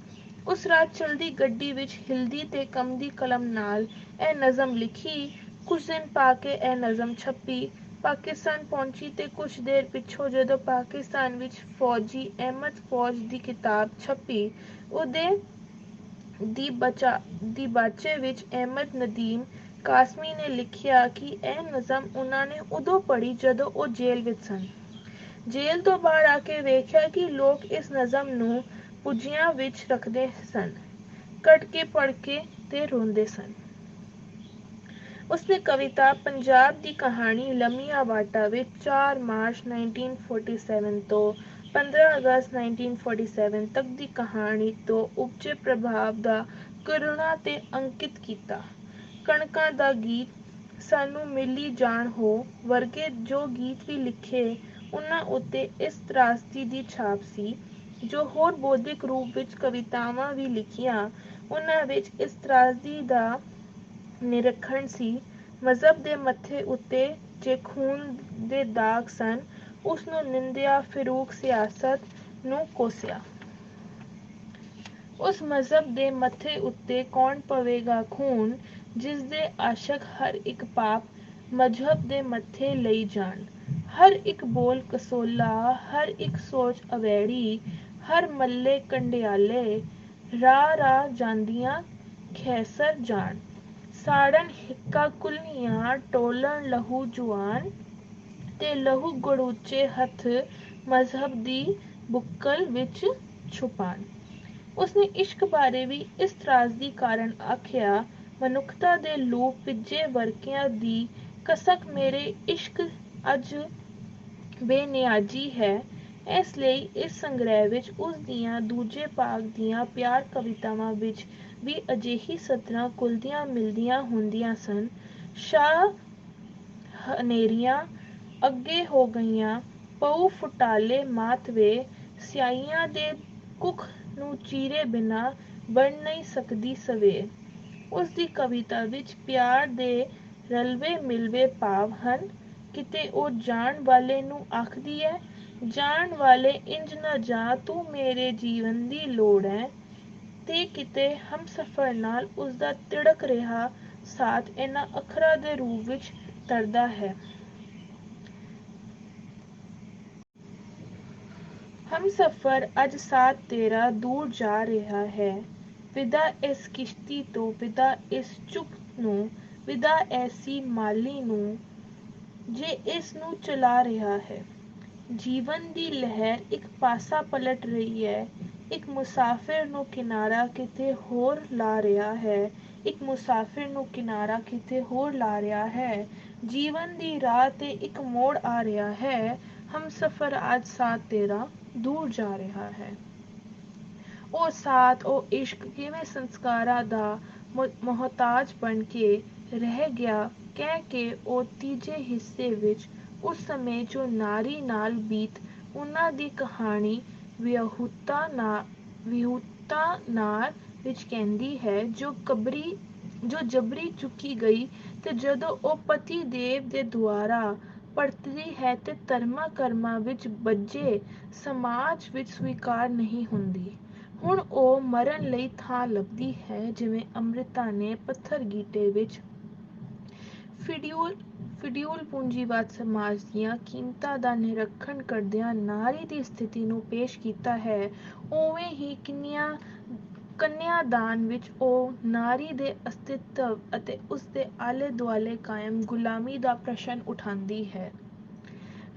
ਉਸ ਰਾਤ ਚਲਦੀ ਗੱਡੀ ਵਿੱਚ ਹਿਲਦੀ ਤੇ ਕੰਬਦੀ ਕਲਮ ਨਾਲ ਇਹ ਨਜ਼ਮ ਲਿਖੀ। ਕੁਝ ਦਿਨ ਪਾ ਕੇ ਇਹ ਨਜ਼ਮ ਛਪੀ। ਪਾਕਿਸਤਾਨ ਪਹੁੰਚੀ ਤੇ ਕੁਝ ਦੇਰ ਪਿੱਛੋਂ ਜਦੋਂ ਪਾਕਿਸਤਾਨ ਵਿੱਚ ਫੌਜੀ ਅਹਿਮਦ ਫੌਜ ਦੀ ਕਿਤਾਬ ਛਪੀ, ਉਹਦੇ ਦੀਬਾਚੇ ਵਿੱਚ ਅਹਿਮਦ ਨਦੀਮ ਕਾਸਮੀ ਨੇ ਲਿਖਿਆ ਕਿ ਇਹ ਨਜ਼ਮ ਉਹਨਾਂ ਨੇ ਉਦੋਂ ਪੜ੍ਹੀ ਜਦੋਂ ਉਹ ਜੇਲ੍ਹ ਵਿੱਚ ਸਨ। ਜੇਲ੍ਹ ਤੋਂ ਬਾਹਰ ਆ ਕੇ ਵੇਖਿਆ ਕਿ ਲੋਕ ਇਸ ਨਜ਼ਮ ਨੂੰ ਪੁੱਜਿਆਂ ਵਿੱਚ ਰੱਖਦੇ ਸਨ, ਕੱਢ ਕੇ ਪੜ੍ਹ ਕੇ ਤੇ ਰੋਂਦੇ ਸਨ। ਉਸਨੇ ਕਵਿਤਾ ਪੰਜਾਬ ਦੀ ਕਹਾਣੀ ਲੰਮੀਆਂ ਵਾਟਾਂ ਵਿੱਚ 4 ਮਾਰਚ 1947 ਤੋਂ 15 ਅਗਸਤ 1947 ਤੱਕ ਦੀ ਕਹਾਣੀ ਤੋਂ ਉਪਜੇ ਪ੍ਰਭਾਵ ਦਾ ਕਰੁਣਾ ਤੇ ਅੰਕਿਤ ਕੀਤਾ। ਕਣਕਾਂ ਦਾ ਗੀਤ, ਸਾਨੂੰ ਮਿਲੀ ਜਾਣ ਹੋ ਵਰਗੇ ਜੋ ਗੀਤ ਵੀ ਲਿਖੇ, ਉਨ੍ਹਾਂ ਉੱਤੇ ਇਸ ਤਰਾਸਦੀ ਦੀ ਛਾਪ ਸੀ। ਜੋ ਹੋਰ ਬੌਧਿਕ ਰੂਪ ਵਿੱਚ ਕਵਿਤਾਵਾਂ ਵੀ ਲਿਖੀਆਂ, ਉਨ੍ਹਾਂ ਵਿੱਚ ਇਸ ਤਰਾਸਦੀ ਦਾ ਨਿਰੀਖਣ ਸੀ। ਮਜ਼ਹਬ ਦੇ ਮੱਥੇ ਉੱਤੇ ਜੇ ਖੂਨ ਦੇ ਦਾਗ ਸਨ, ਉਸਨੂੰ ਨਿੰਦਿਆ, ਫਿਰੂਕ ਸਿਆਸਤ ਨੂੰ ਕੋਸਿਆ। ਉਸ ਮਜ਼ਹਬ ਦੇ ਮੱਥੇ ਉੱਤੇ ਕੌਣ ਪਵੇਗਾ ਖੂਨ, ਜਿਸ ਦੇ ਆਸ਼ਕ ਹਰ ਇੱਕ ਪਾਪ ਮਜ਼ਹਬ ਦੇ ਮੱਥੇ ਲਈ ਜਾਣ। ਹਰ ਇੱਕ ਬੋਲ ਕਸੋਲਾ, ਹਰ ਇੱਕ ਸੋਚ ਅਵੈੜੀ, ਹਰ ਮੱਲੇ ਕੰਡਿਆਲੇ, ਰਾਹ ਰਾਹ ਜਾਂਦੀਆਂ ਖੈਸਰ ਜਾਣ। ਸਾੜਨ ਹਿੱਕਾਂ ਕੁੱਲੀਆਂ, ਟੋਲਣ ਲਹੂ ਜੁਆਨ, ਤੇ ਲਹੂ ਗੜੂਚੇ ਹੱਥ ਮਜ਼ਹਬ ਦੀ ਬੁੱਕਲ ਵਿੱਚ ਛੁਪਾਣ। ਉਸਨੇ ਇਸ਼ਕ ਬਾਰੇ ਵੀ ਇਸ ਤਰਾਸਦੀ ਕਾਰਨ ਆਖਿਆ, ਮਨੁੱਖਤਾ ਦੇ ਲੂਪ ਭਿੱਜੇ ਵਰਕਿਆਂ ਦੀ ਕਸਕ ਮੇਰੇ ਇਸ਼ਕ ਅੱਜ ਬੇਨਿਆਜ਼ੀ ਹੈ। ਇਸ ਲਈ ਇਸ ਸੰਗ੍ਰਹਿ ਵਿੱਚ ਉਸ ਦੀਆਂ ਦੂਜੇ ਭਾਗ ਦੀਆਂ ਪਿਆਰ ਕਵਿਤਾਵਾਂ ਵਿੱਚ ਵੀ ਅਜਿਹੀ ਸਤਰਾਂ ਘੁਲਦੀਆਂ ਮਿਲਦੀਆਂ ਹੁੰਦੀਆਂ ਸਨ। ਸ਼ਾਹ ਹਨੇਰੀਆਂ ਅੱਗੇ ਹੋ ਗਈਆਂ, ਪਊ ਫੁਟਾਲੇ ਮਾਤਵੇ, ਸਿਆਹੀਆਂ ਦੇ ਕੁੱਖ ਨੂੰ ਚੀਰੇ ਬਿਨਾਂ ਬਣ ਨਹੀਂ ਸਕਦੀ ਸਵੇਰ। ਉਸ ਦੀ ਕਵਿਤਾ ਵਿੱਚ ਪਿਆਰ ਦੇ ਰਲਵੇਂ ਮਿਲਵੇਂ ਭਾਵ ਹਨ। ਕਿਤੇ ਉਹ ਜਾਣ ਵਾਲੇ ਨੂੰ ਆਖਦੀ ਹੈ, ਜਾਣ ਵਾਲੇ ਇੰਜ ਨਾ ਜਾ, ਤੂੰ ਮੇਰੇ ਜੀਵਨ ਦੀ ਲੋੜ ਹੈ, ਤੇ ਕਿਤੇ ਹਮਸਫ਼ਰ ਨਾਲ ਉਸਦਾ ਤਿੜਕ ਰਿਹਾ ਸਾਥ ਇਹਨਾਂ ਅੱਖਰਾਂ ਦੇ ਰੂਪ ਵਿੱਚ ਤਰਦਾ ਹੈ। ਹਮਸਫ਼ਰ ਅੱਜ ਸਾਥ ਤੇਰਾ ਦੂਰ ਜਾ ਰਿਹਾ ਹੈ, ਵਿਦਾ ਇਸ ਕਿਸ਼ਤੀ ਤੋਂ, ਵਿਦਾ ਇਸ ਚੁੱਪ ਨੂੰ, ਵਿਦਾ ਐਸੀ ਮਾਲੀ ਨੂੰ ਜੇ ਇਸ ਨੂੰ ਚਲਾ ਰਿਹਾ ਹੈ। ਜੀਵਨ ਦੀ ਲਹਿਰ ਇੱਕ ਪਾਸਾ ਪਲਟ ਰਹੀ ਹੈ, ਇੱਕ ਮੁਸਾਫਿਰ ਨੂੰ ਕਿਨਾਰਾ ਕਿਤੇ ਹੋਰ ਲਾ ਰਿਹਾ ਹੈ, ਇੱਕ ਮੁਸਾਫਿਰ ਨੂੰ ਕਿਨਾਰਾ ਕਿਤੇ ਹੋਰ ਲਾ ਰਿਹਾ ਹੈ। ਜੀਵਨ ਦੀ ਰਾਹ ਤੇ ਇੱਕ ਮੋੜ ਆ ਰਿਹਾ ਹੈ, ਹਮਸਫ਼ਰ ਅੱਜ ਸਾਥ ਤੇਰਾ ਦੂਰ ਜਾ ਰਿਹਾ ਹੈ। ਉਹ ਸਾਥ, ਉਹ ਇਸ਼ਕ ਕਿਵੇਂ ਸੰਸਕਾਰਾਂ ਦਾ ਮੁਹਤਾਜ ਬਣ ਕੇ ਰਹਿ ਗਿਆ। ਕਹਿ ਕੇ ਉਹ ਤੀਜੇ ਹਿੱਸੇ ਵਿੱਚ ਉਸ ਸਮੇਂ ਜੋ ਨਾਰੀ ਨਾਲ ਬੀਤ ਉਹਨਾਂ ਦੀ ਕਹਾਣੀ ਵਿਆਹੁਤਾ ਨਾਰ ਵਿੱਚ ਕਹਿੰਦੀ ਹੈ, ਜੋ ਜਬਰੀ ਚੁੱਕੀ ਗਈ ਤੇ ਜਦੋਂ ਉਹ ਪਤੀ ਦੇਵ ਦੇ ਦੁਆਰਾ ਪਰਤਦੀ ਹੈ ਤੇ ਧਰਮਾਂ ਕਰਮਾਂ ਵਿੱਚ ਬੱਝੇ ਸਮਾਜ ਵਿੱਚ ਸਵੀਕਾਰ ਨਹੀਂ ਹੁੰਦੀ। ਹੁਣ ਉਹ ਮਰਨ ਲਈ ਥਾਂ ਲੱਭਦੀ ਹੈ, ਜਿਵੇਂ ਅੰਮ੍ਰਿਤਾ ਨੇ ਪੱਥਰ ਗੀਟੇ ਵਿੱਚ ਫਿਡਿਊਲ ਪੂੰਜੀਵਾਦ ਸਮਾਜ ਦੀਆਂ ਕੀਮਤਾਂ ਦਾ ਨਿਰੀਖਣ ਕਰਦਿਆਂ ਨਾਰੀ ਦੀ ਸਥਿਤੀ ਨੂੰ ਪੇਸ਼ ਕੀਤਾ ਹੈ, ਉਵੇਂ ਹੀ ਕੰਨਿਆਦਾਨ ਵਿੱਚ ਉਹ ਨਾਰੀ ਦੇ ਅਸਤਿਤਵ ਅਤੇ ਉਸਦੇ ਆਲੇ ਦੁਆਲੇ ਕਾਇਮ ਗੁਲਾਮੀ ਦਾ ਪ੍ਰਸ਼ਨ ਉਠਾਉਂਦੀ ਹੈ।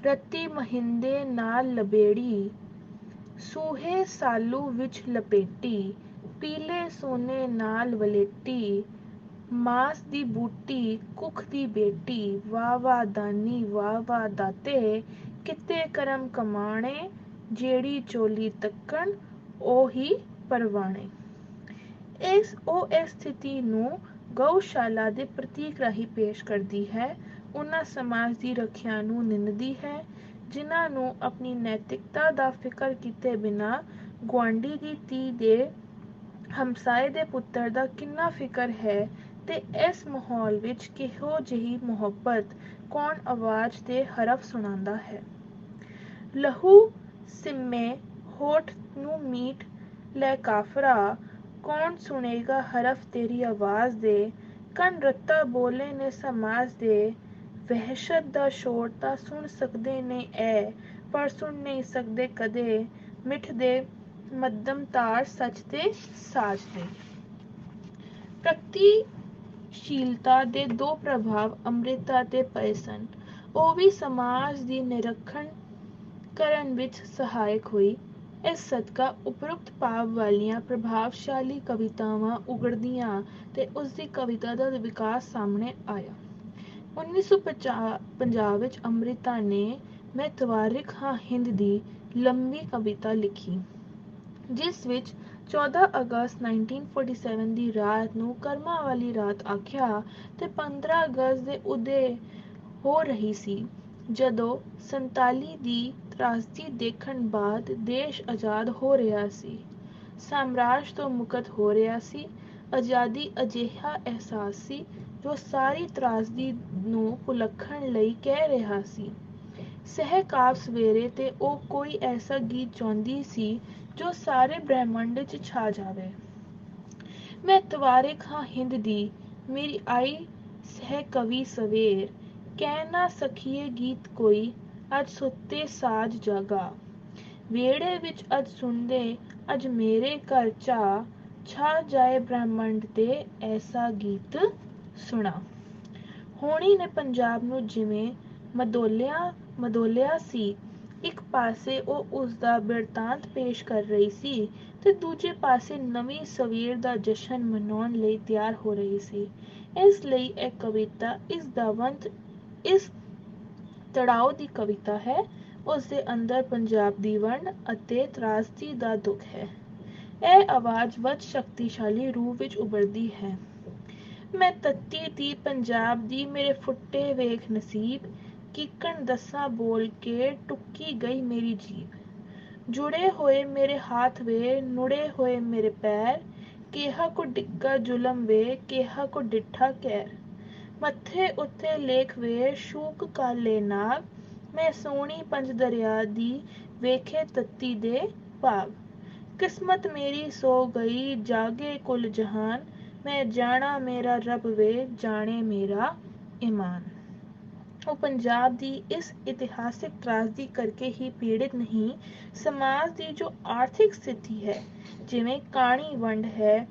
ਰਤੀ ਮਹਿੰਦੇ ਨਾਲ ਲਬੇੜੀ, ਸੂਹੇ ਸਾਲੂ ਵਿੱਚ ਲਪੇਟੀ, ਪੀਲੇ ਸੋਨੇ ਨਾਲ ਵਲੇਟੀ, ਮਾਸ ਦੀ ਬੂਟੀ ਕੁੱਖ ਦੀ ਬੇਟੀ, ਵਾਹ ਵਾਹ ਦਾਨੀ ਵਾਹ ਵਾਹ ਦਾਤੇ, ਕਿਤੇ ਕਰਮ ਕਮਾਣੇ, ਜਿਹੜੀ ਚੋਲੀ ਤੱਕਣ ਉਹੀ ਪਰਵਾਣੇ। ਉਹ ਇਸ ਸਥਿਤੀ ਨੂੰ ਗਊਸ਼ਾਲਾ ਦੇ ਪ੍ਰਤੀਕ ਰਾਹੀਂ ਪੇਸ਼ ਕਰਦੀ ਹੈ। ਉਹਨਾਂ ਸਮਾਜ ਦੀ ਰੱਖਿਆ ਨੂੰ ਨਿੰਦਦੀ ਹੈ, ਜਿਨ੍ਹਾਂ ਨੂੰ ਆਪਣੀ ਨੈਤਿਕਤਾ ਦਾ ਫਿਕਰ ਕੀਤੇ ਬਿਨਾਂ ਗੁਆਂਢੀ ਦੀ ਧੀ ਦੇ, ਹਮਸਾਏ ਦੇ ਪੁੱਤਰ ਦਾ ਕਿੰਨਾ ਫਿਕਰ ਹੈ, ਤੇ ਇਸ ਮਾਹੌਲ ਵਿੱਚ ਕਿਹੋ ਜਿਹੀ ਮੁਹੱਬਤ, ਕੌਣ ਆਵਾਜ਼ ਤੇ ਹਰਫ ਸੁਣਾਉਂਦਾ ਹੈ। ਲਹੂ ਸਿੰਮੇ ਹੋਠ ਨੂੰ ਮੀਟ ਲੈ ਕਾਫਰਾ, ਕੌਣ ਸੁਣੇਗਾ ਹਰਫ ਤੇਰੀ ਆਵਾਜ਼ ਦੇ, ਕੰਨ ਰੱਤਾ ਬੋਲੇ ਨੇ ਸਮਾਜ ਦੇ, ਵਹਿਸ਼ਤ ਦਾ ਸ਼ੋਰ ਤਾਂ ਸੁਣ ਸਕਦੇ ਨੇ ਐ, ਪਰ ਸੁਣ ਨਹੀਂ ਸਕਦੇ ਕਦੇ, ਮਿੱਠਦੇ ਮੱਧਮ ਤਾਰ ਸੱਚ ਦੇ ਸਾਜ਼ ਦੇ। ਪ੍ਰਗਤੀਸ਼ੀਲਤਾ ਦੇ ਦੋ ਪ੍ਰਭਾਵ ਅੰਮ੍ਰਿਤਾ ਤੇ ਪਏ ਸਨ। ਉਹ ਵੀ ਸਮਾਜ ਦੀ ਨਿਰੀਖਣ ਕਰਨ ਵਿੱਚ ਸਹਾਇਕ ਹੋਈ। ਇਸ ਸਦਕਾ ਉਪਰੋਕਤ ਭਾਵ ਵਾਲੀਆਂ ਪ੍ਰਭਾਵਸ਼ਾਲੀ ਕਵਿਤਾਵਾਂ ਉਘੜਦੀਆਂ ਤੇ ਉਸਦੀ ਕਵਿਤਾ ਦਾ ਵਿਕਾਸ ਸਾਹਮਣੇ ਆਇਆ। 1950 ਵਿੱਚ ਅੰਮ੍ਰਿਤਾ ਨੇ ਮੈਂ ਤਵਾਰਿਖ ਹਾਂ ਹਿੰਦ ਦੀ ਲੰਬੀ ਕਵਿਤਾ ਲਿਖੀ, ਜਿਸ ਵਿੱਚ 14 ਅਗਸਤ 1947 ਦੀ ਰਾਤ ਨੂੰ ਕਰਮਾਂ ਵਾਲੀ ਰਾਤ ਆਖਿਆ ਤੇ 15 ਅਗਸਤ ਦੇ ਉਦੇ ਹੋ ਰਹੀ ਸੀ, ਜਦੋਂ 47 ਦੀ ਤਰਾਸਦੀ ਦੇਖਣ ਬਾਅਦ ਦੇਸ਼ ਆਜ਼ਾਦ ਹੋ ਰਿਹਾ ਸੀ, ਸਾਮਰਾਜ ਤੋਂ ਮੁਕਤ ਹੋ ਰਿਹਾ ਸੀ। ਆਜ਼ਾਦੀ ਅਜਿਹਾ ਅਹਿਸਾਸ ਸੀ ਜੋ ਸਾਰੀ ਤਰਾਸਦੀ ਨੂੰ ਭੁਲੱਖਣ ਲਈ ਕਹਿ ਰਿਹਾ ਸੀ। ਸਹਿਕਾਵ ਸਵੇਰੇ ਤੇ ਉਹ ਕੋਈ ਐਸਾ ਗੀਤ ਚਾਹੁੰਦੀ ਸੀ ਜੋ ਸਾਰੇ ਬ੍ਰਹਿਮੰਡ 'ਚ ਛਾ ਜਾਵੇ। ਮੈਂ ਤਵਾਰਿਕ ਹਾਂ ਹਿੰਦ ਦੀ, ਮੇਰੀ ਆਈ ਸਹਿ ਕਵੀ ਸਵੇਰ, ਕਹਿ ਨਾ ਸਕੀਏ ਗੀਤ ਕੋਈ, ਅੱਜ ਸੁੱਤੇ ਸਾਜ ਜਾਗਾ। ਵਿਹੜੇ ਵਿੱਚ ਅੱਜ ਸੁਣਦੇ, ਅੱਜ ਮੇਰੇ ਘਰ ਛਾ ਜਾਏ ਬ੍ਰਹਿਮੰਡ ਤੇ ਐਸਾ ਗੀਤ ਸੁਣਾ। ਹੋਣੀ ਨੇ ਪੰਜਾਬ ਨੂੰ ਜਿਵੇਂ ਮਦੋਲਿਆ ਸੀ। ਇੱਕ ਪਾਸੇ ਉਹ ਉਸਦਾ ਬਿਰਤਾਂਤ ਪੇਸ਼ ਕਰ ਰਹੀ ਸੀ ਤੇ ਦੂਜੇ ਪਾਸੇ ਨਵੀਂ ਸਵੇਰ ਦਾ ਜਸ਼ਨ ਮਨਾਉਣ ਲਈ ਤਿਆਰ ਹੋ ਰਹੀ ਸੀ। ਇਸ ਲਈ ਇਹ ਕਵਿਤਾ ਇਸ ਦਵੰਦ, ਇਸ ਤੜਾਓ ਦੀ ਕਵਿਤਾ ਹੈ। ਉਸ ਦੇ ਅੰਦਰ ਪੰਜਾਬ ਦੀ ਵੰਡ ਅਤੇ ਤਰਾਸਦੀ ਦਾ ਦੁੱਖ ਹੈ। ਇਹ ਆਵਾਜ਼ ਵੱਧ ਸ਼ਕਤੀਸ਼ਾਲੀ ਰੂਪ ਵਿੱਚ ਉਭਰਦੀ ਹੈ। ਮੈਂ ਤੱਤੀ ਦੀ ਪੰਜਾਬ ਦੀ, ਮੇਰੇ ਫੁੱਟੇ ਵੇਖ ਨਸੀਬ, ਕੀਕਣ ਦੱਸਾਂ ਬੋਲ ਕੇ ਟੁੱਕੀ ਗਈ ਮੇਰੀ ਜੀਭ। ਜੁੜੇ ਹੋਏ ਮੇਰੇ ਹੱਥ ਵੇ, ਨੁੜੇ ਹੋਏ ਮੇਰੇ ਪੈਰ, ਕਿਹਾ ਕੋ ਡਿੱਗਾ ਜ਼ੁਲਮ ਵੇ, ਕਿਹਾ ਕੋ ਡਿੱਠਾ ਕਹਿਰ। ਮੱਥੇ ਉੱਤੇ ਲੇਖ ਵੇ, ਸ਼ੂਕ ਕਾਲੇ ਨਾਗ, ਮੈਂ ਸੋਹਣੀ ਪੰਜ ਦਰਿਆ ਦੀ, ਵੇਖੇ ਤੱਤੀ ਦੇ ਭਾਗ। ਕਿਸਮਤ ਮੇਰੀ ਸੋ ਗਈ, ਜਾਗੇ ਕੁਲ ਜਹਾਨ, ਮੈਂ ਜਾਣਾ ਮੇਰਾ ਰੱਬ ਵੇ, ਜਾਣੇ ਮੇਰਾ ਈਮਾਨ। ਉਹ ਪੰਜਾਬ ਦੀ ਇਸ ਇਤਿਹਾਸਿਕ ਤਰਾਸਦੀ ਕਰਕੇ ਹੀ ਪੀੜਿਤ ਨਹੀਂ, ਸਮਾਜ ਦੀ ਜੋ ਆਰਥਿਕ ਸਥਿਤੀ ਹੈ, ਜਿਵੇਂ ਕਾਣੀ ਵੰਡ ਹੈ,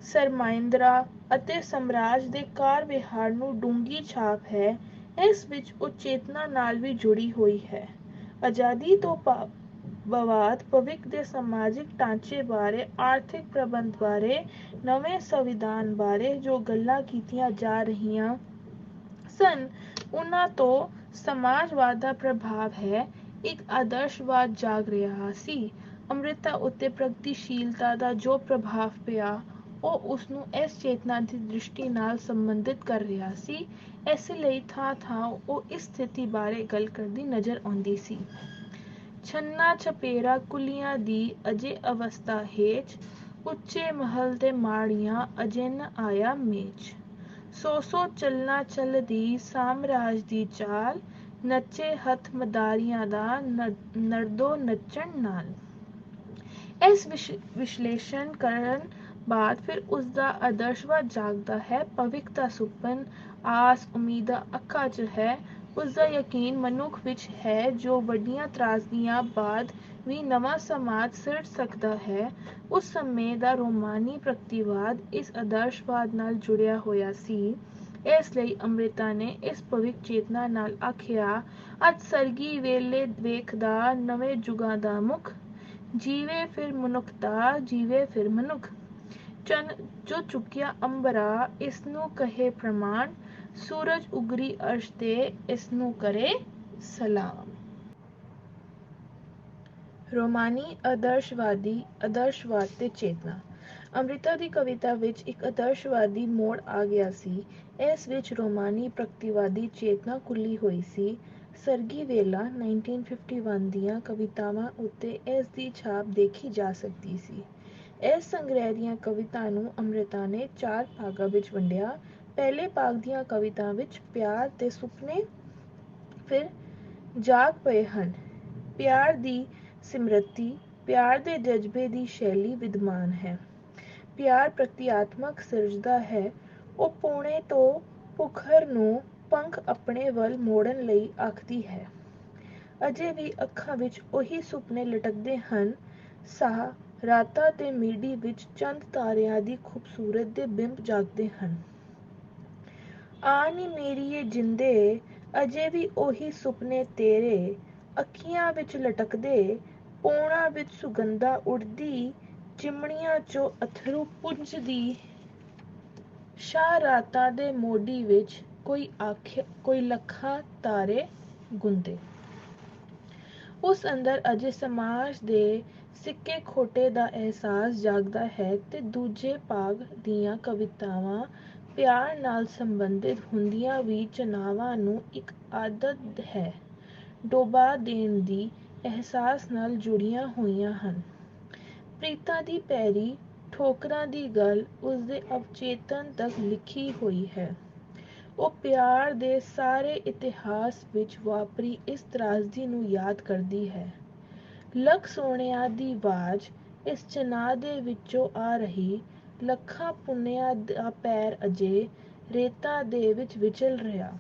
ਸਰਮਾਇੰਦਰਾ ਅਤੇ ਸਾਮਰਾਜ ਦੇ ਕਾਰ ਵਿਹਾਰ ਨੂੰ ਡੂੰਘੀ ਛਾਪ ਹੈ, ਇਸ ਵਿੱਚ ਉਹ ਚੇਤਨਾ ਨਾਲ ਵੀ ਜੁੜੀ ਹੋਈ ਹੈ। ਆਜ਼ਾਦੀ ਤੋਂ ਬਾਅਦ ਭਵਿੱਖ ਦੇ ਸਮਾਜਿਕ ਢਾਂਚੇ ਬਾਰੇ, ਆਰਥਿਕ ਪ੍ਰਬੰਧ ਬਾਰੇ, ਨਵੇਂ ਸੰਵਿਧਾਨ ਬਾਰੇ ਜੋ ਗੱਲਾਂ ਕੀਤੀਆਂ ਜਾ ਰਹੀਆਂ ਸਨ, ਉਨ੍ਹਾਂ ਤੋਂ ਸਮਾਜਵਾਦ ਦਾ ਪ੍ਰਭਾਵ ਹੈ। ਇੱਕ ਆਦਰਸ਼ਵਾਦ ਜਾਗ ਰਿਹਾ ਸੀ। ਅੰਮ੍ਰਿਤਾ ਉੱਤੇ ਪ੍ਰਗਤੀਸ਼ੀਲਤਾ ਦਾ ਜੋ ਪ੍ਰਭਾਵ ਪਿਆ, ਉਹ ਉਸਨੂੰ ਇਸ ਚੇਤਨਾ ਦੀ ਦ੍ਰਿਸ਼ਟੀ ਨਾਲ ਸੰਬੰਧਿਤ ਕਰ ਰਿਹਾ ਸੀ। ਇਸੇ ਲਈ ਥਾਂ-ਥਾਂ ਉਹ ਇਸ ਸਥਿਤੀ ਬਾਰੇ ਗੱਲ ਕਰਦੀ ਨਜ਼ਰ ਆਉਂਦੀ ਸੀ। ਛੰਨਾ ਛਪੇਰਾ ਕੁਲੀਆਂ ਦੀ ਅਜੇ ਅਵਸਥਾ ਹੇਚ, ਉੱਚੇ ਮਹਲ ਤੇ ਮਾੜੀਆਂ ਅਜੇ ਨ ਆਇਆ ਮੇਚ। ਸੌ ਚੱਲਣਾ ਚੱਲਦੀ ਸਾਮਰਾਜ ਦੀ ਚਾਲ, ਨੱਚੇ ਹੱਥ ਮਦਾਰੀਆਂ ਦਾ ਨਰਦੋ ਨੱਚਣ ਨਾਲ। ਇਸ ਵਿਸ਼ਲੇਸ਼ਣ ਕਰਨ ਬਾਅਦ ਫਿਰ ਉਸਦਾ ਆਦਰਸ਼ਵਾਦ ਜਾਗਦਾ ਹੈ। ਭਵਿੱਖ ਦਾ ਸੁਪਨ, ਆਸ, ਉਮੀਦਾਂ ਅੱਖਾਂ 'ਚ ਹੈ। ਉਸਦਾ ਯਕੀਨ ਮਨੁੱਖ ਵਿੱਚ ਹੈ ਜੋ ਵੱਡੀਆਂ ਤਰਾਸਦੀਆਂ ਬਾਅਦ ਵੀ ਨਵਾਂ ਸਮਾਜ ਸਿਰਜ ਸਕਦਾ ਹੈ। ਉਸ ਸਮੇਂ ਦਾ ਰੋਮਾਨੀ ਪ੍ਰਗਤੀਵਾਦ ਇਸ ਆਦਰਸ਼ਵਾਦ ਨਾਲ ਜੁੜਿਆ ਹੋਇਆ ਸੀ। ਇਸ ਲਈ ਅੰਮ੍ਰਿਤਾ ਨੇ ਇਸ ਭਵਿੱਖ ਚੇਤਨਾ ਨਾਲ ਆਖਿਆ, ਅੱਜ ਸਰਗੀ ਵੇਲੇ ਵੇਖਦਾ ਨਵੇਂ ਯੁੱਗਾਂ ਦਾ ਮੁੱਖ, ਜੀਵੇ ਫਿਰ ਮਨੁੱਖਤਾ, ਜੀਵੇ ਫਿਰ ਮਨੁੱਖ। ਚੰਨ ਜੋ ਚੁੱਕਿਆ ਅੰਬਰਾ, ਇਸਨੂੰ ਕਹੇ ਪ੍ਰਮਾਣ, ਸੂਰਜ ਉਗਰੀ ਅਰਸ਼ ਤੇ, ਇਸਨੂੰ ਕਰੇ ਸਲਾਮ। ਰੋਮਾਨੀ ਆਦਰਸ਼ਵਾਦ ਤੇ ਚੇਤਨਾ। ਅੰਮ੍ਰਿਤਾ ਦੀ ਕਵਿਤਾ ਵਿੱਚ ਇੱਕ ਆਦਰਸ਼ਵਾਦੀ ਮੋੜ ਆ ਗਿਆ ਸੀ। ਇਸ ਵਿੱਚ ਰੋਮਾਨੀ ਪ੍ਰਗਤੀਵਾਦੀ ਚੇਤਨਾ ਘੁਲੀ ਹੋਈ ਸੀ। ਸਰਗੀ ਵੇਲਾ 1951 ਦੀਆਂ ਕਵਿਤਾਵਾਂ ਉੱਤੇ ਇਸ ਦੀ ਛਾਪ ਦੇਖੀ ਜਾ ਸਕਦੀ ਸੀ। ਇਸ ਸੰਗ੍ਰਹਿ ਦੀਆਂ ਕਵਿਤਾ ਨੂੰ ਅੰਮ੍ਰਿਤਾ ਨੇ 4 ਭਾਗਾਂ ਵਿੱਚ ਵੰਡਿਆ। ਪਹਿਲੇ ਭਾਗ ਦੀਆਂ ਕਵਿਤਾ ਵਿੱਚ ਪਿਆਰ ਦੇ ਸੁਪਨੇ ਫਿਰ ਜਾਗ ਪਏ ਹਨ। ਪਿਆਰ ਦੀ ਸਿਮਰਤੀ, ਪਿਆਰ ਦੇ ਜਜ਼ਬੇ ਦੀ ਸ਼ੈਲੀ ਵਿਦਮਾਨ ਹੈ। ਪਿਆਰ ਪ੍ਰਤੀਆਤਮਕ ਸਿਰਜਦਾ ਹੈ। ਉਹ ਪੌਣੇ ਤੋਂ ਭੁੱਖਰ ਨੂੰ ਪੰਖ ਆਪਣੇ ਵੱਲ ਮੋੜਨ ਲਈ ਆਖਦੀ ਹੈ। ਅਜੇ ਵੀ ਅੱਖਾਂ ਵਿੱਚ ਉਹੀ ਸੁਪਨੇ ਲਟਕਦੇ ਹਨ। ਸਾਹ, ਰਾਤਾਂ ਤੇ ਮੀਡੀ ਵਿੱਚ ਚੰਦ ਤਾਰਿਆਂ ਦੀ ਖੂਬਸੂਰਤ ਦੇ ਬਿੰਬ ਜਾਗਦੇ ਹਨ। ਆ ਨੀ ਮੇਰੀਏ ਜਿੰਦੇ, ਅਜੇ ਵੀ ਉਹੀ ਸੁਪਨੇ ਤੇਰੇ, ਅੱਖੀਆਂ ਵਿੱਚ ਲਟਕਦੇ, ਪੌਣਾਂ ਵਿੱਚ ਸੁਗੰਧਾ ਉੱਡਦੀ, ਚਿਮਣੀਆਂ 'ਚੋਂ ਅੱਥਰੂ ਪੁੰਝਦੀ। ਸ਼ਾਹ ਰਾਤਾਂ ਦੇ ਮੋਢੀ ਵਿੱਚ ਕੋਈ ਲੱਖਾਂ ਤਾਰੇ ਗੁੰਦੇ। ਉਸ ਅੰਦਰ ਅਜੇ ਸਮਾਜ ਦੇ ਸਿੱਕੇ ਖੋਟੇ ਦਾ ਅਹਿਸਾਸ ਜਾਗਦਾ ਹੈ ਤੇ ਦੂਜੇ ਭਾਗ ਦੀਆਂ ਕਵਿਤਾਵਾਂ ਪਿਆਰ ਨਾਲ ਸੰਬੰਧਿਤ ਹੁੰਦੀਆਂ ਵੀ ਚਨਾਵਾਂ ਨੂੰ ਇੱਕ ਆਦਤ ਹੈ ਡੋਬਾ ਦੇਣ ਦੀ ਅਹਿਸਾਸ ਨਾਲ ਜੁੜੀਆਂ ਹੋਈਆਂ ਹਨ। ਪ੍ਰੀਤਾਂ ਦੀ ਪੈਰੀ ਠੋਕਰਾਂ ਦੀ ਗੱਲ ਉਸਦੇ ਅਵਚੇਤਨ ਤੱਕ ਲਿਖੀ ਹੋਈ ਹੈ। ਉਹ ਪਿਆਰ ਦੇ ਸਾਰੇ ਇਤਿਹਾਸ ਵਿੱਚ ਵਾਪਰੀ ਇਸ ਤਰਾਸਦੀ ਨੂੰ ਯਾਦ ਕਰਦੀ ਹੈ। ਲੱਖ ਸੋਹਣਿਆਂ ਦੀ ਆਵਾਜ਼ ਇਸ ਚਨਾਹ ਦੇ ਵਿੱਚੋਂ ਆ ਰਹੀ, ਲੱਖਾਂ ਪੁੰਨਿਆਂ ਦਾ ਪੈਰ ਅਜੇ ਰੇਤਾਂ ਦੇ ਵਿੱਚ ਵਿਚਲ ਰਿਹਾ।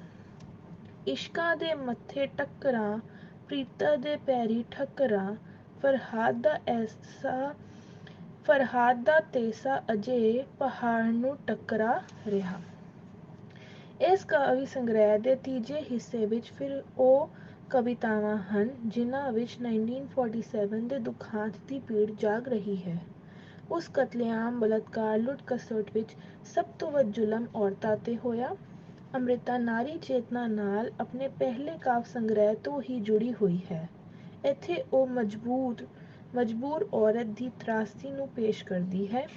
ਇਸ਼ਕਾਂ ਦੇ ਮੱਥੇ ਟੱਕਰਾਂ, ਪ੍ਰੀਤਾਂ ਦੇ ਪੈਰੀ ਠੱਕਰਾਂ, ਫਰਹਾਦ ਦਾ ਤੇਸਾ ਅਜੇ ਪਹਾੜ ਨੂੰ ਟੱਕਰਾ ਰਿਹਾ। ਇਸ ਕਾਵਿ ਸੰਗ੍ਰਹਿ ਦੇ ਤੀਜੇ ਹਿੱਸੇ ਵਿੱਚ ਫਿਰ ਉਹ ਕਵਿਤਾਵਾਂ ਹਨ ਜਿਨ੍ਹਾਂ ਵਿੱਚ 1947 ਦੇ ਦੁਖਾਂਤ ਦੀ ਪੀੜ ਜਾਗ ਰਹੀ ਹੈ। ਉਸ ਕਤਲੇਆਮ, ਬਲਾਤਕਾਰ, ਲੁੱਟ ਖਸੁੱਟ ਵਿੱਚ ਸਭ ਤੋਂ ਵੱਧ ਜ਼ੁਲਮ ਔਰਤਾਂ ਤੇ ਹੋਇਆ। ਅੰਮ੍ਰਿਤਾ ਨਾਰੀ ਚੇਤਨਾ ਨਾਲ ਆਪਣੇ ਪਹਿਲੇ ਕਾਵਿ ਸੰਗ੍ਰਹਿ ਤੋਂ ਹੀ ਜੁੜੀ ਹੋਈ ਹੈ। ਇੱਥੇ ਉਹ ਮਜਬੂਰ ਔਰਤ ਦੀ ਤਰਾਸਦੀ ਨੂੰ ਪੇਸ਼ ਕਰਦੀ ਹੈ।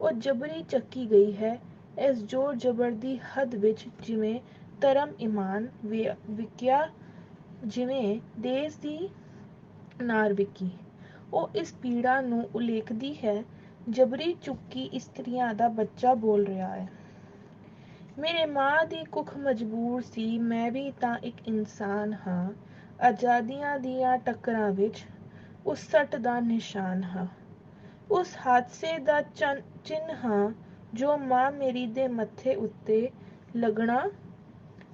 ਉਹ ਜਬਰੀ ਚੱਕੀ ਗਈ ਹੈ। ਇਸ ਜ਼ੋਰ ਜ਼ਬਰ ਦੀ ਹੱਦ ਵਿੱਚ ਜਿਵੇਂ ਧਰਮ ਈਮਾਨ ਵਿਕਿਆ, ਜਿਵੇਂ ਦੇਸ਼ ਦੀ ਨਾਰ ਵਿਕੀ। ਉਹ ਇਸ ਪੀੜਾ ਨੂੰ ਉਲੇਖਦੀ ਹੈ। ਜਬਰੀ ਚੁੱਕੀ ਇਸਤਰੀਆਂ ਦਾ ਬੱਚਾ ਬੋਲ ਰਿਹਾ ਹੈ, ਮੇਰੇ ਮਾਂ ਦੀ ਕੁੱਖ ਮਜਬੂਰ ਸੀ, ਮੈਂ ਵੀ ਤਾਂ ਇੱਕ ਇਨਸਾਨ ਹਾਂ। ਆਜ਼ਾਦੀਆਂ ਦੀਆਂ ਟੱਕਰਾਂ ਵਿੱਚ ਉਸ ਸੱਟ ਦਾ ਨਿਸ਼ਾਨ ਹਾਂ, ਉਸ ਹਾਦਸੇ ਦਾ ਚਿੰਨ੍ਹ ਹਾਂ ਜੋ ਮਾਂ ਮੇਰੀ ਦੇ ਮੱਥੇ ਉੱਤੇ ਲੱਗਣਾ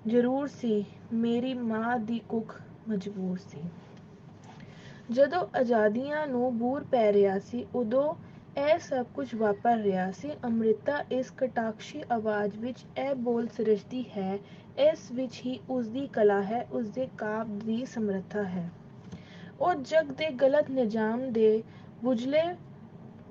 ਜ਼ਰੂਰ ਸੀ। ਮੇਰੀ ਮਾਂ ਦੀ ਕੁੱਖ ਮਜਬੂਰ ਸੀ। ਜਦੋਂ ਆਜ਼ਾਦੀਆਂ ਨੂੰ ਬੂਰ ਪੈ ਰਿਹਾ ਸੀ, ਉਦੋਂ ਇਹ ਸਭ ਕੁਝ ਵਾਪਰ ਰਿਹਾ ਸੀ। ਅੰਮ੍ਰਿਤਾ ਇਸ ਕਟਾਖਸ਼ੀ ਆਵਾਜ਼ ਵਿੱਚ ਇਹ ਬੋਲ ਸਿਰਜਦੀ ਹੈ। ਇਸ ਵਿੱਚ ਹੀ ਉਸਦੀ ਕਲਾ ਹੈ, ਉਸਦੇ ਕਾਵਿ ਦੀ ਸਮਰੱਥਾ ਹੈ। ਉਹ ਜਗ ਦੇ ਗਲਤ ਨਿਜ਼ਾਮ ਦੇ ਬੁਝਲੇ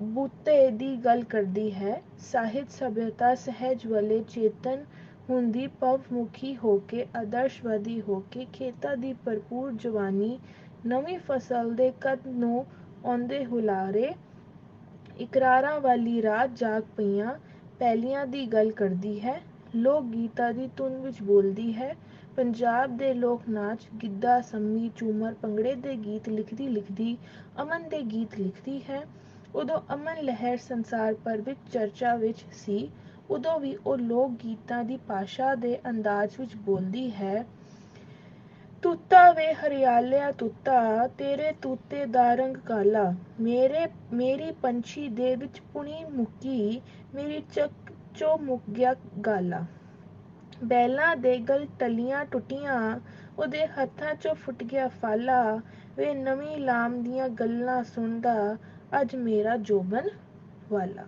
ਬੂਤੇ ਦੀ ਗੱਲ ਕਰਦੀ ਹੈ। ਸਾਹਿਤ ਸਭਿਅਤਾ ਸਹਿਜ ਵਾਲੇ ਚੇਤਨ ਹੁੰਦੀ ਭਵਮੁਖੀ ਹੋ ਕੇ, ਆਦਰਸ਼ਵਾਦੀ ਹੋ ਕੇ, ਖੇਤਾਂ ਦੀ ਭਰਪੂਰ ਜਵਾਨੀ, ਨਵੀਂ ਫਸਲ ਦੇ ਕਦ ਨੂੰ ਆਉਂਦੇ ਹੁਲਾਰੇ, ਇਕਰਾਰਾਂ ਵਾਲੀ ਰਾਤ ਜਾਗ ਪਈਆਂ ਪੈਲੀਆਂ ਦੀ ਗੱਲ ਕਰਦੀ ਹੈ। ਲੋਕ ਗੀਤਾਂ ਦੀ ਧੁਨ ਵਿੱਚ ਬੋਲਦੀ ਹੈ। ਪੰਜਾਬ ਦੇ ਲੋਕ ਨਾਚ, ਗਿੱਧਾ, ਸੰਮੀ, ਝੂਮਰ, ਭੰਗੜੇ ਦੇ ਗੀਤ ਲਿਖਦੀ ਅਮਨ ਦੇ ਗੀਤ ਲਿਖਦੀ ਹੈ। ਉਦੋਂ ਅਮਨ ਲਹਿਰ ਸੰਸਾਰ ਭਰ ਵਿੱਚ ਚਰਚਾ ਵਿੱਚ ਸੀ। ਉਦੋਂ ਵੀ ਉਹ ਲੋਕ ਗੀਤਾਂ ਦੀ ਭਾਸ਼ਾ ਦੇ ਅੰਦਾਜ਼ ਵਿੱਚ ਬੋਲਦੀ ਹੈ। ਤੂਤਾ ਵੇ ਹਰਿਆਲਿਆ ਤੂਤਾ, ਤੇਰੇ ਤੂਤੇ ਦਾ ਰੰਗ ਕਾਲਾ, ਮੇਰੀ ਪੰਛੀ ਦੇ ਵਿੱਚ ਪੁਣੀ ਮੁੱਕੀ, ਮੇਰੀ ਚੱਕ ਚੋਂ ਮੁੱਕ ਗਿਆ ਗਾਲਾ। ਬੈਲਾਂ ਦੇ ਗਲ ਟਲੀਆਂ ਟੁੱਟੀਆਂ, ਉਹਦੇ ਹੱਥਾਂ ਚੋਂ ਫੁੱਟ ਗਿਆ ਫਾਲਾ, ਵੇ ਨਵੀਂ ਲਾਮ ਦੀਆਂ ਗੱਲਾਂ ਸੁਣਦਾ ਅੱਜ ਮੇਰਾ ਜੋਬਨ ਵਾਲਾ।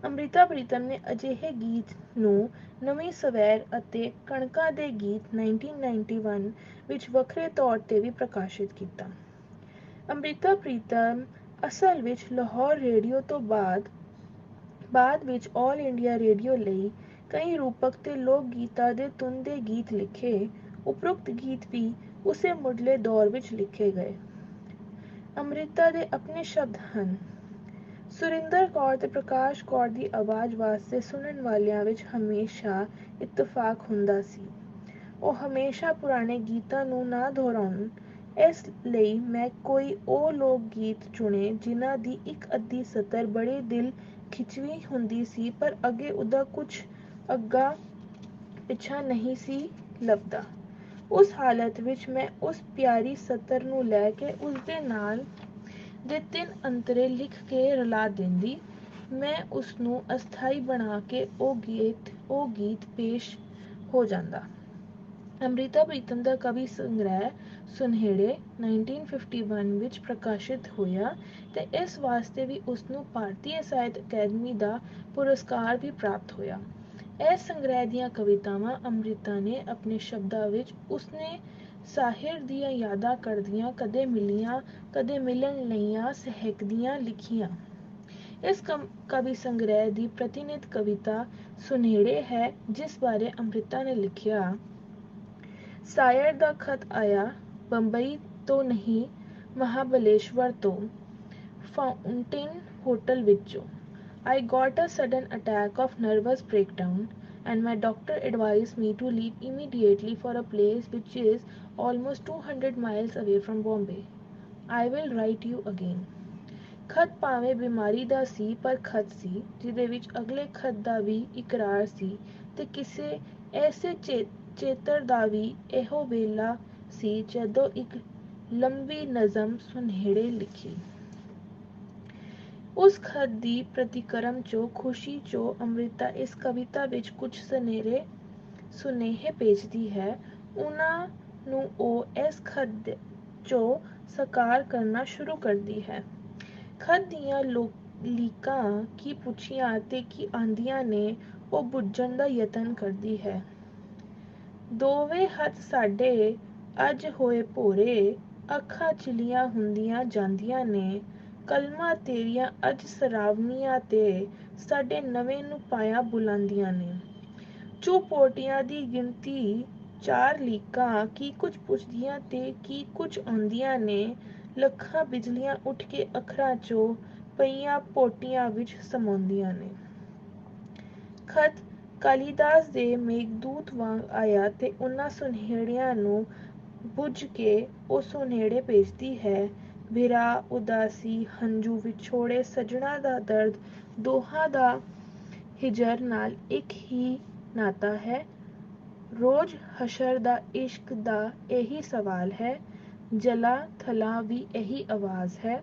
ਅੰਮ੍ਰਿਤਾ ਪ੍ਰੀਤਮ ਨੇ ਅਜਿਹੇ ਗੀਤ ਨੂੰ ਨਵੀਂ ਸਵੇਰ ਅਤੇ ਕਣਕਾਂ ਦੇ ਗੀਤ 1991 ਵਿੱਚ ਵੱਖਰੇ ਤੌਰ ਤੇ ਵੀ ਪ੍ਰਕਾਸ਼ਿਤ ਕੀਤਾ। ਅੰਮ੍ਰਿਤਾ ਪ੍ਰੀਤਮ ਅਸਲ ਵਿੱਚ ਲਾਹੌਰ ਰੇਡੀਓ ਤੋਂ ਬਾਅਦ ਵਿੱਚ ਆਲ ਇੰਡੀਆ ਰੇਡੀਓ ਲਈ ਕਈ ਰੂਪਕ ਤੇ ਲੋਕ ਗੀਤਾਂ ਦੇ ਧੁਨ ਦੇ ਗੀਤ ਲਿਖੇ। ਉਪਰੋਕਤ ਗੀਤ ਵੀ ਉਸੇ ਮੁੱਢਲੇ ਦੌਰ ਵਿੱਚ ਲਿਖੇ ਗਏ। ਅੰਮ੍ਰਿਤਾ ਦੇ ਆਪਣੇ ਸ਼ਬਦ ਹਨ। ਸੁਰਿੰਦਰ ਕੌਰ ਤੇ ਪ੍ਰਕਾਸ਼ ਕੌਰ ਦੀ ਆਵਾਜ਼ ਵਾਸਤੇ ਸੁਣਨ ਵਾਲਿਆਂ ਵਿੱਚ ਹਮੇਸ਼ਾ ਇਤਫਾਕ ਹੁੰਦਾ ਸੀ। ਉਹ ਹਮੇਸ਼ਾ ਪੁਰਾਣੇ ਗੀਤਾਂ ਨੂੰ ਨਾ ਦੁਹਰਾਉਣ। ਇਸ ਲਈ ਮੈਂ ਕੋਈ ਉਹ ਲੋਕ ਗੀਤ ਚੁਣੇ ਜਿਨ੍ਹਾਂ ਦੀ ਇੱਕ ਅੱਧੀ ਸਤਰ ਬੜੇ ਦਿਲ ਖਿੱਚਵੀਂ ਹੁੰਦੀ ਸੀ, ਪਰ ਅੱਗੇ ਉਹਦਾ ਕੁਝ ਅੱਗਾ ਪਿੱਛਾ ਨਹੀਂ ਸੀ ਲੱਭਦਾ। ਉਸ ਹਾਲਤ ਵਿੱਚ ਮੈਂ ਉਸ ਪਿਆਰੀ ਸਤਰ ਨੂੰ ਲੈ ਕੇ ਉਸਦੇ ਨਾਲ ਦੇ 3 ਅੰਤਰੇ ਲਿਖ ਕੇ ਰਲਾ ਦਿੰਦੀ। ਮੈਂ ਉਸਨੂੰ ਅਸਥਾਈ ਬਣਾ ਕੇ ਉਹ ਗੀਤ ਪੇਸ਼ ਹੋ ਜਾਂਦਾ। ਅੰਮ੍ਰਿਤਾ ਪ੍ਰੀਤਮ ਦਾ ਕਵੀ ਸੰਗ੍ਰਹਿ ਸੁਨੇਹੜੇ 1951 ਵਿੱਚ ਪ੍ਰਕਾਸ਼ਿਤ ਹੋਇਆ ਤੇ ਇਸ ਵਾਸਤੇ ਵੀ ਉਸਨੂੰ ਭਾਰਤੀ ਸਾਹਿਤ ਅਕੈਡਮੀ ਦਾ ਪੁਰਸਕਾਰ ਵੀ ਪ੍ਰਾਪਤ ਹੋਇਆ। ਇਸ ਸੰਗ੍ਰਹਿ ਦੀਆਂ ਕਵਿਤਾਵਾਂ ਅੰਮ੍ਰਿਤਾ ਨੇ ਆਪਣੇ ਸ਼ਬਦਾਂ ਵਿੱਚ ਉਸਨੇ ਸਾਹਿਰ ਦੀਆਂ ਯਾਦਾਂ ਕਰਦਿਆਂ, ਕਦੇ ਮਿਲੀਆਂ ਕਦੇ ਮਿਲਣ ਲਈਆਂ ਸਹਿਕਦੀਆਂ ਲਿਖੀਆਂ। ਇਸ ਕਵੀ ਸੰਗ੍ਰਹਿ ਦੀ ਪ੍ਰਤੀਨਿਧ ਕਵਿਤਾ ਸੁਨੇਹੜੇ ਹੈ, ਜਿਸ ਬਾਰੇ ਅੰਮ੍ਰਿਤਾ ਨੇ ਲਿਖਿਆ। ਸਾਇਰ ਦਾ ਖਤ ਆਇਆ ਬੰਬਈ ਤੋਂ ਨਹੀਂ, ਮਹਾਬਲੇਸ਼ਵਰ ਤੋਂ, ਫਾਊਂਟੇਨ ਹੋਟਲ ਵਿੱਚੋਂ। I got a sudden attack of nervous breakdown and my doctor advised me to leave immediately for a place which is almost 200 miles away from Bombay. I will write you again. ਖਤ ਭਾਵੇਂ ਬਿਮਾਰੀ ਦਾ ਸੀ, ਪਰ ਖਤ ਸੀ ਜਿਹਦੇ ਵਿੱਚ ਅਗਲੇ ਖਤ ਦਾ ਵੀ ਇਕਰਾਰ ਸੀ ਤੇ ਕਿਸੇ ਐਸੇ ਚੇਤਰ ਦਾ ਵੀ ਇਹੋ ਵੇਲਾ ਸੀ ਜਦੋਂ ਇੱਕ ਲੰਬੀ ਨਜ਼ਮ ਸੁਨੇਹੜੇ ਲਿਖੀ। ਉਸ ਖਤ ਦੀ ਪ੍ਰਤੀਕਰਮ ਚੋਂ ਖੁਸ਼ੀ ਚੋਂ ਅੰਮ੍ਰਿਤਾ ਇਸ ਕਵਿਤਾ ਵਿੱਚ ਕੁਝ ਸੁਨੇਹੇ ਭੇਜਦੀ ਹੈ। ਉਹਨਾਂ ਨੂੰ ਉਹ ਇਸ ਖਤ ਚੋਂ ਸਾਕਾਰ ਕਰਨਾ ਸ਼ੁਰੂ ਕਰਦੀ ਹੈ। ਖਤ ਦੀਆਂ ਲੀਕਾਂ ਕੀ ਪੁੱਛੀਆਂ ਤੇ ਕੀ ਆਂਦੀਆਂ ਨੇ ਉਹ ਬੁੱਝਣ ਦਾ ਯਤਨ ਕਰਦੀ ਹੈ। ਦੋਵੇਂ ਹੱਥ ਸਾਡੇ ਅੱਜ ਹੋਏ ਭੋਰੇ, ਅੱਖਾਂ ਚਿਲੀਆਂ ਹੁੰਦੀਆਂ ਜਾਂਦੀਆਂ ਨੇ, ਕਲਮਾਂ ਤੇਰੀਆਂ ਅੱਜ ਸਰਾਵਣੀਆਂ ਤੇ ਸਾਡੇ ਨਵੇਂ ਨੂੰ ਪਾਇਆ ਬੁਲਾਂਦੀਆਂ ਨੇ। ਚੁਪੋਟੀਆਂ ਦੀ ਗਿਣਤੀ 4 ਲੀਕਾਂ ਕੀ ਕੁਝ ਪੁੱਛਦੀਆਂ ਤੇ ਕੀ ਕੁਝ ਆਉਂਦੀਆਂ ਨੇ, ਲੱਖਾਂ ਬਿਜਲੀਆਂ ਉੱਠ ਕੇ ਅੱਖਰਾਂ ਚੋਂ ਪਈਆਂ ਪੋਟੀਆਂ ਵਿੱਚ ਸਮਾਉਂਦੀਆਂ ਨੇ। ਖਤ ਕਾਲੀਦਾਸ ਦੇ ਮੇਘਦੂਤ ਵਾਂਗ ਆਇਆ ਤੇ ਉਹਨਾਂ ਸੁਨੇਹਿਆਂ ਨੂੰ ਬੁੱਝ ਕੇ ਉਹ ਸੁਨੇਹੜੇ ਭੇਜਦੀ ਹੈ। ਵਿਰਹਾ, ਉਦਾਸੀ, ਹੰਝੂ, ਵਿਛੋੜੇ, ਸੱਜਣਾ ਦਾ ਦਰਦ, ਦੋਹਾਂ ਦਾ ਹਿਜਰ ਨਾਲ ਇੱਕ ਹੀ ਨਾਤਾ ਹੈ। ਰੋਜ਼ ਹਸ਼ਰ ਦਾ ਇਸ਼ਕ ਦਾ ਇਹੀ ਸਵਾਲ ਹੈ, ਜਲਾਂ ਥਲਾਂ ਵੀ ਇਹੀ ਆਵਾਜ਼ ਹੈ।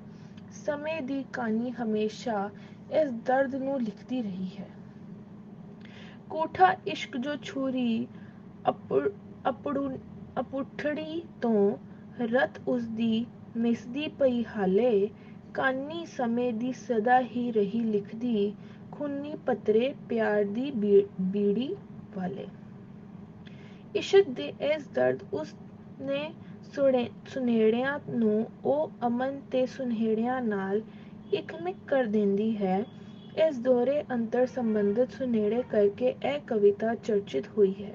ਸਮੇਂ ਦੀ ਕਹਾਣੀ ਹਮੇਸ਼ਾ ਇਸ ਦਰਦ ਨੂੰ ਲਿਖਦੀ ਰਹੀ ਹੈ। ਕੂਠਾ ਇਸ਼ਕ ਜੋ ਛੁਰੀ ਅਪੁੱਠੜੀ ਤੋਂ ਰਤ ਉਸਦੀ ਮਿਸਦੀ ਪਈ ਹਾਲੇ, ਕਹਾਣੀ ਸਮੇਂ ਦੀ ਸਦਾ ਹੀ ਰਹੀ ਲਿਖਦੀ, ਖੂਨੀ ਪੱਤਰੇ ਪਿਆਰ ਦੀ ਬੀੜੀ ਵਾਲੇ। ਇਸ਼ਕ ਦੇ ਇਸ ਦਰਦ ਉਸ ਨੇ ਸੁਨੇਹੜਿਆਂ ਨੂੰ ਉਹ ਅਮਨ ਤੇ ਸੁਨੇਹੜਿਆਂ ਨਾਲ ਇਕਮਿਕ ਕਰ ਦਿੰਦੀ ਹੈ। ਇਸ ਦੋਹਰੇ ਅੰਤਰ ਸੰਬੰਧਿਤ ਸੁਨੇਹੜੇ ਕਰਕੇ ਇਹ ਕਵਿਤਾ ਚਰਚਿਤ ਹੋਈ ਹੈ।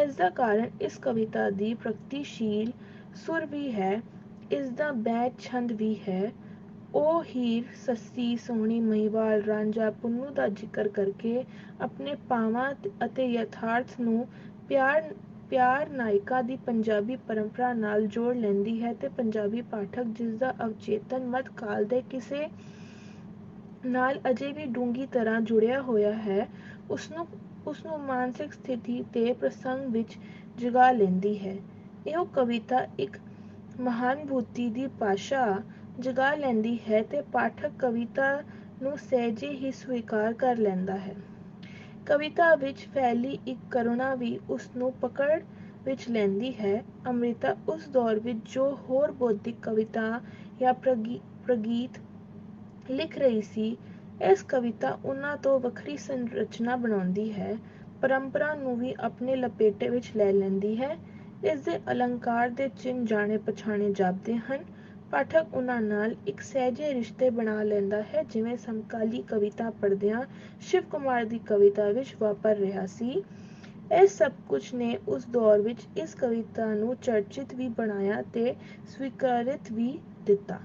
ਇਸ ਦਾ ਕਾਰਨ ਇਸ ਕਵਿਤਾ ਦੀ ਪ੍ਰਗਤੀਸ਼ੀਲ ਸੁਰ ਵੀ ਹੈ, ਇਸ ਦਾ ਬੈਂਤ ਛੰਦ ਵੀ ਹੈ। ਉਹ ਹੀਰ, ਸੱਸੀ, ਸੋਹਣੀ, ਮਹੀਵਾਲ, ਰਾਂਝਾ, ਪੁੰਨੂੰ ਦਾ ਜ਼ਿਕਰ ਕਰਕੇ ਆਪਣੇ ਭਾਵਾਂ ਅਤੇ ਯਥਾਰਥ ਨੂੰ ਪਿਆਰ ਨਾਇਕਾ ਦੀ ਪੰਜਾਬੀ ਪਰੰਪਰਾ ਨਾਲ ਜੋੜ ਲੈਂਦੀ ਹੈ ਤੇ ਪੰਜਾਬੀ ਪਾਠਕ ਜਿਸਦਾ ਅਵਚੇਤਨ ਮੱਧ ਕਾਲ ਦੇ ਕਿਸੇ ਨਾਲ ਅਜੇ ਵੀ ਡੂੰਘੀ ਤਰ੍ਹਾਂ ਜੁੜਿਆ ਹੋਇਆ ਹੈ, ਉਸਨੂੰ ਮਾਨਸਿਕ ਸਥਿਤੀ ਤੇ ਪ੍ਰਸੰਗ ਵਿੱਚ ਜਗਾ ਲੈਂਦੀ ਹੈ। ਇਹੋ ਕਵਿਤਾ ਇੱਕ ਮਹਾਨਭੂਤੀ ਦੀ ਭਾਸ਼ਾ ਜਗਾ ਲੈਂਦੀ ਹੈ ਤੇ ਪਾਠਕ ਕਵਿਤਾ ਨੂੰ ਸਹਿਜੇ ਹੀ ਸਵੀਕਾਰ ਕਰ ਲੈਂਦਾ ਹੈ। ਕਵਿਤਾ ਵਿੱਚ ਫੈਲੀ ਇੱਕ ਕਰੁਣਾ ਵੀ ਉਸਨੂੰ ਪਕੜ ਵਿੱਚ ਲੈਂਦੀ ਹੈ। ਅੰਮ੍ਰਿਤਾ ਉਸ ਦੌਰ ਵਿੱਚ ਜੋ ਹੋਰ ਬੌਧਿਕ ਕਵਿਤਾ ਜਾਂ ਪ੍ਰਗੀਤ ਲਿਖ ਰਹੀ ਸੀ, ਇਸ ਕਵਿਤਾ ਉਹਨਾਂ ਤੋਂ ਵੱਖਰੀ ਸੰਰਚਨਾ ਬਣਾਉਂਦੀ ਹੈ, ਪਰੰਪਰਾ ਨੂੰ ਵੀ ਆਪਣੇ ਲਪੇਟੇ ਵਿੱਚ ਲੈ ਲੈਂਦੀ ਹੈ। ਇਸ ਦੇ ਅਲੰਕਾਰ ਦੇ ਚਿੰਨ੍ਹ ਜਾਣੇ ਪਛਾਣੇ ਜਾਪਦੇ ਹਨ। ਪਾਠਕ ਉਹਨਾਂ ਨਾਲ ਇੱਕ ਸਹਿਜੇ ਰਿਸ਼ਤੇ ਬਣਾ ਲੈਂਦਾ ਹੈ, ਜਿਵੇਂ ਸਮਕਾਲੀ ਕਵਿਤਾ ਪੜ੍ਹਦਿਆਂ ਸ਼ਿਵ ਕੁਮਾਰ ਦੀ ਕਵਿਤਾ ਵਿੱਚ ਵਾਪਰ ਰਿਹਾ ਸੀ। ਇਹ ਸਭ ਕੁਝ ਨੇ ਉਸ ਦੌਰ ਵਿੱਚ ਇਸ ਕਵਿਤਾ ਨੂੰ ਚਰਚਿਤ ਵੀ ਬਣਾਇਆ ਤੇ ਸਵੀਕਾਰਿਤ ਵੀ ਦਿੱਤਾ।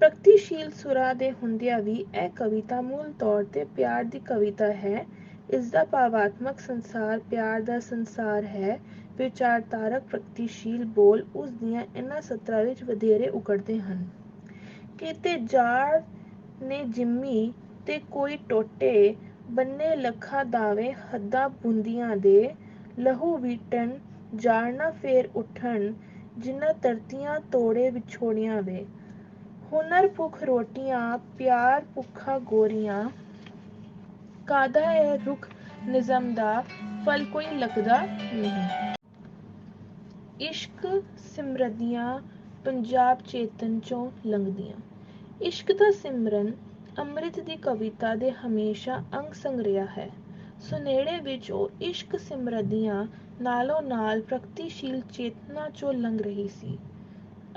ਪ੍ਰਗਤੀਸ਼ੀਲ ਸੁਰਾਂ ਦੇ ਹੁੰਦਿਆਂ ਵੀ ਇਹ ਕਵਿਤਾ ਮੂਲ ਤੌਰ ਤੇ ਪਿਆਰ ਦੀ ਕਵਿਤਾ ਹੈ। ਇਸਦਾ ਭਾਵਾਤਮਕ ਸੰਸਾਰ ਪਿਆਰ ਦਾ ਸੰਸਾਰ ਹੈ। ਵਿਚਾਰਧਾਰਕ ਪ੍ਰਗਤੀਸ਼ੀਲ ਬੋਲ ਉਸ ਦੀਆਂ ਇਹਨਾਂ ਸਤਰਾਂ ਵਿੱਚ ਵਧੇਰੇ ਉਘੜਦੇ ਹਨ। ਕਿਤੇ ਜਾੜ ਨੇ ਜਿੰਮੀ ਤੇ ਕੋਈ ਟੋਟੇ, ਬੰਨੇ ਲੱਖਾਂ ਦਾਵੇ ਹੱਦਾਂ ਬੂੰਦੀਆਂ ਦੇ, ਲਹੂ ਵੀਟਣ ਜਾੜਨਾ ਫੇਰ ਉੱਠਣ, ਜਿਨ੍ਹਾਂ ਧਰਤੀਆਂ ਤੋੜੇ ਵਿਛੋੜਿਆਂ ਵੇ। ਹੁਨਰ ਭੁੱਖ ਰੋਟੀਆਂ, ਪਿਆਰ ਭੁੱਖਾਂ ਗੋਰੀਆਂ, ਕਾਹਦਾ ਇਹ ਰੁੱਖ ਨਿਜ਼ਮ ਦਾ, ਫਲ ਕੋਈ ਲੱਗਦਾ ਨਹੀਂ। ਇਸ਼ਕ ਸਿਮਰਦੀਆਂ ਪੰਜਾਬ ਚੇਤਨ ਚੋਂ ਲੰਘਦੀਆਂ। ਇਸ਼ਕ ਦਾ ਸਿਮਰਨ ਅੰਮ੍ਰਿਤ ਦੀ ਕਵਿਤਾ ਦੇ ਹਮੇਸ਼ਾ ਅੰਗ ਸੰਗ ਰਿਹਾ ਹੈ। ਸੁਨੇਹੜੇ ਵਿੱਚ ਉਹ ਇਸ਼ਕ ਸਿਮਰਦੀਆਂ ਨਾਲੋਂ ਨਾਲ ਪ੍ਰਗਤੀਸ਼ੀਲ ਚੇਤਨਾ ਚੋਂ ਲੰਘ ਰਹੀ ਸੀ।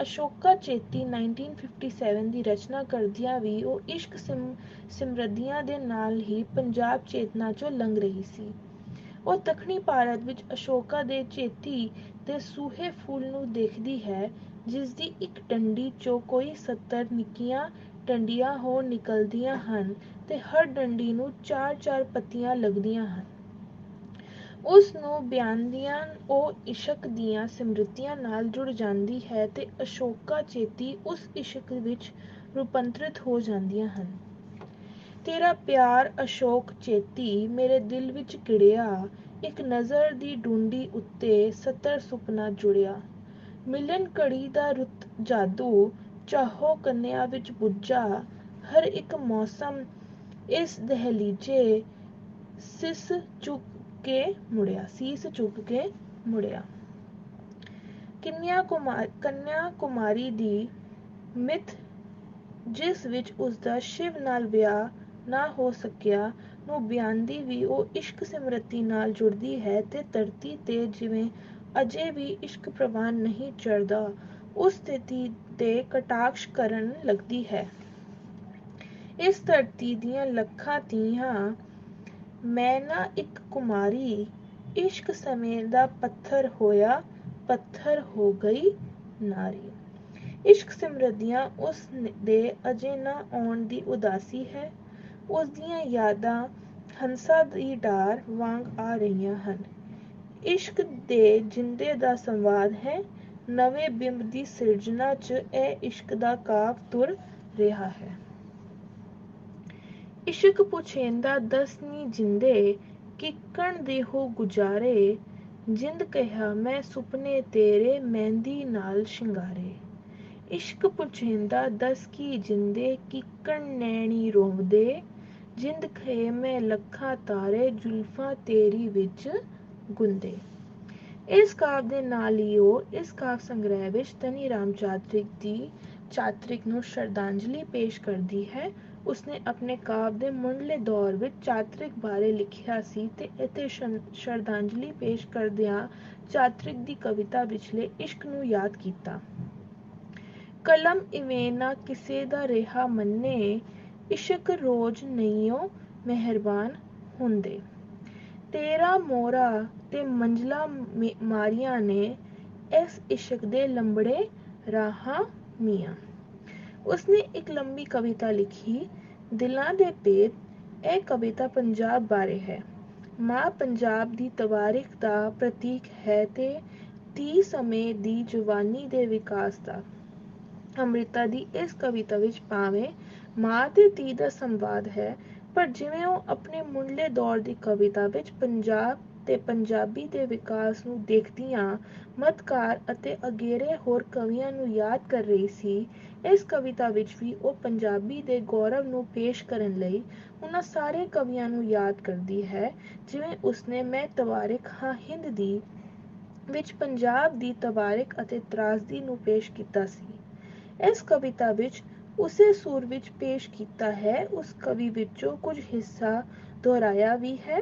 ਅਸ਼ੋਕਾ ਚੇਤੀ 1957 ਦੀ ਰਚਨਾ ਕਰਦਿਆਂ ਵੀ ਉਹ ਇਸ਼ਕ ਸਿਮਰਦੀਆਂ ਦੇ ਨਾਲ ਹੀ ਪੰਜਾਬ ਚੇਤਨਾ ਚੋਂ ਲੰਘ ਰਹੀ ਸੀ। ਉਹ ਦੱਖਣੀ ਭਾਰਤ ਵਿੱਚ ਅਸ਼ੋਕਾ ਦੇ ਚੇਤੀ ਦੇ ਸੂਹੇ ਫੁੱਲ ਨੂੰ ਦੇਖਦੀ ਹੈ, ਜਿਸਦੀ ਇੱਕ ਡੰਡੀ ਚੋਂ ਕੋਈ 70 ਨਿੱਕੀਆਂ ਡੰਡੀਆਂ ਹੋ ਨਿਕਲਦੀਆਂ ਹਨ ਤੇ ਹਰ ਡੰਡੀ ਨੂੰ 4-4 ਪੱਤੀਆਂ ਲੱਗਦੀਆਂ ਹਨ। ਉਸ ਨੂੰ ਬਿਆਨਦਿਆਂ ਉਹ ਇਸ਼ਕ ਦੀਆਂ ਸਿਮਰਤੀਆਂ ਨਾਲ ਜੁੜ ਜਾਂਦੀ ਹੈ ਤੇ ਅਸ਼ੋਕਾ ਚੇਤੀ ਉਸ ਇਸ਼ਕ ਵਿੱਚ ਰੂਪਾਂਤਰਿਤ ਹੋ ਜਾਂਦੀਆਂ ਹਨ। ਤੇਰਾ ਪਿਆਰ ਅਸ਼ੋਕ ਚੇਤੀ ਮੇਰੇ ਦਿਲ ਵਿੱਚ ਕਿੜਿਆ, ਇੱਕ ਨਜ਼ਰ ਦੀ ਡੂੰਡੀ ਉੱਤੇ ਸਤਰ ਸੁਪਨਾ ਜੁੜਿਆ। ਮਿਲਨ ਘੜੀ ਦਾ ਰੁੱਤ ਜਾਦੂ, ਚਾਹੋ ਕੰਨਿਆ ਵਿੱਚ ਬੁੱਝਾ, ਹਰ ਇੱਕ ਮੌਸਮ ਇਸ ਦਹਿਲੀਜੇ ਸੀਸ ਚੁੱਕ ਕੇ ਮੁੜਿਆ। ਕੰਨਿਆ ਕੁਮਾਰੀ ਦੀ ਮਿੱਥ, ਜਿਸ ਵਿੱਚ ਉਸਦਾ ਸ਼ਿਵ ਨਾਲ ਵਿਆਹ ਨਾ ਹੋ ਸਕਿਆ, ਨੂੰ ਬਿਆਨਦੀ ਵੀ ਉਹ ਇਸ਼ਕ ਸਿਮਰਤੀ ਨਾਲ ਜੁੜਦੀ ਹੈ ਤੇ ਧਰਤੀ ਤੇ ਜਿਵੇਂ ਅਜੇ ਵੀ ਇਸ਼ਕ ਪ੍ਰਵਾਨ ਨਹੀਂ ਚੜ੍ਹਦਾ, ਉਸ ਸਥਿਤੀ ਤੇ ਕਟਾਕਸ਼ ਕਰਨ ਲੱਗਦੀ ਹੈ। ਇਸ ਧਰਤੀ ਦੀਆਂ ਲੱਖਾਂ ਧੀਆਂ, ਮੈਂ ਨਾ ਇੱਕ ਕੁਮਾਰੀ, ਇਸ਼ਕ ਸਮੇਂ ਦਾ ਪੱਥਰ ਹੋਇਆ, ਪੱਥਰ ਹੋ ਗਈ ਨਾਰੀ। ਇਸ਼ਕ ਸਿਮਰਦਿਆਂ ਉਸ ਦੇ ਅਜੇ ਨਾ ਆਉਣ ਦੀ ਉਦਾਸੀ ਹੈ। ਉਸ ਦੀਆਂ ਯਾਦਾਂ ਹੰਸਾਂ ਦੀ ਡਾਰ ਵਾਂਗ ਆ ਰਹੀਆਂ ਹਨ। ਇਸ਼ਕ ਦੇ ਜਿੰਦੇ ਦਾ ਸੰਵਾਦ ਹੈ। ਨਵੇਂ ਬਿੰਬ ਦੀ ਸਿਰਜਣਾ 'ਚ ਇਹ ਇਸ਼ਕ ਦਾ ਕਾਵਿ ਤੁਰ ਰਿਹਾ ਹੈ। ਇਸ਼ਕ ਪੁਛੇਂਦਾ ਦੱਸ ਨੀ ਜਿੰਦੇ, ਕਿੱਕਣ ਦੇ ਹੋ ਗੁਜ਼ਾਰੇ, ਜਿੰਦ ਕਿਹਾ ਮੈਂ ਸੁਪਨੇ ਤੇਰੇ ਮਹਿੰਦੀ ਨਾਲ ਸ਼ਿੰਗਾਰੇ। ਇਸ਼ਕ ਪੁਛੇਂਦਾ ਦੱਸ ਕੀ ਜਿੰਦੇ, ਕਿੱਕਣ ਨੈਣੀ ਰੋਂਵਦੇ, ਜਿੰਦ ਕਹੇ ਮੈਂ ਲੱਖਾਂ ਤਾਰੇ ਜ਼ੁਲਫਾਂ ਤੇਰੀ ਵਿੱਚ ਗੁੰਦੇ। ਇਸ ਕਾਵਿ ਦੇ ਨਾਲ ਹੀ ਉਹ ਇਸ ਕਾਵਿ ਸੰਗ੍ਰਹਿ ਵਿੱਚ ਧਨੀ ਰਾਮ ਚਾਤ੍ਰਿਕ ਨੂੰ ਸ਼ਰਧਾਂਜਲੀ ਪੇਸ਼ ਕਰਦੀ ਹੈ। ਉਸਨੇ ਆਪਣੇ ਕਾਵਿ ਦੇ ਮੁੱਢਲੇ ਦੌਰ ਵਿੱਚ ਚਾਤ੍ਰਿਕ ਬਾਰੇ ਲਿਖਿਆ ਸੀ ਤੇ ਇੱਥੇ ਸ਼ਰਧਾਂਜਲੀ ਪੇਸ਼ ਕਰਦਿਆਂ ਚਾਤ੍ਰਿਕ ਦੀ ਕਵਿਤਾ ਵਿਚਲੇ ਇਸ਼ਕ ਨੂੰ ਯਾਦ ਕੀਤਾ। ਕਲਮ ਇਵੇਂ ਨਾ ਕਿਸੇ ਦਾ ਰਿਹਾ ਮੰਨੇ, ਇਸ਼ਕ ਰੋਜ਼ ਨਹੀਂਓ ਮਿਹਰਬਾਨ ਹੁੰਦੇ। ਤੇਰਾ ਮੋਹਰਾ ਤੇ ਮੰਜ਼ਲਾਂ ਮਾਰੀਆਂ ਨੇ, ਇਸ ਇਸ਼ਕ ਦੇ ਲੰਬੜੇ ਰਾਹਾਂ ਮੀਆਂ। ਉਸਨੇ ਇੱਕ ਲੰਬੀ ਕਵਿਤਾ ਲਿਖੀ, ਦਿਲਾਂ ਦੇ ਭੇਦ। ਇਹ ਕਵਿਤਾ ਪੰਜਾਬ ਬਾਰੇ ਹੈ। ਮਾਂ ਪੰਜਾਬ ਦੀ ਤਵਾਰੀਖ ਦਾ ਪ੍ਰਤੀਕ ਹੈ ਤੇ ਧੀ ਸਮੇਂ ਦੀ ਜਵਾਨੀ ਦੇ ਵਿਕਾਸ ਦਾ। ਅੰਮ੍ਰਿਤਾ ਦੀ ਇਸ ਕਵਿਤਾ ਵਿੱਚ ਭਾਵੇਂ ਮਾਂ ਤੇ ਧੀ ਦਾ ਸੰਵਾਦ ਹੈ, ਪਰ ਜਿਵੇਂ ਉਹ ਆਪਣੇ ਮੁੱਢਲੇ ਦੌਰ ਦੀ ਕਵਿਤਾ ਵਿੱਚ ਪੰਜਾਬ ਤੇ ਪੰਜਾਬੀ ਦੇ ਵਿਕਾਸ ਨੂੰ ਦੇਖਦਿਆਂ ਮੱਧਕਾਰ ਅਤੇ ਅਗੇਰੇ ਹੋਰ ਕਵੀਆਂ ਨੂੰ ਯਾਦ ਕਰ ਰਹੀ ਸੀ, ਇਸ ਕਵਿਤਾ ਵਿੱਚ ਵੀ ਉਹ ਪੰਜਾਬੀ ਦੇ ਗੌਰਵ ਨੂੰ ਪੇਸ਼ ਕਰਨ ਲਈ ਉਹਨਾਂ ਸਾਰੇ ਕਵੀਆਂ ਨੂੰ ਯਾਦ ਕਰਦੀ ਹੈ, ਜਿਵੇਂ ਉਸਨੇ ਮੈਂ ਤਵਾਰਿਖ ਹਾਂ ਹਿੰਦ ਦੀ ਵਿੱਚ ਪੰਜਾਬ ਦੀ ਤਵਾਰਿਖ ਅਤੇ ਤਰਾਸਦੀ ਨੂੰ ਪੇਸ਼ ਕੀਤਾ ਸੀ। ਇਸ ਕਵਿਤਾ ਵਿੱਚ ਉਸੇ ਸੁਰ ਵਿੱਚ ਪੇਸ਼ ਕੀਤਾ ਹੈ। ਉਸ ਕਵੀ ਵਿੱਚੋਂ ਕੁਝ ਹਿੱਸਾ ਦੁਹਰਾਇਆ ਵੀ ਹੈ।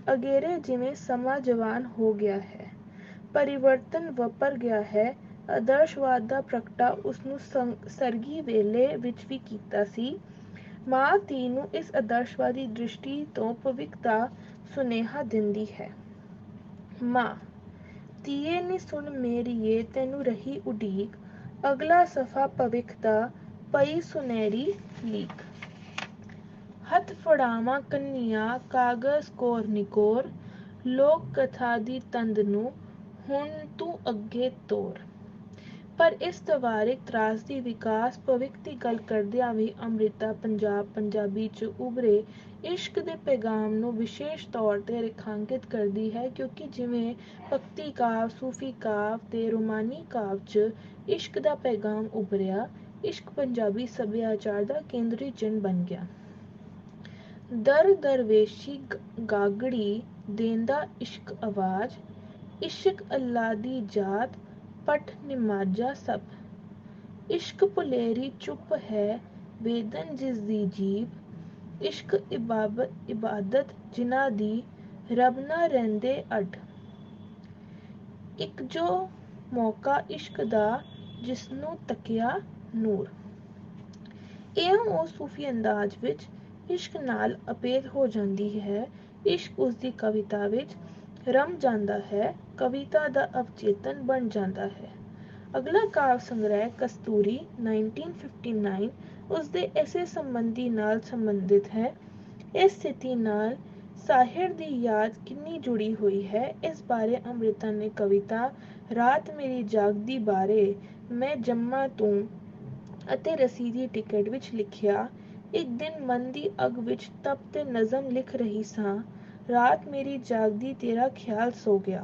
ਅਗੇਰੇ ਜਿਵੇਂ ਸਮਾਂ ਜਵਾਨ ਹੋ ਗਿਆ ਹੈ, ਪਰਿਵਰਤਨ ਵਾਪਰ ਗਿਆ ਹੈ, ਆਦਰਸ਼ਵਾਦ ਦਾ ਪ੍ਰਗਟਾ ਉਸਨੂੰ ਸਰਗੀ ਵੇਲੇ ਵਿੱਚ ਵੀ ਕੀਤਾ ਸੀ। ਮਾਂ ਧੀ ਨੂੰ ਇਸ ਆਦਰਸ਼ਵਾਦੀ ਦ੍ਰਿਸ਼ਟੀ ਤੋਂ ਭਵਿੱਖ ਦਾ ਸੁਨੇਹਾ ਦਿੰਦੀ ਹੈ। ਮਾਂ, ਧੀਏ ਨੀ ਸੁਣ ਮੇਰੀਏ ਤੈਨੂੰ ਰਹੀ ਉਡੀਕ, ਅਗਲਾ ਸਫ਼ਾ ਭਵਿੱਖ ਦਾ ਪਈ ਸੁਨਹਿਰੀ ਲੀਕ। ਹੱਥ ਫੜਾਵਾਂ ਕੰਨੀਆ ਕਾਗਜ਼ ਕੋਰ ਨਿਕੋਰ, ਲੋਕ ਕਥਾ ਦੀ ਤੰਦ ਨੂੰ ਹੁਣ ਤੂੰ ਅੱਗੇ ਤੋਰ। ਪਰ ਇਸ ਤਵਾਰਿਖ ਤਰਾਸਦੀ ਵਿਕਾਸ ਭਵਿੱਖ ਦੀ ਗੱਲ ਕਰਦਿਆਂ ਵੀ ਅੰਮ੍ਰਿਤਾ ਪੰਜਾਬੀ 'ਚ ਉਭਰੇ ਇਸ਼ਕ ਦੇ ਪੈਗਾਮ ਨੂੰ ਵਿਸ਼ੇਸ਼ ਤੌਰ ਤੇ ਰੇਖਾਂਕਿਤ ਕਰਦੀ ਹੈ, ਕਿਉਂਕਿ ਜਿਵੇਂ ਭਗਤੀ ਕਾਵਿ, ਸੂਫੀ ਕਾਵਿ ਤੇ ਰੋਮਾਨੀ ਕਾਵਿ 'ਚ ਇਸ਼ਕ ਦਾ ਪੈਗਾਮ ਉਭਰਿਆ, ਇਸ਼ਕ ਪੰਜਾਬੀ ਸੱਭਿਆਚਾਰ ਦਾ ਕੇਂਦਰੀ ਚਿੰਨ੍ਹ ਬਣ ਗਿਆ। ਦਰ ਦਰਵੇਸ਼ੀ ਗਾਗੜੀ ਦੇਂਦਾ ਇਸ਼ਕ ਆਵਾਜ਼, ਇਸ਼ਕ ਅੱਲਾ ਦੀ ਜਾਤ ਪਠ ਨਿਮਾਜ਼ਾ ਸਭ। ਇਸ਼ਕ ਭੁਲੇਰੀ ਚੁੱਪ ਹੈ ਵੇਦਨ ਜਿਸ ਦੀ ਜੀਭ, ਇਸ਼ਕ ਇਬਾਦਤ ਜਿਨ੍ਹਾਂ ਦੀ ਰੱਬ ਨਾ ਰਹਿੰਦੇ ਅੱਡ। ਇੱਕ ਜੋ ਮੌਕਾ ਇਸ਼ਕ ਦਾ ਜਿਸਨੂੰ ਤਕਿਆ ਨੂਰ। ਇਉਂ ਉਹ ਸੂਫੀ ਅੰਦਾਜ਼ ਵਿੱਚ ਇਸ਼ਕ ਨਾਲ ਅਭੇਦ ਹੋ ਜਾਂਦੀ ਹੈ। ਇਸ਼ਕ ਉਸਦੀ ਕਵਿਤਾ ਵਿੱਚ ਰਮ ਜਾਂਦਾ ਹੈ, ਕਵਿਤਾ ਦਾ ਅਵਚੇਤਨ ਬਣ ਜਾਂਦਾ ਹੈ। ਅਗਲਾ ਕਾਵਿ ਸੰਗ੍ਰਹਿ ਕਸਤੂਰੀ 1959 ਉਸਦੇ ਇਸੇ ਸੰਬੰਧੀ ਨਾਲ ਸੰਬੰਧਿਤ ਹੈ। ਇਸ ਸਥਿਤੀ ਨਾਲ ਸਾਹਿਰ ਦੀ ਯਾਦ ਕਿੰਨੀ ਜੁੜੀ ਹੋਈ ਹੈ, ਇਸ ਬਾਰੇ ਅੰਮ੍ਰਿਤਾ ਨੇ ਕਵਿਤਾ ਰਾਤ ਮੇਰੀ ਜਾਗਦੀ ਬਾਰੇ ਮੈਂ ਜੰਮਾ ਤੂੰ ਅਤੇ ਰਸੀਦੀ ਟਿਕਟ ਵਿੱਚ ਲਿਖਿਆ, ਇੱਕ ਦਿਨ ਮਨ ਦੀ ਅੱਗ ਵਿੱਚ ਤਪ ਤੇ ਨਜ਼ਮ ਲਿਖ ਰਹੀ ਸਾਂ। ਰਾਤ ਮੇਰੀ ਜਾਗਦੀ ਤੇਰਾ ਖਿਆਲ ਸੋ ਗਿਆ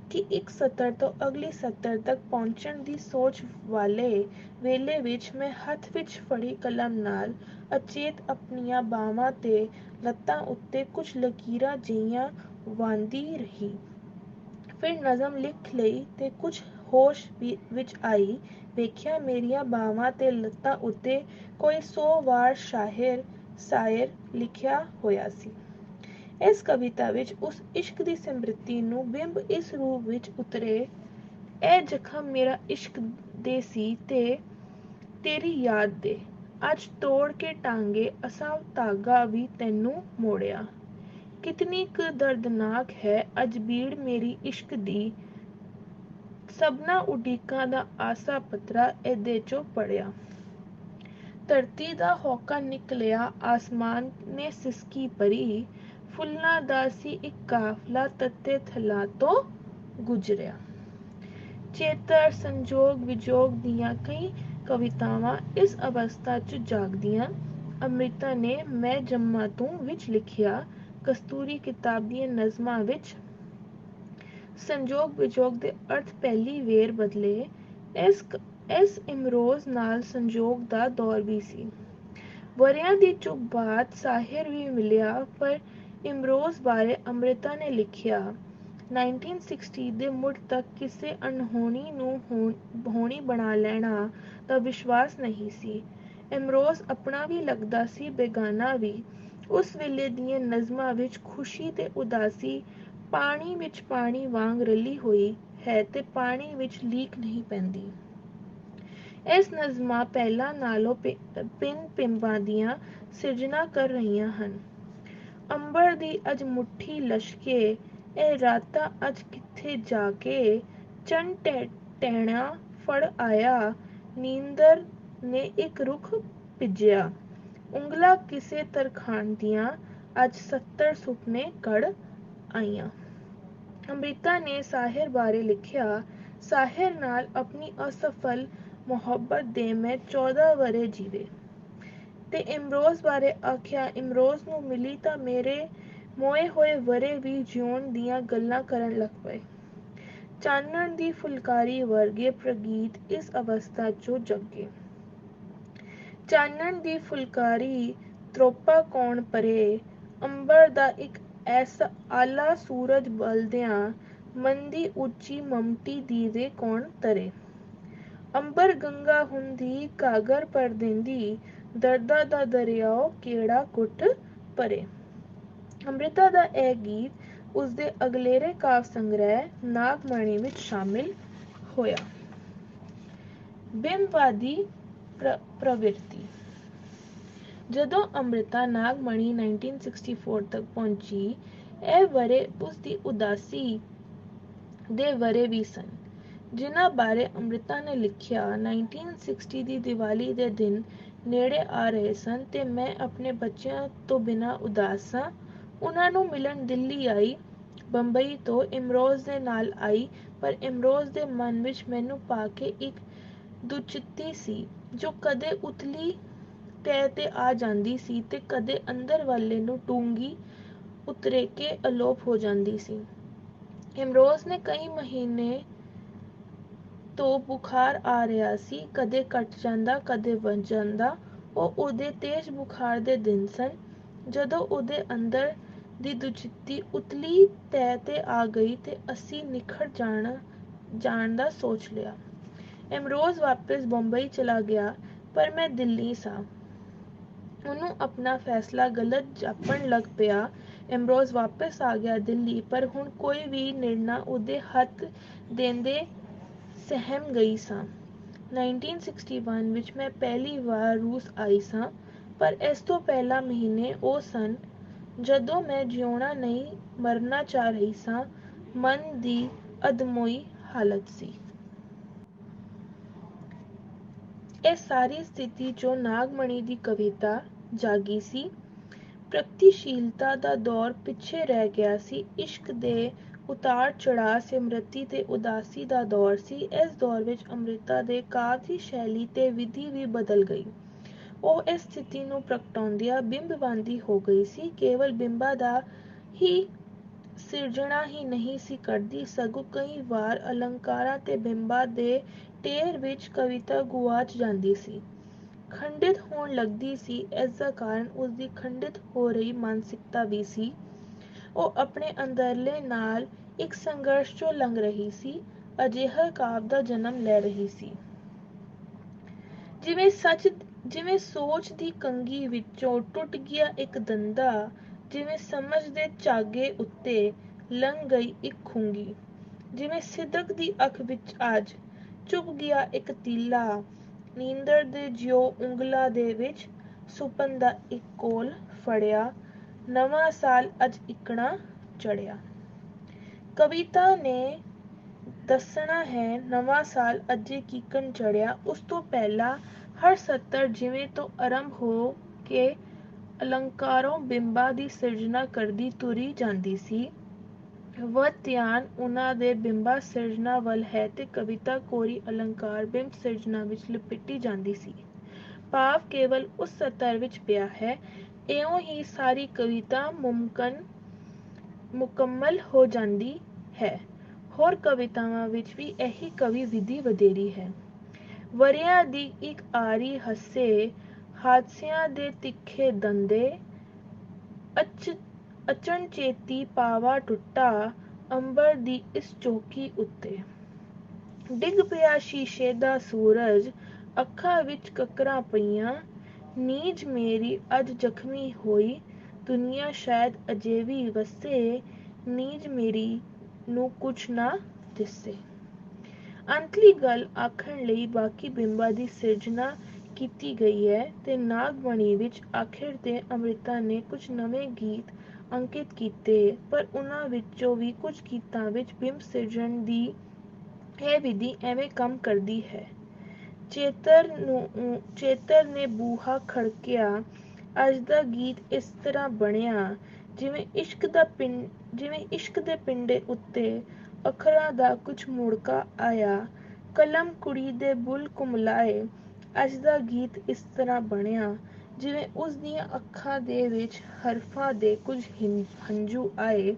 ਕਿ ਇੱਕ ਸਤਰ ਤੋਂ ਅਗਲੀ ਸਤਰ ਤੱਕ ਪਹੁੰਚਣ ਦੀ ਸੋਚ ਵਾਲੇ ਵੇਲੇ ਵਿੱਚ ਮੈਂ ਹੱਥ ਵਿੱਚ ਫੜੀ ਕਲਮ ਨਾਲ ਅਚੇਤ ਆਪਣੀਆਂ ਬਾਹਾਂ ਤੇ ਲੱਤਾਂ ਉੱਤੇ ਕੁਝ ਲਕੀਰਾਂ ਜਿਹੀਆਂ ਵਾਂਦੀ ਰਹੀ। ਫਿਰ ਨਜ਼ਮ ਲਿਖ ਲਈ ਤੇ ਕੁਝ ਹੋਸ਼ ਵਿੱਚ ਆਈ, ਵੇਖਿਆ ਮੇਰੀਆਂ ਬਾਹਾਂ ਤੇ ਲੱਤਾਂ ਉੱਤੇ ਕੋਈ 100 ਵਾਰ ਸ਼ਾਇਰ ਲਿਖਿਆ ਹੋਇਆ ਸੀ। ਇਸ ਕਵਿਤਾ ਵਿੱਚ ਉਸ ਇਸ਼ਕ ਦੀ ਸਮ੍ਰਿਤੀ ਨੂੰ ਬਿੰਬ ਇਸ ਰੂਪ ਵਿੱਚ ਉਤਰੇ, ਇਹ ਜ਼ਖਮ ਮੇਰਾ ਇਸ਼ਕ ਦੇ ਸੀ ਤੇ ਤੇਰੀ ਯਾਦ ਦੇ, ਅੱਜ ਤੋੜ ਕੇ ਟਾਂਗੇ ਅਸਾਂ ਧਾਗਾ ਵੀ ਤੈਨੂੰ ਮੋੜਿਆ। ਕਿਤਨੀ ਕੁ ਦਰਦਨਾਕ ਹੈ ਅੱਜ ਭੀੜ ਮੇਰੀ ਇਸ਼ਕ ਦੀ, ਸਭਨਾ ਉਡੀਕਾਂ ਦਾ ਆਸਾ ਪੱਤਰਾ ਇਹਦੇ ਚੋਂ ਪੜਿਆ। ਧਰਤੀ ਦਾ ਹੋਕਾ ਨਿਕਲਿਆ, ਆਸਮਾਨ ਨੇ ਸਿਸਕੀ ਭਰੀ, ਫੁੱਲਾਂ ਦਾ ਸੀ ਇੱਕ ਕਾਫਲਾ ਤੱਤੇ ਥਲਾਂ ਤੋਂ ਗੁਜ਼ਰਿਆ। ਚੇਤਰ, ਸੰਜੋਗ, ਵਿਜੋਗ ਦੀਆਂ ਕਈ ਕਵਿਤਾਵਾਂ ਇਸ ਅਵਸਥਾ 'ਚ ਜਾਗਦੀਆਂ। ਅੰਮ੍ਰਿਤਾ ਨੇ ਮੈਂ ਜੰਮਾ ਤੂੰ ਵਿੱਚ ਲਿਖਿਆ, ਕਸਤੂਰੀ ਕਿਤਾਬ ਦੀਆਂ ਨਜ਼ਮਾਂ ਵਿੱਚ ਸੰਜੋਗ ਵਿਜੋਗ ਦੇ ਅਰਥ ਪਹਿਲੀ ਵੇਰ ਬਦਲੇ। ਇਸ ਇਮਰੋਜ਼ ਨਾਲ ਸੰਜੋਗ ਦਾ ਦੌਰ ਵੀ ਸੀ। ਵਰ੍ਹਿਆਂ ਦੀ ਚੁੱਪ ਬਾਅਦ ਸਾਹਿਰ ਵੀ ਮਿਲਿਆ, ਪਰ ਇਮਰੋਜ਼ ਬਾਰੇ ਅੰਮ੍ਰਿਤਾ ਨੇ ਲਿਖਿਆ, 1960 ਦੇ ਮੁੜ ਤੱਕ ਕਿਸੇ ਅਣਹੋਣੀ ਨੂੰ ਹੋਣੀ ਬਣਾ ਲੈਣਾ ਦਾ ਵਿਸ਼ਵਾਸ ਨਹੀਂ ਸੀ। ਇਮਰੋਜ਼ ਆਪਣਾ ਵੀ ਲੱਗਦਾ ਸੀ, ਬੇਗਾਨਾ ਵੀ। ਉਸ ਵੇਲੇ ਦੀਆਂ ਨਜ਼ਮਾਂ ਵਿੱਚ ਖੁਸ਼ੀ ਤੇ ਉਦਾਸੀ ਪਾਣੀ ਵਿੱਚ ਪਾਣੀ ਵਾਂਗ ਰਲੀ ਹੋਈ ਹੈ ਤੇ ਪਾਣੀ ਵਿੱਚ ਲੀਕ ਨਹੀਂ ਪੈਂਦੀ। ਇਸ ਨਜ਼ਮਾਂ ਪਹਿਲਾਂ ਨਾਲੋਂ ਪਿੰਬਾਂ ਦੀਆਂ ਸਿਰਜਣਾ ਕਰ ਰਹੀਆਂ ਹਨ। ਅੰਬਰ ਦੀ ਅੱਜ ਮੁੱਠੀ ਲਸ਼ਕੇ, ਇਹ ਰਾਤਾਂ ਅੱਜ ਕਿੱਥੇ ਜਾ ਕੇ, ਚੰਨ ਟਹਿਣਾ ਫੜ ਆਇਆ, ਨੀਂਦਰ ਨੇ ਇੱਕ ਰੁੱਖ ਭਿੱਜਿਆ, ਉਂਗਲਾਂ ਕਿਸੇ ਤਰਖਾਣ ਦੀਆਂ ਅੱਜ 70 ਸੁਪਨੇ ਘੜ ਆਈਆਂ। ਅੰਮ੍ਰਿਤਾ ਨੇ ਸਾਹਿਰ ਬਾਰੇ ਲਿਖਿਆ, ਸਾਹਿਰ ਨਾਲ ਆਪਣੀ ਅਸਫਲ ਮੁਹੱਬਤ ਦੇ ਮੈਂ 14 ਵਰ੍ਹੇ ਜੀਵੇ। ਤੇ ਇਮਰੋਜ਼ ਬਾਰੇ ਆਖਿਆ, ਇਮਰੋਜ਼ ਨੂੰ ਮਿਲੀ ਤਾਂ ਮੇਰੇ ਮੋਏ ਹੋਏ ਵਰ੍ਹੇ ਵੀ ਜਿਉਣ ਦੀਆਂ ਗੱਲਾਂ ਕਰਨ ਲੱਗ ਪਏ। ਚਾਨਣ ਦੀ ਫੁਲਕਾਰੀ ਵਰਗੇ ਪ੍ਰਗੀਤ ਇਸ ਅਵਸਥਾ 'ਚੋਂ ਜਗੇ। ਚਾਨਣ ਦੀ ਫੁਲਕਾਰੀ ਤਰੋਪਾ ਕੌਣ ਪਰੇ, ਅੰਬਰ ਦਾ ਇੱਕ ਐਸਾ ਆਲਾ ਸੂਰਜ ਬਲਦਿਆਂ, ਮਨ ਦੀ ਉੱਚੀ ਮਮਟੀ ਦੀਵੇ ਕੌਣ ਤਰੇ। ਅੰਬਰ ਗੰਗਾ ਹੁੰਦੀ ਘਾਗਰ ਭਰ ਦਿੰਦੀ, ਦਰਦਾਂ ਦਾ ਦਰਿਆਓ ਕਿਹੜਾ ਘੁੱਟ ਭਰੇ। ਅੰਮ੍ਰਿਤਾ ਦਾ ਇਹ ਗੀਤ ਉਸਦੇ ਅਗਲੇਰੇ ਕਾਵਿ ਸੰਗ੍ਰਹਿ ਨਾਗਮਣੀ ਵਿੱਚ ਸ਼ਾਮਿਲ ਹੋਇਆ। ਬਿੰਬਵਾਦੀ ਪ੍ਰਵਿਰਤੀ। ਜਦੋਂ ਅੰਮ੍ਰਿਤਾ ਨਾਗਮਣੀ 1964 ਤੱਕ ਪਹੁੰਚੀ, ਇਹ ਵਰ੍ਹੇ ਉਸਦੀ ਉਦਾਸੀ ਦੇ ਵਰ੍ਹੇ ਵੀ ਸਨ, ਜਿਨ੍ਹਾਂ ਬਾਰੇ ਅੰਮ੍ਰਿਤਾ ਨੇ ਲਿਖਿਆ, 1960 ਦੀ ਦੀਵਾਲੀ ਦੇ ਦਿਨ ਨੇੜੇ ਆ ਰਹੇ ਸਨ ਤੇ ਮੈਂ ਆਪਣੇ ਬੱਚਿਆਂ ਤੋਂ ਬਿਨਾਂ ਉਦਾਸ ਸਾਂ। ਉਹਨਾਂ ਨੂੰ ਮਿਲਣ ਦਿੱਲੀ ਆਈ। ਬੰਬਈ ਤੋਂ ਇਮਰੋਜ਼ ਦੇ ਨਾਲ ਆਈ, ਪਰ ਇਮਰੋਜ਼ ਦੇ ਮਨ ਵਿੱਚ ਮੈਨੂੰ ਪਾ ਕੇ ਇੱਕ ਦੁਚਿੱਤੀ ਸੀ, ਜੋ ਕਦੇ ਉਤਲੀ ਤਹਿ ਤੇ ਆ ਜਾਂਦੀ ਸੀ ਤੇ ਕਦੇ ਅੰਦਰ ਵਾਲੇ ਨੂੰ ਡੂੰਘੀ ਉਤਰੇ ਕੇ ਅਲੋਪ ਹੋ ਜਾਂਦੀ ਸੀ। ਇਮਰੋਜ਼ ਨੇ ਕਈ ਮਹੀਨੇ ਤੋਂ ਬੁਖਾਰ ਆ ਰਿਹਾ ਸੀ, ਕਦੇ ਘਟ ਜਾਂਦਾ, ਕਦੇ ਵੱਧ ਜਾਂਦਾ। ਉਹ ਉਹਦੇ ਤੇਜ਼ ਬੁਖਾਰ ਦੇ ਦਿਨ ਸਨ, ਜਦੋਂ ਉਹਦੇ ਅੰਦਰ ਦੀ ਦੁਚਿੱਤੀ ਉਤਲੀ ਤਹਿ ਤੇ ਆ ਗਈ ਤੇ ਅਸੀਂ ਨਿਖਰ ਜਾਣ ਦਾ ਸੋਚ ਲਿਆ। ਇਮਰੋਜ਼ ਵਾਪਸ ਬੰਬਈ ਚਲਾ ਗਿਆ, ਪਰ ਮੈਂ ਦਿੱਲੀ ਸਾਂ। ਉਹਨੂੰ ਆਪਣਾ ਫੈਸਲਾ ਗਲਤ ਜਾਪਣ ਲੱਗ ਪਿਆ। ਇਮਰੋਜ਼ ਵਾਪਸ ਆ ਗਿਆ ਦਿੱਲੀ, ਪਰ ਹੁਣ ਕੋਈ ਵੀ ਨਿਰਣਾ ਉਹਦੇ ਹੱਥ ਦੇਂਦੇ ਸਹਿਮ ਗਈ ਸਾਂ। 1961 ਵਿੱਚ ਮੈਂ ਪਹਿਲੀ ਵਾਰ ਰੂਸ ਆਈ ਸਾਂ, ਪਰ ਇਸ ਤੋਂ ਪਹਿਲਾਂ ਮਹੀਨੇ ਉਹ ਸਨ ਜਦੋਂ ਮੈਂ ਜਿਉਣਾ ਨਹੀਂ ਮਰਨਾ ਚਾਹ ਰਹੀ ਸਾਂ। ਮਨ ਦੀ ਅਧਮੋਈ ਹਾਲਤ ਸੀ। ਇਹ ਸਾਰੀ ਸਥਿਤੀ 'ਚੋਂ ਨਾਗਮਣੀ ਦੀ ਕਵਿਤਾ ਜਾਗੀ ਸੀ। ਪ੍ਰਗਤੀਸ਼ੀਲਤਾ ਦਾ ਦੌਰ ਪਿੱਛੇ ਰਹਿ ਗਿਆ ਸੀ। ਇਸ਼ਕ ਦੇ ਉਤਾਰ ਚੜ੍ਹਾਅ, ਸਿਮਰਤੀ ਤੇ ਉਦਾਸੀ ਦਾ ਦੌਰ ਸੀ। ਇਸ ਦੌਰ ਵਿੱਚ ਅੰਮ੍ਰਿਤਾ ਦੇ ਕਾਵਿ ਦੀ ਸ਼ੈਲੀ ਤੇ ਵਿਧੀ ਵੀ ਬਦਲ ਗਈ। ਉਹ ਇਸ ਸਥਿਤੀ ਨੂੰ ਪ੍ਰਗਟਾਉਂਦਿਆਂ ਬਿੰਬਵਾਦੀ ਹੋ ਗਈ ਸੀ। ਕੇਵਲ ਬਿੰਬਾਂ ਦਾ ਹੀ ਸਿਰਜਣਾ ਹੀ ਨਹੀਂ ਸੀ ਕਰਦੀ, ਸਗੋਂ ਕਈ ਵਾਰ ਅਲੰਕਾਰਾਂ ਤੇ ਬਿੰਬਾਂ ਦੇ ਢੇਰ ਵਿੱਚ ਕਵਿਤਾ ਗੁਆਚ ਜਾਂਦੀ ਸੀ, ਖੰਡਿਤ ਹੋਣ ਲੱਗਦੀ ਸੀ। ਇਸ ਦਾ ਕਾਰਨ ਉਸਦੀ ਖੰਡਿਤ ਹੋ ਰਹੀ ਮਾਨਸਿਕਤਾ ਵੀ ਸੀ। ਉਹ ਆਪਣੇ ਅੰਦਰਲੇ ਨਾਲ ਇੱਕ ਸੰਘਰਸ਼ ਚੋਂ ਲੰਘ ਰਹੀ ਸੀ, ਅਜਿਹਾ ਕਾਵਿ ਦਾ ਜਨਮ ਲੈ ਰਹੀ ਸੀ। ਜਿਵੇਂ ਸੋਚ ਦੀ ਕੰਘੀ ਵਿੱਚੋਂ ਟੁੱਟ ਗਿਆ ਇੱਕ ਦੰਦਾ, ਜਿਵੇਂ ਸਮਝ ਦੇ ਝਾਗੇ ਉੱਤੇ ਲੰਘ ਗਈ ਇੱਕ ਖੁੰਗੀ, ਜਿਵੇਂ ਸਿਦਕ ਦੀ ਅੱਖ ਵਿੱਚ ਅੱਜ ਚੁਭ ਗਿਆ ਇੱਕ ਤੀਲਾ, ਨੀਂਦਰ ਦੇ ਜਿਉ ਉਂਗਲਾਂ ਦੇ ਵਿੱਚ ਸੁਪਨ ਦਾ ਇੱਕ ਕੋਲ ਫੜਿਆ, ਨਵਾਂ ਸਾਲ ਅੱਜ ਇਕਣਾ ਚੜਿਆ। ਕਵਿਤਾ ਨੇ ਦੱਸਣਾ ਹੈ ਨਵਾਂ ਸਾਲ ਅਜੇ ਕਿਕਣ ਚੜਿਆ। ਉਸ ਤੋਂ ਪਹਿਲਾਂ ਹਰ ਸਤਰ ਜਿਵੇਂ ਤੋਂ ਆਰੰਭ ਹੋ ਕੇ ਅਲੰਕਾਰੋਂ ਬਿੰਬਾਂ ਦੀ ਸਿਰਜਣਾ ਕਰਦੀ ਤੁਰੀ ਜਾਂਦੀ ਸੀ। ਵੱਧ ਧਿਆਨ ਉਹਨਾਂ ਦੇ ਬਿੰਬਾਂ ਸਿਰਜਣਾ ਵੱਲ ਹੈ ਤੇ ਕਵਿਤਾ ਕੋਰੀ ਅਲੰਕਾਰ ਬਿੰਬ ਸਿਰਜਣਾ ਵਿੱਚ ਲਪੇਟੀ ਜਾਂਦੀ ਸੀ। ਭਾਵ ਕੇਵਲ ਉਸ ਸਤਰ ਵਿੱਚ ਪਿਆ ਹੈ। ਇਉਂ ਹੀ ਸਾਰੀ ਕਵਿਤਾ ਮੁਕੰਮਲ ਹੋ ਜਾਂਦੀ ਹੈ। ਹੋਰ ਕਵਿਤਾਵਾਂ ਵਿੱਚ ਵੀ ਇਹੀ ਕਵੀ ਵਿਧੀ ਵਧੇਰੀ ਹੈ। ਵਰ੍ਹਿਆਂ ਦੀ ਇੱਕ ਆਰੀ ਹੱਸੇ, ਹਾਦਸਿਆਂ ਦੇ ਤਿੱਖੇ ਦੰਦੇ, ਅਚਨਚੇਤੀ ਪਾਵਾ ਟੁੱਟਾ, ਅੰਬਰ ਦੀ ਇਸ ਚੌਕੀ ਉੱਤੇ। ਡਿੱਗ ਪਿਆ ਸ਼ੀਸ਼ੇ ਦਾ ਸੂਰਜ, ਅੱਖਾਂ ਵਿੱਚ ਕਕਰਾਂ ਪਈਆਂ, ਨੀਝ ਮੇਰੀ ਅੱਜ ਜ਼ਖਮੀ ਹੋਈ, ਦੁਨੀਆ ਸ਼ਾਇਦ ਅਜੇ ਵੀ ਵਸੇ, ਨੀਝ ਮੇਰੀ ਨੂੰ ਕੁਝ ਨਾ ਦਿਸੇ। ਅੰਤਲੀ ਗੱਲ ਆਖਣ ਲਈ ਬਾਕੀ ਬਿੰਬਾਂ ਦੀ ਸਿਰਜਣਾ ਕੀਤੀ ਗਈ ਹੈ ਤੇ ਨਾਗਮਣੀ ਵਿੱਚ ਆਖਿਰ ਤੇ ਅੰਮ੍ਰਿਤਾ ਨੇ ਕੁਝ ਨਵੇਂ ਗੀਤ ਅੰਕਿਤ ਕੀਤੇ, ਪਰ ਉਹਨਾਂ ਵਿੱਚੋਂ ਵੀ ਕੁਝ ਗੀਤਾਂ ਵਿੱਚ ਬਿੰਬ ਸਿਰਜਣ ਦੀ ਇਹ ਵਿਧੀ ਐਵੇਂ ਕੰਮ ਕਰਦੀ ਹੈ। ਚੇਤਰ ਨੇ ਬੂਹਾ ਖੜਕਿਆ, ਅੱਜ ਦਾ ਗੀਤ ਇਸ ਤਰ੍ਹਾਂ ਬਣਿਆ, ਜਿਵੇਂ ਇਸ਼ਕ ਦੇ ਪਿੰਡੇ ਉੱਤੇ ਅੱਖਰਾਂ ਦਾ ਕੁਝ ਮੁੜਕਾ ਆਇਆ, ਕਲਮ ਕੁੜੀ ਦੇ ਬੁੱਲ੍ਹ ਕੁਮਲਾਏ, ਅੱਜ ਦਾ ਗੀਤ ਇਸ ਤਰ੍ਹਾਂ ਬਣਿਆ, ਜਿਵੇਂ ਉਸ ਦੀਆਂ ਅੱਖਾਂ ਦੇ ਵਿੱਚ ਹਰਫਾਂ ਦੇ ਕੁਝ ਹੰਝੂ ਆਏ।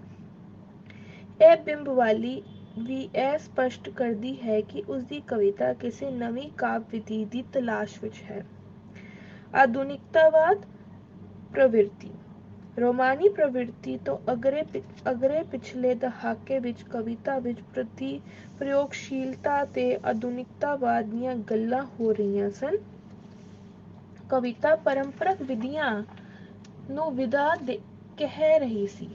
ਇਹ ਬਿੰਬਵਾਲੀ ਵੀ ਇਹ ਸਪਸ਼ਟ ਕਰਦੀ ਹੈ ਕਿ ਉਸਦੀ ਕਵਿਤਾ ਕਿਸੇ ਨਵੀਂ ਕਾਵਿ ਵਿਧੀ ਦੀ ਤਲਾਸ਼ ਵਿੱਚ ਹੈ। ਆਧੁਨਿਕਤਾਵਾਦ ਪ੍ਰਵਿਰਤੀ। ਰੋਮਾਨੀ ਪ੍ਰਵਿਰਤੀ ਤੋਂ ਅਗਰੇ ਪਿਛਲੇ ਦਹਾਕੇ ਵਿੱਚ ਕਵਿਤਾ ਵਿੱਚ ਪ੍ਰਯੋਗਸ਼ੀਲਤਾ ਤੇ ਆਧੁਨਿਕਤਾਵਾਦ ਦੀਆਂ ਗੱਲਾਂ ਹੋ ਰਹੀਆਂ ਸਨ। ਕਵਿਤਾ ਪਰੰਪਰਕ ਵਿਧੀਆਂ ਨੂੰ ਵਿਦਾ ਕਹਿ ਰਹੀ ਸੀ,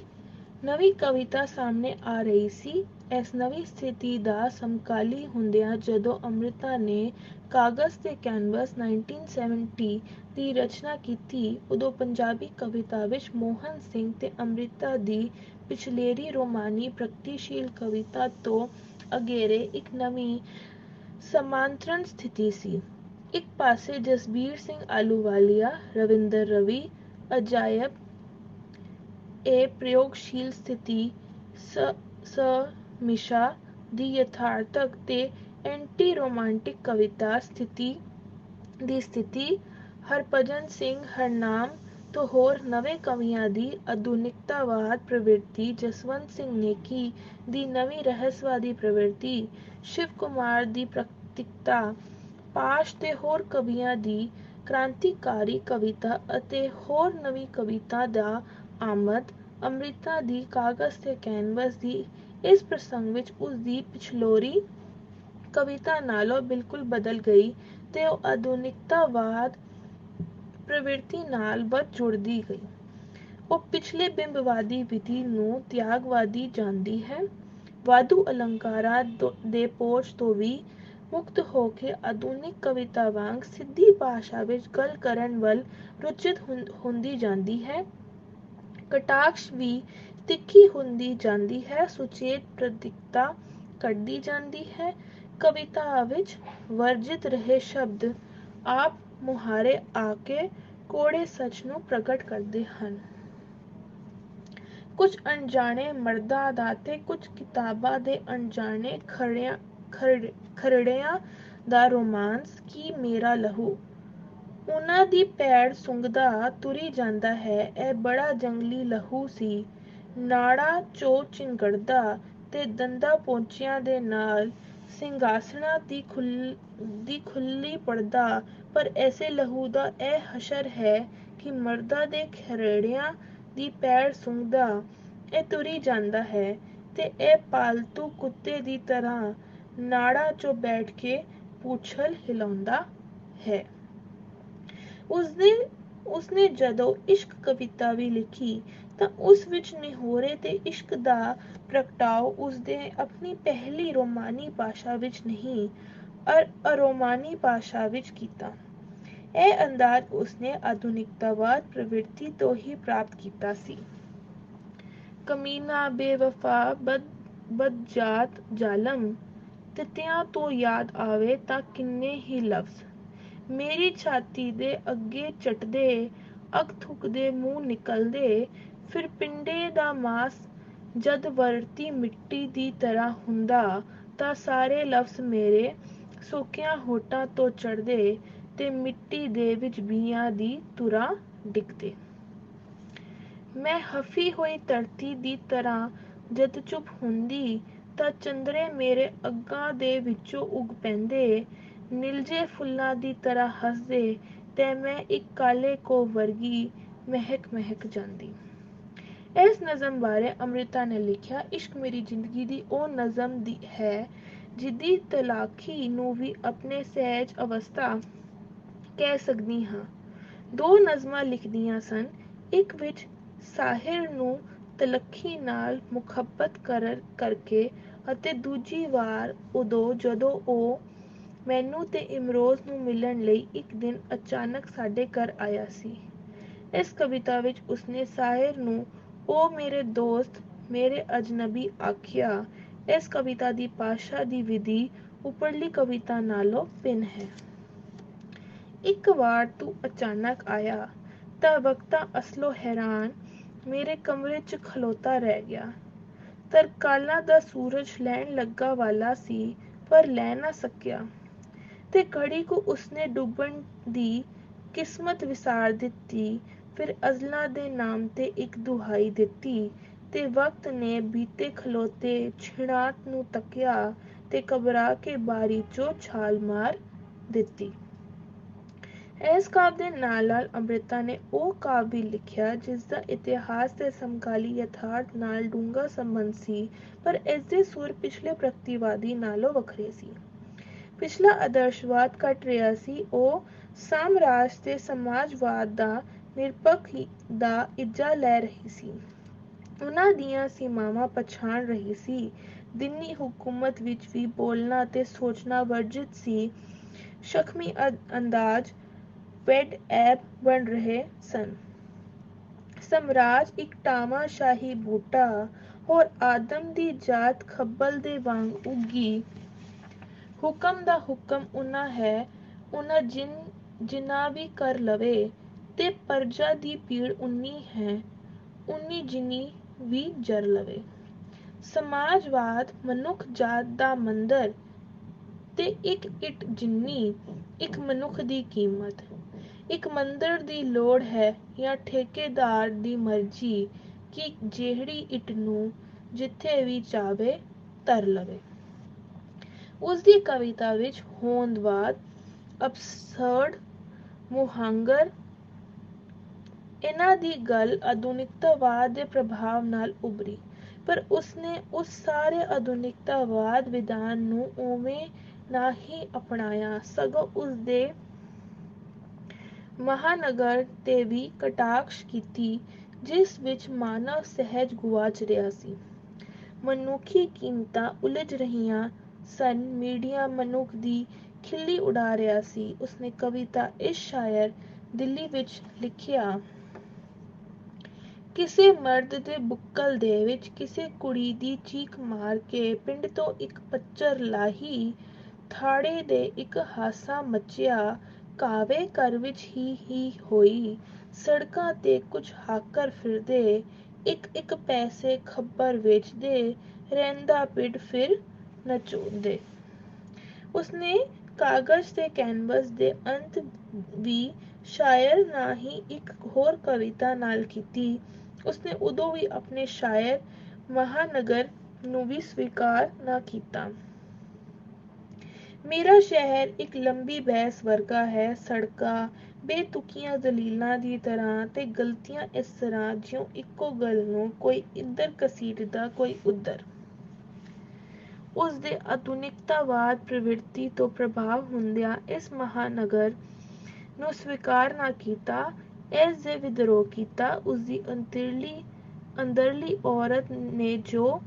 ਨਵੀਂ ਕਵਿਤਾ ਸਾਹਮਣੇ ਆ ਰਹੀ ਸੀ। ਇਸ ਨਵੀਂ ਸਥਿਤੀ ਦਾ ਸਮਕਾਲੀ ਹੁੰਦਿਆਂ ਜਦੋਂ ਅੰਮ੍ਰਿਤਾ ਨੇ ਕਾਗਜ਼ ਤੇ ਕੈਨਵਸ 1970 ਦੀ ਰਚਨਾ ਕੀਤੀ, ਉਦੋਂ ਪੰਜਾਬੀ ਕਵਿਤਾ ਵਿੱਚ ਮੋਹਨ ਸਿੰਘ ਤੇ ਅੰਮ੍ਰਿਤਾ ਦੀ ਪਿਛਲੇਰੀ ਰੋਮਾਨੀ ਪ੍ਰਗਤੀਸ਼ੀਲ ਕਵਿਤਾ ਤੋਂ ਅਗੇਰੇ ਇੱਕ ਨਵੀਂ ਸਮਾਂਤਰਨ ਸਥਿਤੀ ਸੀ। ਇੱਕ ਪਾਸੇ ਜਸਬੀਰ ਸਿੰਘ ਆਹਲੂਵਾਲੀਆ, ਰਵਿੰਦਰ ਰਵੀ ਅਜਾਇਬ ਇਹ ਪ੍ਰਯੋਗਸ਼ੀਲ ਸਥਿਤੀ ਸਮੀਖਿਆ ਦੀ ਯਥਾਰਥਕ ਤੇ ਐਂਟੀ ਰੋਮਾਂਟਿਕ ਕਵਿਤਾ ਦੀ ਸਥਿਤੀ, ਹਰਭਜਨ ਸਿੰਘ ਹਰਨਾਮ ਤੋਂ ਹੋਰ ਨਵੇਂ ਕਵੀਆਂ ਦੀ ਆਧੁਨਿਕਤਾਵਾਦ ਪ੍ਰਵਿਰਤੀ, ਜਸਵੰਤ ਸਿੰਘ ਨੇਕੀ ਦੀ ਨਵੀਂ ਰਹੱਸਵਾਦੀ ਪ੍ਰਵਿਰਤੀ, ਸ਼ਿਵ ਕੁਮਾਰ ਦੀ ਪ੍ਰਗਤਿਕਤਾ, ਪਾਸ਼ ਤੇ ਹੋਰ ਕਵੀਆਂ ਦੀ ਕ੍ਰਾਂਤੀਕਾਰੀ ਕਵਿਤਾ ਅਤੇ ਹੋਰ ਨਵੀਂ ਕਵਿਤਾ ਦਾ ਆਮਦ, ਅੰਮ੍ਰਿਤਾ ਦੀ ਕਾਗਜ਼ ਤੇ ਕੈਨਵਸ ਦੀ ਇਸ ਪ੍ਰਸੰਗ ਵਿੱਚ ਉਸਦੀ ਪਿਛਲੋਰੀ ਕਵਿਤਾ ਨਾਲੋਂ ਬਿਲਕੁਲ ਬਦਲ ਗਈ ਤੇ ਉਹ ਆਧੁਨਿਕਤਾਵਾਦ ਪ੍ਰਵਿਰਤੀ ਨਾਲ ਵੱਧ ਜੁੜਦੀ ਗਈ। ਉਹ ਪਿਛਲੇ ਬਿੰਬਵਾਦੀ ਵਿਧੀ ਨੂੰ ਤਿਆਗਵਾਦੀ ਜਾਣਦੀ ਹੈ। ਵਾਧੂ ਅਲੰਕਾਰਾਂ ਦੇ ਪੋਚ ਤੋਂ ਵੀ ਮੁਕਤ ਹੋ ਕੇ ਆਧੁਨਿਕ ਕਵਿਤਾ ਵਾਂਗ ਸਿੱਧੀ ਭਾਸ਼ਾ ਵਿੱਚ ਗੱਲ ਕਰਨ ਵੱਲ ਰੁਚਿਤ ਹੁੰਦੀ ਜਾਂਦੀ ਹੈ। ਕਟਾਕਸ਼ ਵੀ ਤਿੱਖੀ ਹੁੰਦੀ ਜਾਂਦੀ ਹੈ, ਸੁਚੇਤ ਪ੍ਰਤੀਕਤਾ ਘਟਦੀ ਜਾਂਦੀ ਹੈ। ਕਵਿਤਾ ਵਿੱਚ ਵਰਜਿਤ ਰਹੇ ਸ਼ਬਦ ਆਪ ਮੁਹਾਰੇ ਆ ਕੇ ਕੋੜੇ ਸੱਚ ਨੂੰ ਪ੍ਰਗਟ ਕਰਦੇ ਹਨ। ਕੁਝ ਅਣਜਾਣੇ ਮਰਦਾਂ ਦਾ ਤੇ ਕੁਝ ਕਿਤਾਬਾਂ ਦੇ ਅਣਜਾਣੇ ਖਰੜਿਆਂ ਦਾ ਰੋਮਾਂਸ, ਕੀ ਮੇਰਾ ਲਹੂ ਉਹਨਾਂ ਦੀ ਪੈੜ ਸੁੰਘਦਾ ਤੁਰੀ ਜਾਂਦਾ ਹੈ। ਇਹ ਬੜਾ ਜੰਗਲੀ ਲਹੂ ਸੀ। ਨਾੜਾਂ ਚੋਂ ਚਿੰਗੜਦਾ ਤੇ ਦੰਦਾਂ ਪੋਂਚਿਆਂ ਦੇ ਨਾਲ ਸਿੰਘਾਸਣਾਂ ਦੀ ਖੁੱਲੀ ਪੜਦਾ। ਪਰ ਐਸੇ ਲਹੂ ਦਾ ਇਹ ਹਸ਼ਰ ਹੈ ਕਿ ਮਰਦਾਂ ਦੇ ਖਰੇੜਿਆਂ ਦੀ ਪੈੜ ਸੁੰਘਦਾ ਇਹ ਤੁਰੀ ਜਾਂਦਾ ਹੈ ਤੇ ਇਹ ਪਾਲਤੂ ਕੁੱਤੇ ਦੀ ਤਰ੍ਹਾਂ ਨਾੜਾਂ ਚੋਂ ਬੈਠ ਕੇ ਪੂਛਲ ਹਿਲਾਉਂਦਾ ਹੈ। ਉਸਨੇ ਜਦੋਂ ਇਸ਼ਕ ਕਵਿਤਾ ਵੀ ਲਿਖੀ ਤਾਂ ਉਸ ਵਿੱਚ ਨਿਹੋਰੇ ਤੇ ਇਸ਼ਕ ਦਾ ਪ੍ਰਗਟਾਓ ਉਸਦੇ ਆਪਣੀ ਪਹਿਲੀ ਰੋਮਾਨੀ ਭਾਸ਼ਾ ਵਿੱਚ ਨਹੀਂ ਅਰੋਮਾਨੀ ਭਾਸ਼ਾ ਵਿੱਚ ਕੀਤਾ। ਇਹ ਅੰਦਾਜ਼ ਉਸਨੇ ਆਧੁਨਿਕਤਾਵਾਦ ਪ੍ਰਵਿਰਤੀ ਤੋਂ ਹੀ ਪ੍ਰਾਪਤ ਕੀਤਾ ਸੀ। ਕਮੀਨਾ, ਬੇਵਫਾ, ਬਦਜਾਤ, ਜ਼ਾਲਮ, ਤਿੱਤਿਆਂ ਤੋਂ ਯਾਦ ਆਵੇ ਤਾਂ ਕਿੰਨੇ ਹੀ ਲਫ਼ਜ਼ ਮੇਰੀ ਛਾਤੀ ਦੇ ਅੱਗੇ ਚੱਟਦੇ, ਅੱਗ ਥੁੱਕਦੇ ਮੂੰਹ ਨਿਕਲਦੇ। ਫਿਰ ਪਿੰਡੇ ਦਾ ਮਾਸ ਜਦ ਵਰਤੀ ਮਿੱਟੀ ਦੀ ਤਰ੍ਹਾਂ ਹੁੰਦਾ ਤਾਂ ਸਾਰੇ ਲਫ਼ਜ਼ ਮੇਰੇ ਸੁੱਕਿਆਂ ਹੋਠਾਂ ਤੋਂ ਚੜ੍ਹਦੇ ਤੇ ਮਿੱਟੀ ਦੇ ਵਿੱਚ ਬੀਆਂ ਦੀ ਤੁਰਾਂ ਡਿੱਗਦੇ। ਮੈਂ ਹਫੀ ਹੋਈ ਧਰਤੀ ਦੀ ਤਰ੍ਹਾਂ ਜਦ ਚੁੱਪ ਹੁੰਦੀ ਤਾਂ ਚੰਦਰੇ ਮੇਰੇ ਅੱਗਾਂ ਦੇ ਵਿੱਚੋਂ ਉੱਗ ਪੈਂਦੇ, ਨਿਲਜੇ ਫੁੱਲਾਂ ਦੀ ਤਰ੍ਹਾਂ ਹੱਸਦੇ ਤੇ ਮੈਂ ਇੱਕ ਕਾਲੇ ਕੋਹ ਵਰਗੀ ਮਹਿਕ ਜਾਂਦੀ। ਇਸ ਨਜ਼ਮ ਬਾਰੇ ਅੰਮ੍ਰਿਤਾ ਨੇ ਲਿਖਿਆ, ਇਸ਼ਕ ਮੇਰੀ ਜ਼ਿੰਦਗੀ ਦੀ ਉਹ ਨਜ਼ਮ ਹੈ ਜਿਹਦੀ ਤਲਾਖੀ ਨੂੰ ਵੀ ਆਪਣੇ ਸਹਿਜ ਅਵਸਥਾ ਕਹਿ ਸਕਦੀ ਹਾਂ। ਦੋ ਨਜ਼ਮਾਂ ਲਿਖਦੀਆਂ ਸਨ। ਇੱਕ ਵਿੱਚ ਸਾਹਿਰ ਨੂੰ ਤਲਖੀ ਨਾਲ ਮੁਖੱਬਤ ਕਰਕੇ ਅਤੇ ਦੂਜੀ ਵਾਰ ਉਦੋਂ ਜਦੋਂ ਉਹ ਮੈਨੂੰ ਤੇ ਇਮਰੋਜ਼ ਨੂੰ ਮਿਲਣ ਲਈ ਇੱਕ ਦਿਨ ਅਚਾਨਕ ਸਾਡੇ ਘਰ ਆਇਆ ਸੀ। ਇਸ ਕਵਿਤਾ ਵਿੱਚ ਉਸਨੇ ਸਾਹਿਰ ਨੂੰ ਉਹ ਮੇਰੇ ਦੋਸਤ, ਮੇਰੇ ਅਜਨਬੀ ਆਖਿਆ। ਇਸ ਕਵਿਤਾ ਦੀ ਭਾਸ਼ਾ ਦੀ ਵਿਧੀ ਉੱਪਰਲੀ ਕਵਿਤਾ ਨਾਲੋਂ ਭਿੰਨ ਹੈ। ਇੱਕ ਵਾਰ ਤੂੰ ਅਚਾਨਕ ਆਇਆ ਤਾਂ ਵਕਤਾਂ ਅਸਲੋਂ ਹੈਰਾਨ ਮੇਰੇ ਕਮਰੇ 'ਚ ਖਲੋਤਾ ਰਹਿ ਗਿਆ। ਤਰਕਾਲਾਂ ਦਾ ਸੂਰਜ ਲੈਣ ਲੱਗਾ ਵਾਲਾ ਸੀ ਪਰ ਲੈ ਨਾ ਸਕਿਆ ਤੇ ਘੜੀ ਕੁ ਉਸਨੇ ਡੁੱਬਣ ਦੀ ਕਿਸਮਤ ਵਿਸਾਰ ਦਿੱਤੀ। ਫਿਰ ਅਜ਼ਲਾਂ ਦੇ ਨਾਮ ਤੇ ਇੱਕ ਦੁਹਾਈ ਦਿੱਤੀ ਤੇ ਵਕਤ ਨੇ ਬੀਤੇ ਖਲੋਤੇ ਛਿਣਾਤ ਨੂੰ ਤੱਕਿਆ ਤੇ ਘਬਰਾ ਕੇ ਬਾਰੀ 'ਚੋਂ ਛਾਲ ਮਾਰ ਦਿੱਤੀ। ਇਸ ਕਾਵਿ ਦੇ ਨਾਲ ਅੰਮ੍ਰਿਤਾ ਨੇ ਉਹ ਕਾਵਿ ਵੀ ਲਿਖਿਆ ਜਿਸਦਾ ਇਤਿਹਾਸ ਤੇ ਸਮਕਾਲੀ ਯਥਾਰਥ ਨਾਲ ਡੂੰਘਾ ਸੰਬੰਧ ਸੀ, ਪਰ ਇਸਦੇ ਸੁਰ ਪਿਛਲੇ ਪ੍ਰਗਤੀਵਾਦੀ ਨਾਲੋਂ ਵੱਖਰੇ ਸੀ। ਪਿਛਲਾ ਆਦਰਸ਼ਵਾਦ ਘਟ ਰਿਹਾ ਸੀ। ਉਹ ਸਾਮਰਾਜ ਤੇ ਸਮਾਜਵਾਦ ਦਾ ਨਿਰਪੱਖ ਦਾ ਇੱਜਾ ਲੈ ਰਹੀ ਸੀ। ਉਹਨਾਂ ਦੀਆਂ ਸੀਮਾਵਾਂ ਪਛਾਣ ਰਹੀ ਸੀ। ਦਿਨੀ ਹਕੂਮਤ ਵਿੱਚ ਵੀ ਬੋਲਣਾ ਤੇ ਸੋਚਣਾ ਵਰਜਿਤ ਸੀ। ਸ਼ਖਮੀ ਅੰਦਾਜ਼ ਬੈਡ ਐਬ ਬਣ ਰਹੇ ਸਨ। ਸਮਰਾਜ ਇੱਕ ਤਾਨਾਸ਼ਾਹੀ ਬੂਟਾ ਹੋਰ ਆਦਮ ਦੀ ਜਾਤ ਖੱਬਲ ਦੇ ਵਾਂਗ ਉੱਗੀ। ਹੁਕਮ ਦਾ ਹੁਕਮ ਉਨਾ ਹੈ, ਉਨਾ ਜਿੰਨਾ ਵੀ ਕਰ ਲਵੇ ਤੇ ਪਰਜਾ ਦੀ ਪੀੜ ਉਨੀ ਹੈ, ਉਨੀ ਜਿੰਨੀ ਵੀ ਜਰ ਲਵੇ। ਸਮਾਜਵਾਦ ਮਨੁੱਖ ਜਾਤ ਦਾ ਮੰਦਰ ਤੇ ਇੱਕ ਇੱਟ ਜਿੰਨੀ ਇੱਕ ਮਨੁੱਖ ਦੀ ਕੀਮਤ। ਇੱਕ ਮੰਦਰ ਦੀ ਲੋੜ ਹੈ ਜਾਂ ਠੇਕੇਦਾਰ ਦੀ ਮਰਜ਼ੀ ਕਿ ਜਿਹੜੀ ਇੱਟ ਨੂੰ ਜਿੱਥੇ ਵੀ ਚਾਹਵੇ ਧਰ ਲਵੇ। ਉਸਦੀ ਕਵਿਤਾ ਵਿੱਚ ਹੋਂਦਵਾਦ, ਅਬਸਰਡ, ਮੁਹਾਂਗਰ ਇਹਨਾਂ ਦੀ ਗੱਲ ਆਧੁਨਿਕਤਾਵਾਦ ਦੇ ਪ੍ਰਭਾਵ ਨਾਲ ਉਭਰੀ, ਪਰ ਉਸਨੇ ਉਸ ਸਾਰੇ ਆਧੁਨਿਕਤਾਵਾਦ ਵਿਧਾਨ ਨੂੰ ਉਵੇਂ ਨਾ ਹੀ ਅਪਣਾਇਆ, ਸਗੋਂ ਉਸਦੇ ਮਹਾਨਗਰ ਤੇ ਵੀ ਕਟਾਖਸ਼ ਕੀਤੀ ਜਿਸ ਵਿੱਚ ਮਾਨਵ ਸਹਿਜ ਗੁਆਚ ਰਿਹਾ ਸੀ। ਮਨੁੱਖੀ ਕੀਮਤਾਂ ਉਲਝ ਰਹੀਆਂ ਸਨ। ਮੀਡੀਆ ਮਨੁੱਖ ਦੀ ਖਿੱਲੀ ਉਡਾ ਰਿਹਾ ਸੀ। ਉਸਨੇ ਕਵਿਤਾ ਇਸ ਸ਼ਾਇਰ ਦਿੱਲੀ ਵਿੱਚ ਲਿਖਿਆ, ਕਿਸੇ ਮਰਦ ਦੇ ਬੁੱਕਲ ਦੇ ਵਿੱਚ ਕਿਸੇ ਕੁੜੀ ਦੀ ਚੀਕ ਮਾਰ ਕੇ ਪਿੰਡ ਤੋਂ ਇੱਕ ਪੱਚਰ ਲਾਹੀ, ਥਾੜੇ ਦੇ ਇੱਕ ਹਾਸਾ ਮਚਿਆ, ਕਾਵੇ ਘਰ ਵਿੱਚ ਹੀ ਹੋਈ, ਸੜਕਾਂ ਤੇ ਕੁਝ ਹਾਕਰ ਫਿਰਦੇ, ਇੱਕ ਪੈਸੇ ਖੱਬਰ ਵੇਚਦੇ, ਰਹਿੰਦਾ ਪਿੰਡ ਫਿਰ ਨਚੋਂਦੇ। ਉਸਨੇ ਕਾਗਜ਼ ਤੇ ਕੈਨਵਸ ਦੇ ਅੰਤ ਵੀ ਸ਼ਾਇਰ ਨਾ ਹੀ ਇੱਕ ਹੋਰ ਕਵਿਤਾ ਨਾਲ ਕੀਤੀ, ਉਸਨੇ ਉਦੋਂ ਵੀ ਆਪਣੇ ਸ਼ਾਇਰ ਮਹਾਨਗਰ ਨੂੰ ਵੀ ਸਵੀਕਾਰ ਨਾ ਕੀਤਾ। ਮੇਰਾ ਸ਼ਹਿਰ ਇੱਕ ਲੰਬੀ ਬਹਿਸ ਵਰਗਾ ਹੈ। ਸੜਕਾਂ ਬੇਤੁਕੀਆਂ ਦਲੀਲਾਂ ਦੀ ਤਰ੍ਹਾਂ ਤੇ ਗਲਤੀਆਂ ਇਸ ਤਰ੍ਹਾਂ ਜਿਉਂ ਇੱਕੋ ਗੱਲ ਨੂੰ ਕੋਈ ਇੱਧਰ ਘਸੀਟਦਾ ਕੋਈ ਉੱਧਰ। ਉਸਦੇ ਆਧੁਨਿਕਤਾਵਾਦ ਪ੍ਰਵਿਰਤੀ ਤੋਂ ਪ੍ਰਭਾਵ ਹੁੰਦਿਆਂ ਇਸ ਮਹਾਨਗਰ ਨੂੰ ਸਵੀਕਾਰ ਨਾ ਕੀਤਾ, ਇਸ ਦੇ ਵਿਦਰੋਹ ਕੀਤਾ। ਉਸਦੀ ਅੰਦਰਲੀ ਔਰਤ ਨੇ ਜੋ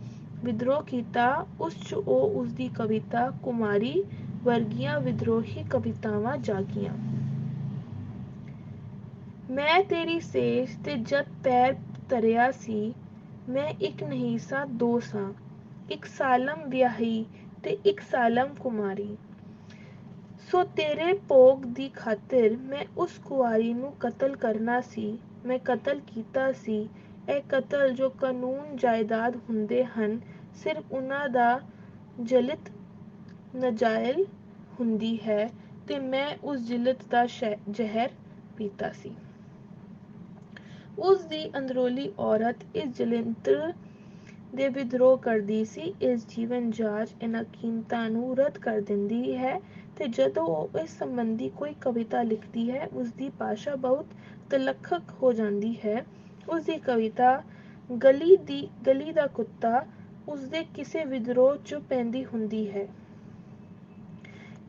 ਵਿਦਰੋਹ ਕੀਤਾ, ਉਸ 'ਚ ਉਹ ਉਸਦੀ ਕਵਿਤਾ ਕੁਮਾਰੀ ਵਰਗੀਆਂ ਵਿਦਰੋਹੀ ਕਵਿਤਾਵਾਂ ਜਾਗੀਆਂ। ਮੈਂ ਤੇਰੀ ਸੇਜ ਤੇ ਜਦ ਪੈਰ ਧਰਿਆ ਸੀ, ਮੈਂ ਇੱਕ ਨਹੀਂ ਸਾਂ ਦੋ ਸਾਂ, ਇੱਕ ਸਾਲਮ ਵਿਆਹੀ ਤੇ ਇੱਕ ਸਾਲਮ ਕੁਮਾਰੀ। ਸੋ ਤੇਰੇ ਭੋਗ ਦੀ ਖਾਤਿਰ ਮੈਂ ਉਸ ਕੁਆਰੀ ਨੂੰ ਕਤਲ ਕਰਨਾ ਸੀ, ਮੈਂ ਕਤਲ ਕੀਤਾ ਸੀ। ਇਹ ਕਤਲ ਜੋ ਕਾਨੂੰਨ ਜਾਇਦਾਦ ਹੁੰਦੇ ਹਨ, ਸਿਰਫ ਉਹਨਾਂ ਦਾ ਜਲਿਤ ਨਜਾਇਲ ਹੁੰਦੀ ਹੈ ਤੇ ਮੈਂ ਉਸ ਜਿਲਤ ਦਾ ਜ਼ਹਿਰ ਪੀਤਾ ਸੀ। ਉਸ ਦੀ ਅੰਦਰੂਨੀ ਔਰਤ ਇਸ ਜਲਿੰਦਰ ਦੇ ਵਿਦਰੋਹ ਕਰਦੀ ਸੀ। ਇਸ ਜੀਵਨ ਜਾਚ ਇਹਨਾਂ ਕੀਮਤਾਂ ਨੂੰ ਰੱਦ ਕਰ ਦਿੰਦੀ ਹੈ ਤੇ ਜਦੋਂ ਉਹ ਇਸ ਸੰਬੰਧੀ ਕੋਈ ਕਵਿਤਾ ਲਿਖਦੀ ਹੈ, ਉਸਦੀ ਭਾਸ਼ਾ ਬਹੁਤ ਤਲਖਕ ਹੋ ਜਾਂਦੀ ਹੈ। ਉਸਦੀ ਕਵਿਤਾ ਗਲੀ ਦਾ ਕੁੱਤਾ ਉਸਦੇ ਕਿਸੇ ਵਿਦਰੋਹ 'ਚ ਪੈਂਦੀ ਹੁੰਦੀ ਹੈ।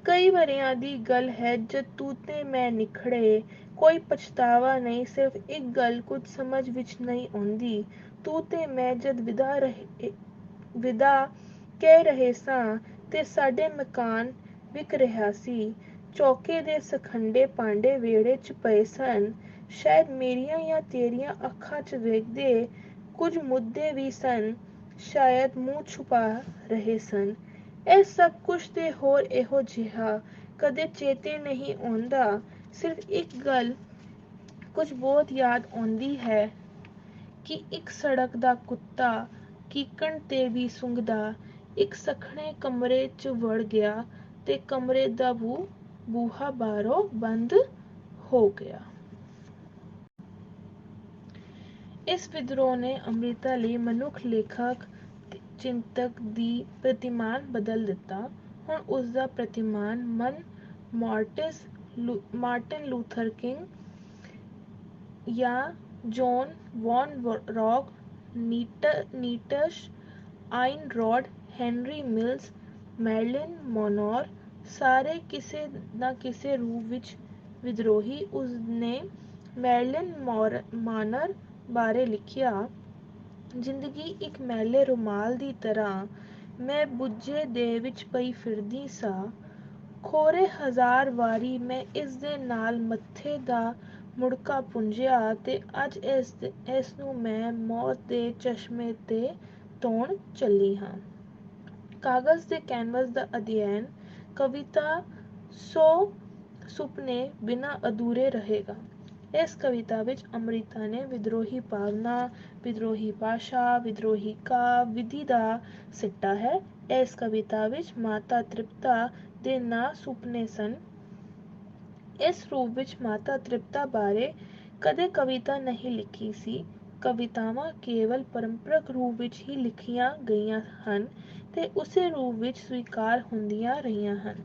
ਕਈ ਵਰ੍ਹਿਆਂ ਦੀ ਗੱਲ ਹੈ ਜਦ ਤੂੰ ਤੇ ਮੈਂ ਨਿਖੜੇ, ਕੋਈ ਪਛਤਾਵਾ ਨਹੀਂ, ਸਿਰਫ ਇੱਕ ਗੱਲ ਕੁਝ ਸਮਝ ਵਿੱਚ ਨਹੀਂ ਆਉਂਦੀ। ਤੂੰ ਤੇ ਮੈਂ ਜਦ ਵਿਦਾ ਕਹਿ ਰਹੇ ਸਾਂ ਤੇ ਸਾਡੇ ਮਕਾਨ ਵਿਕ ਰਿਹਾ ਸੀ, ਚੌਕੇ ਦੇ ਸਖੰਡੇ ਭਾਂਡੇ ਵਿਹੜੇ 'ਚ ਪਏ ਸਨ, ਸ਼ਾਇਦ ਮੇਰੀਆਂ ਜਾਂ ਤੇਰੀਆਂ ਅੱਖਾਂ 'ਚ ਵੇਖਦੇ ਕੁਝ ਮੁੱਦੇ ਵੀ ਸਨ, ਸ਼ਾਇਦ ਮੂੰਹ ਛੁਪਾ ਰਹੇ ਸਨ। ਇਹ ਸਭ ਕੁਝ ਤੇ ਹੋਰ ਇਹੋ ਜਿਹਾ ਕਦੇ ਚੇਤੇ ਨਹੀਂ ਆਉਂਦਾ। ਸਿਰਫ ਇੱਕ ਗੱਲ ਕੁਝ ਬਹੁਤ ਯਾਦ ਆਉਂਦੀ ਹੈ ਕਿ ਇੱਕ ਸੜਕ ਦਾ ਕੁੱਤਾ ਕੀਕਣ ਤੇ ਵੀ ਸੁੰਘਦਾ ਇੱਕ ਸੱਖਣੇ ਕਮਰੇ 'ਚ ਵੜ ਗਿਆ ਤੇ ਕਮਰੇ ਦਾ ਬੂਹਾ ਬਾਹਰੋਂ ਬੰਦ ਹੋ ਗਿਆ। ਇਸ ਵਿਦਰੋਹ ਨੇ ਅੰਮ੍ਰਿਤਾ ਲਈ ਮਨੁੱਖ, ਲੇਖਕ, ਚਿੰਤਕ ਦੀ ਪ੍ਰਤਿਮਾਨ ਬਦਲ ਦਿੱਤਾ। ਹੁਣ ਉਸਦਾ ਪ੍ਰਤਿਮਾਨ ਮਾਰਟਿਨ ਲੂਥਰ ਕਿੰਗ ਜਾਂ ਜੌਨ ਵੌਨ ਰੌਕ, Nietzsche, Ayn Rand, Henry Miller, Marilyn Monroe, ਸਾਰੇ ਕਿਸੇ ਨਾ ਕਿਸੇ ਰੂਪ ਵਿੱਚ ਵਿਦਰੋਹੀ। ਉਸਨੇ ਮੈਰਿਲਿਨ ਮੋਨਰੋ ਬਾਰੇ ਲਿਖਿਆ, ਜ਼ਿੰਦਗੀ ਇੱਕ ਮੈਲੇ ਰੁਮਾਲ ਦੀ ਤਰ੍ਹਾਂ ਮੈਂ ਬੁੱਝੇ ਦੇ ਵਿੱਚ ਪਈ ਫਿਰਦੀ ਸਾਂ। ਖੌਰੇ ਹਜ਼ਾਰ ਵਾਰੀ ਮੈਂ ਇਸ ਦੇ ਨਾਲ ਮੱਥੇ ਦਾ ਮੁੜਕਾ ਪੂੰਝਿਆ ਤੇ ਅੱਜ ਇਸ ਨੂੰ ਮੈਂ ਮੌਤ ਦੇ ਚਸ਼ਮੇ ਤੇ ਧੋਣ ਚੱਲੀ ਹਾਂ। ਕਾਗਜ਼ ਤੇ ਕੈਨਵਸ ਦਾ ਅਧਿਐਨ ਕਵਿਤਾ 100 ਸੁਪਨੇ ਬਿਨਾਂ ਅਧੂਰੇ ਰਹੇਗਾ। ਇਸ ਕਵਿਤਾ ਵਿੱਚ ਅੰਮ੍ਰਿਤਾ ਨੇ ਵਿਦਰੋਹੀ ਭਾਵਨਾ, ਵਿਦਰੋਹੀ ਭਾਸ਼ਾ, ਵਿਦਰੋਹੀ ਕਾਵਿ ਵਿਧੀ ਦਾ ਸਿੱਟਾ ਹੈ। ਇਸ ਕਵਿਤਾ ਵਿੱਚ ਮਾਤਾ ਤ੍ਰਿਪਤਾ ਦੇ ਨਾਂ ਸੁਪਨੇ ਸਨ। ਇਸ ਰੂਪ ਵਿੱਚ ਮਾਤਾ ਤ੍ਰਿਪਤਾ ਬਾਰੇ ਕਦੇ ਕਵਿਤਾ ਨਹੀਂ ਲਿਖੀ ਸੀ। ਕਵਿਤਾਵਾਂ ਕੇਵਲ ਪਰੰਪਰਕ ਰੂਪ ਵਿੱਚ ਹੀ ਲਿਖੀਆਂ ਗਈਆਂ ਹਨ ਤੇ ਉਸੇ ਰੂਪ ਵਿੱਚ ਸਵੀਕਾਰ ਹੁੰਦੀਆਂ ਰਹੀਆਂ ਹਨ।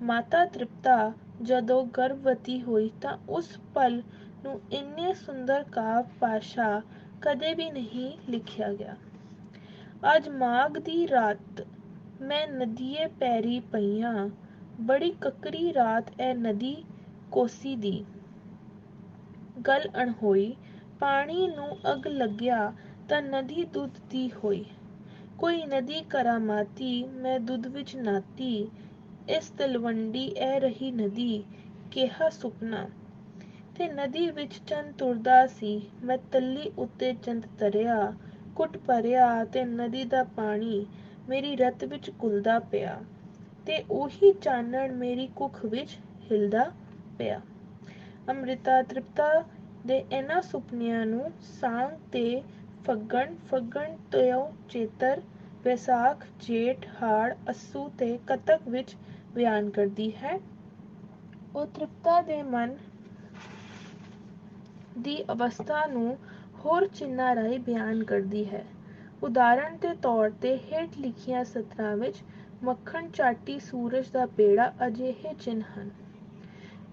ਮਾਤਾ ਤ੍ਰਿਪਤਾ ਜਦੋਂ ਗਰਭਵਤੀ ਹੋਈ ਤਾਂ ਉਸ ਪਲ ਨੂੰ ਇੰਨੇ ਸੁੰਦਰ ਕਾਵਿ ਭਾਸ਼ਾ ਕਦੇ ਵੀ ਨਹੀਂ ਲਿਖਿਆ ਗਿਆ। ਅੱਜ ਮਾਘ ਦੀ ਰਾਤ ਮੈਂ ਨਦੀਏ ਪੈਰੀ ਪਈਆਂ, ਬੜੀ ਕਕਰੀ ਰਾਤ ਇਹ ਨਦੀ ਕੋਸੀ ਦੀ। ਗੱਲ ਅਣਹੋਈ, ਪਾਣੀ ਨੂੰ ਅੱਗ ਲੱਗਿਆ ਤਾਂ ਨਦੀ ਦੁੱਧ ਦੀ ਹੋਈ। ਕੋਈ ਨਦੀ ਕਰਾਮਾਤੀ, ਮੈਂ ਦੁੱਧ ਵਿੱਚ ਨਾਤੀ। ਇਸ ਤਲਵੰਡੀ ਇਹ ਰਹੀ ਨਦੀ, ਕਿਹਾ ਸੁਪਨਾ। ਤੇ ਨਦੀ ਵਿੱਚ ਚੰਦ ਤੁਰਦਾ ਸੀ, ਮੈਂ ਤਲੀ ਉੱਤੇ ਚੰਦ ਧਰਿਆ। ਘੁੱਟ ਭਰਿਆ ਤੇ ਨਦੀ ਦਾ ਪਾਣੀ ਮੇਰੀ ਰਤ ਵਿੱਚ ਘੁਲਦਾ ਪਿਆ ਤੇ ਉਹੀ ਚਾਨਣ ਮੇਰੀ ਕੁੱਖ ਵਿੱਚ ਹਿੱਲਦਾ ਪਿਆ। ਅੰਮ੍ਰਿਤਾ ਤ੍ਰਿਪਤਾ ਦੇ ਇਹਨਾਂ ਸੁਪਨਿਆਂ ਨੂੰ ਸਾਂਗ ਤੇ ਫੱਗਣ ਤੋਂ ਚੇਤਰ, ਵੈਸਾਖ, ਜੇਠ, ਹਾੜ, ਅੱਸੂ ਤੇ ਕੱਤਕ ਵਿੱਚ ਬਿਆਨ ਕਰਦੀ ਹੈ। ਉਹ ਤ੍ਰਿਪਤਾ ਦੇ ਮਨ ਦੀ ਅਵਸਥਾ ਨੂੰ ਹੋਰ ਚਿੰਨ੍ਹਾਂ ਰਾਹੀਂ ਬਿਆਨ ਕਰਦੀ ਹੈ। ਉਦਾਹਰਣ ਦੇ ਤੌਰ ਤੇ ਹੇਠ ਲਿਖੀਆਂ ਸਤਰਾਂ ਵਿੱਚ ਮੱਖਣ ਚਾਟੀ ਸੂਰਜ ਦਾ ਪੇੜਾ ਅਜਿਹੇ ਚਿੰਨ੍ਹ ਹਨ।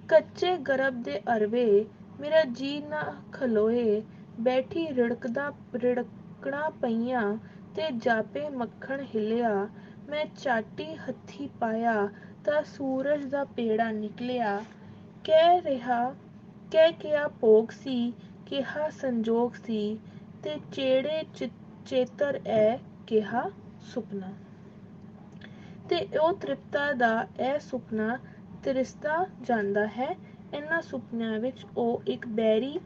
ਕੱਚੇ ਗਰਭ ਦੇ ਅਰਵੇ ਮੇਰਾ ਜੀ ਨਾ ਖਲੋਏ, ਬੈਠੀ ਰਿੜਕਣਾ ਪਈਆਂ ਤੇ ਜਾਪੇ ਮੱਖਣ ਹਿੱਲਿਆ, ਮੈਂ ਚਾਟੀ ਹੱਥੀ ਪਾਇਆ ਤਾਂ ਸੂਰਜ ਦਾ ਪੇੜਾ ਨਿਕਲਿਆ, ਕਹਿ ਕਿਹਾ ਭੋਗ ਸੀ, ਕਿਹਾ ਸੰਜੋਗ ਸੀ, ਤੇ ਚੇੜੇ ਚੇਤਰ ਐ ਕਿਹਾ ਸੁਪਨਾ। ਤੇ ਉਹ ਤ੍ਰਿਪਤਾ ਦਾ ਇਹ ਸੁਪਨਾ ਤ੍ਰਿਸਦਾ ਜਾਂਦਾ ਹੈ। ਇਹਨਾਂ ਸੁਪਨਿਆਂ ਵਿੱਚ ਉਹ ਇੱਕ ਬੈਰੀ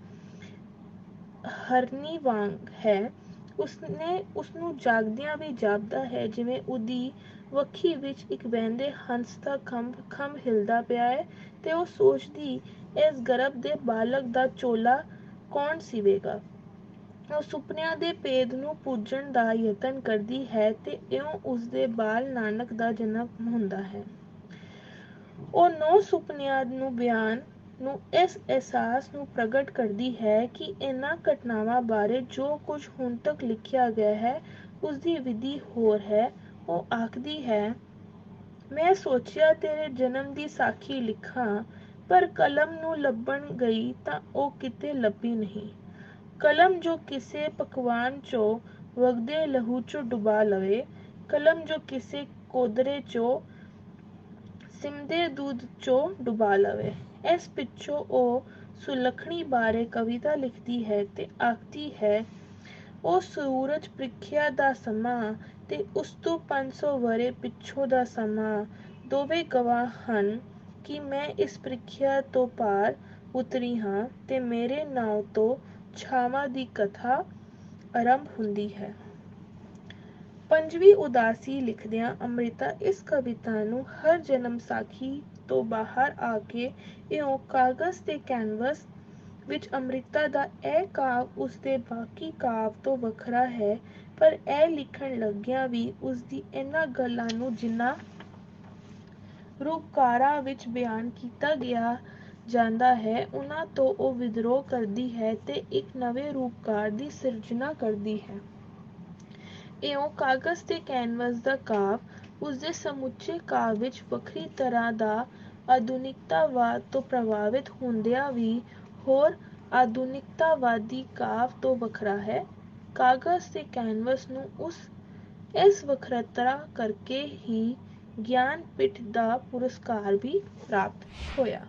ਹਰਨੀ ਵਾਂਗ ਹੈ। ਉਸਨੂੰ ਜਾਗਦਿਆਂ ਵੀ ਜਾਪਦਾ ਹੈ ਜਿਵੇਂ ਉਹਦੀ ਵੱਖੀ ਵਿੱਚ ਇੱਕ ਵਹਿੰਦੇ ਹੰਸ ਦਾ ਖੰਭ ਹਿਲਦਾ ਪਿਆ ਹੈ ਤੇ ਉਹ ਸੋਚਦੀ ਇਸ ਗਰਭ ਦੇ ਬਾਲਕ ਦਾ ਚੋਲਾ ਕੌਣ ਸੀਵੇਗਾ। ਉਹ ਸੁਪਨਿਆਂ ਦੇ ਭੇਦ ਨੂੰ ਬੁੱਝਣ ਦਾ ਯਤਨ ਕਰਦੀ ਹੈ ਤੇ ਇਉਂ ਉਸਦੇ ਬਾਲ ਨਾਨਕ ਦਾ ਜਨਮ ਹੁੰਦਾ ਹੈ। ਉਹ 9 ਸੁਪਨਿਆਂ ਨੂੰ ਇਸ ਅਹਿਸਾਸ ਨੂੰ ਪ੍ਰਗਟ ਕਰਦੀ ਹੈ ਕਿ ਇਹਨਾਂ ਘਟਨਾਵਾਂ ਬਾਰੇ ਜੋ ਕੁਝ ਹੁਣ ਤੱਕ ਲਿਖਿਆ ਗਿਆ ਹੈ ਉਸਦੀ ਵਿਧੀ ਹੋਰ ਹੈ। ਉਹ ਆਖਦੀ ਹੈ, ਮੈਂ ਸੋਚਿਆ ਤੇਰੇ ਜਨਮ ਦੀ ਸਾਖੀ ਲਿਖਾਂ, ਪਰ ਕਲਮ ਨੂੰ ਲੱਭਣ ਗਈ ਤਾਂ ਉਹ ਕਿਤੇ ਲੱਭੀ ਨਹੀਂ। ਕਲਮ ਜੋ ਕਿਸੇ ਪਕਵਾਨ ਚੋਂ ਵਗਦੇ ਲਹੂ ਚੋਂ ਡੁਬਾ ਲਵੇ, ਕਲਮ ਜੋ ਕਿਸੇ ਕੋਦਰੇ ਚੋਂ ਸਿਮਦੇ ਦੁੱਧ ਚੋਂ ਡੁਬਾ ਲਵੇ। ਇਸ ਪਿੱਛੋਂ ਉਹ ਸੁਲੱਖਣੀ ਬਾਰੇ ਕਵਿਤਾ ਲਿਖਦੀ ਹੈ ਤੇ ਆਖਦੀ ਹੈ, ਉਹ ਸੂਰਜ ਪ੍ਰੀਖਿਆ ਦਾ ਸਮਾਂ ਤੇ ਉਸ ਤੋਂ 500 ਵਰ੍ਹੇ ਪਿੱਛੋਂ ਦਾ ਸਮਾਂ ਦੋਵੇਂ ਗਵਾਹ ਹਨ ਕਿ ਮੈਂ ਇਸ ਪ੍ਰੀਖਿਆ ਤੋਂ ਪਾਰ ਉਤਰੀ ਹਾਂ ਤੇ ਮੇਰੇ ਨਾਂਅ ਤੋਂ ਛਾਵਾਂ ਦੀ ਕਥਾ ਆਰੰਭ ਹੁੰਦੀ ਹੈ। ਪੰਜਵੀਂ ਉਦਾਸੀ ਲਿਖਦਿਆਂ ਅੰਮ੍ਰਿਤਾ ਇਸ ਕਵਿਤਾ ਨੂੰ ਹਰ ਜਨਮ ਸਾਖੀ ਤੋਂ ਬਾਹਰ ਆ ਕੇ ਇਉਂ ਕਾਗਜ਼ ਤੇ ਕੈਨਵਸ ਵਿੱਚ ਅੰਮ੍ਰਿਤਾ ਦਾ ਇਹ ਕਾਵਿ ਉਸਦੇ ਬਾਕੀ ਕਾਵਿ ਤੋਂ ਵੱਖਰਾ ਹੈ, ਪਰ ਇਹ ਲਿਖਣ ਲੱਗਿਆਂ ਵੀ ਉਸਦੀ ਇਹਨਾਂ ਗੱਲਾਂ ਨੂੰ ਜਿਨ੍ਹਾਂ ਰੂਪਕਾਰਾਂ ਵਿੱਚ ਬਿਆਨ ਕੀਤਾ ਜਾਂਦਾ ਹੈ ਉਹਨਾਂ ਤੋਂ ਉਹ ਵਿਦਰੋਹ ਕਰਦੀ ਹੈ ਤੇ ਇੱਕ ਨਵੇਂ ਰੂਪਕਾਰ ਦੀ ਸਿਰਜਣਾ ਕਰਦੀ ਹੈ। ਇਉਂ ਕਾਗਜ਼ ਤੇ ਕੈਨਵਸ ਦਾ ਕਾਵਿ ਉਸਦੇ ਸਮੁੱਚੇ ਕਾਵਿ ਵਿੱਚ ਵੱਖਰੀ ਤਰ੍ਹਾਂ ਦਾ ਆਧੁਨਿਕਤਾਵਾਦ ਤੋਂ ਪ੍ਰਭਾਵਿਤ ਹੁੰਦਿਆਂ ਵੀ ਹੋਰ ਆਧੁਨਿਕਤਾਵਾਦੀ ਕਾਵਿ ਤੋਂ ਵੱਖਰਾ ਹੈ। ਕਾਗਜ਼ ਤੇ ਕੈਨਵਸ ਨੂੰ ਇਸ ਵੱਖਰਤਾ ਕਰਕੇ ਹੀ ਗਿਆਨਪੀਠ ਦਾ ਪੁਰਸਕਾਰ ਵੀ ਪ੍ਰਾਪਤ ਹੋਇਆ।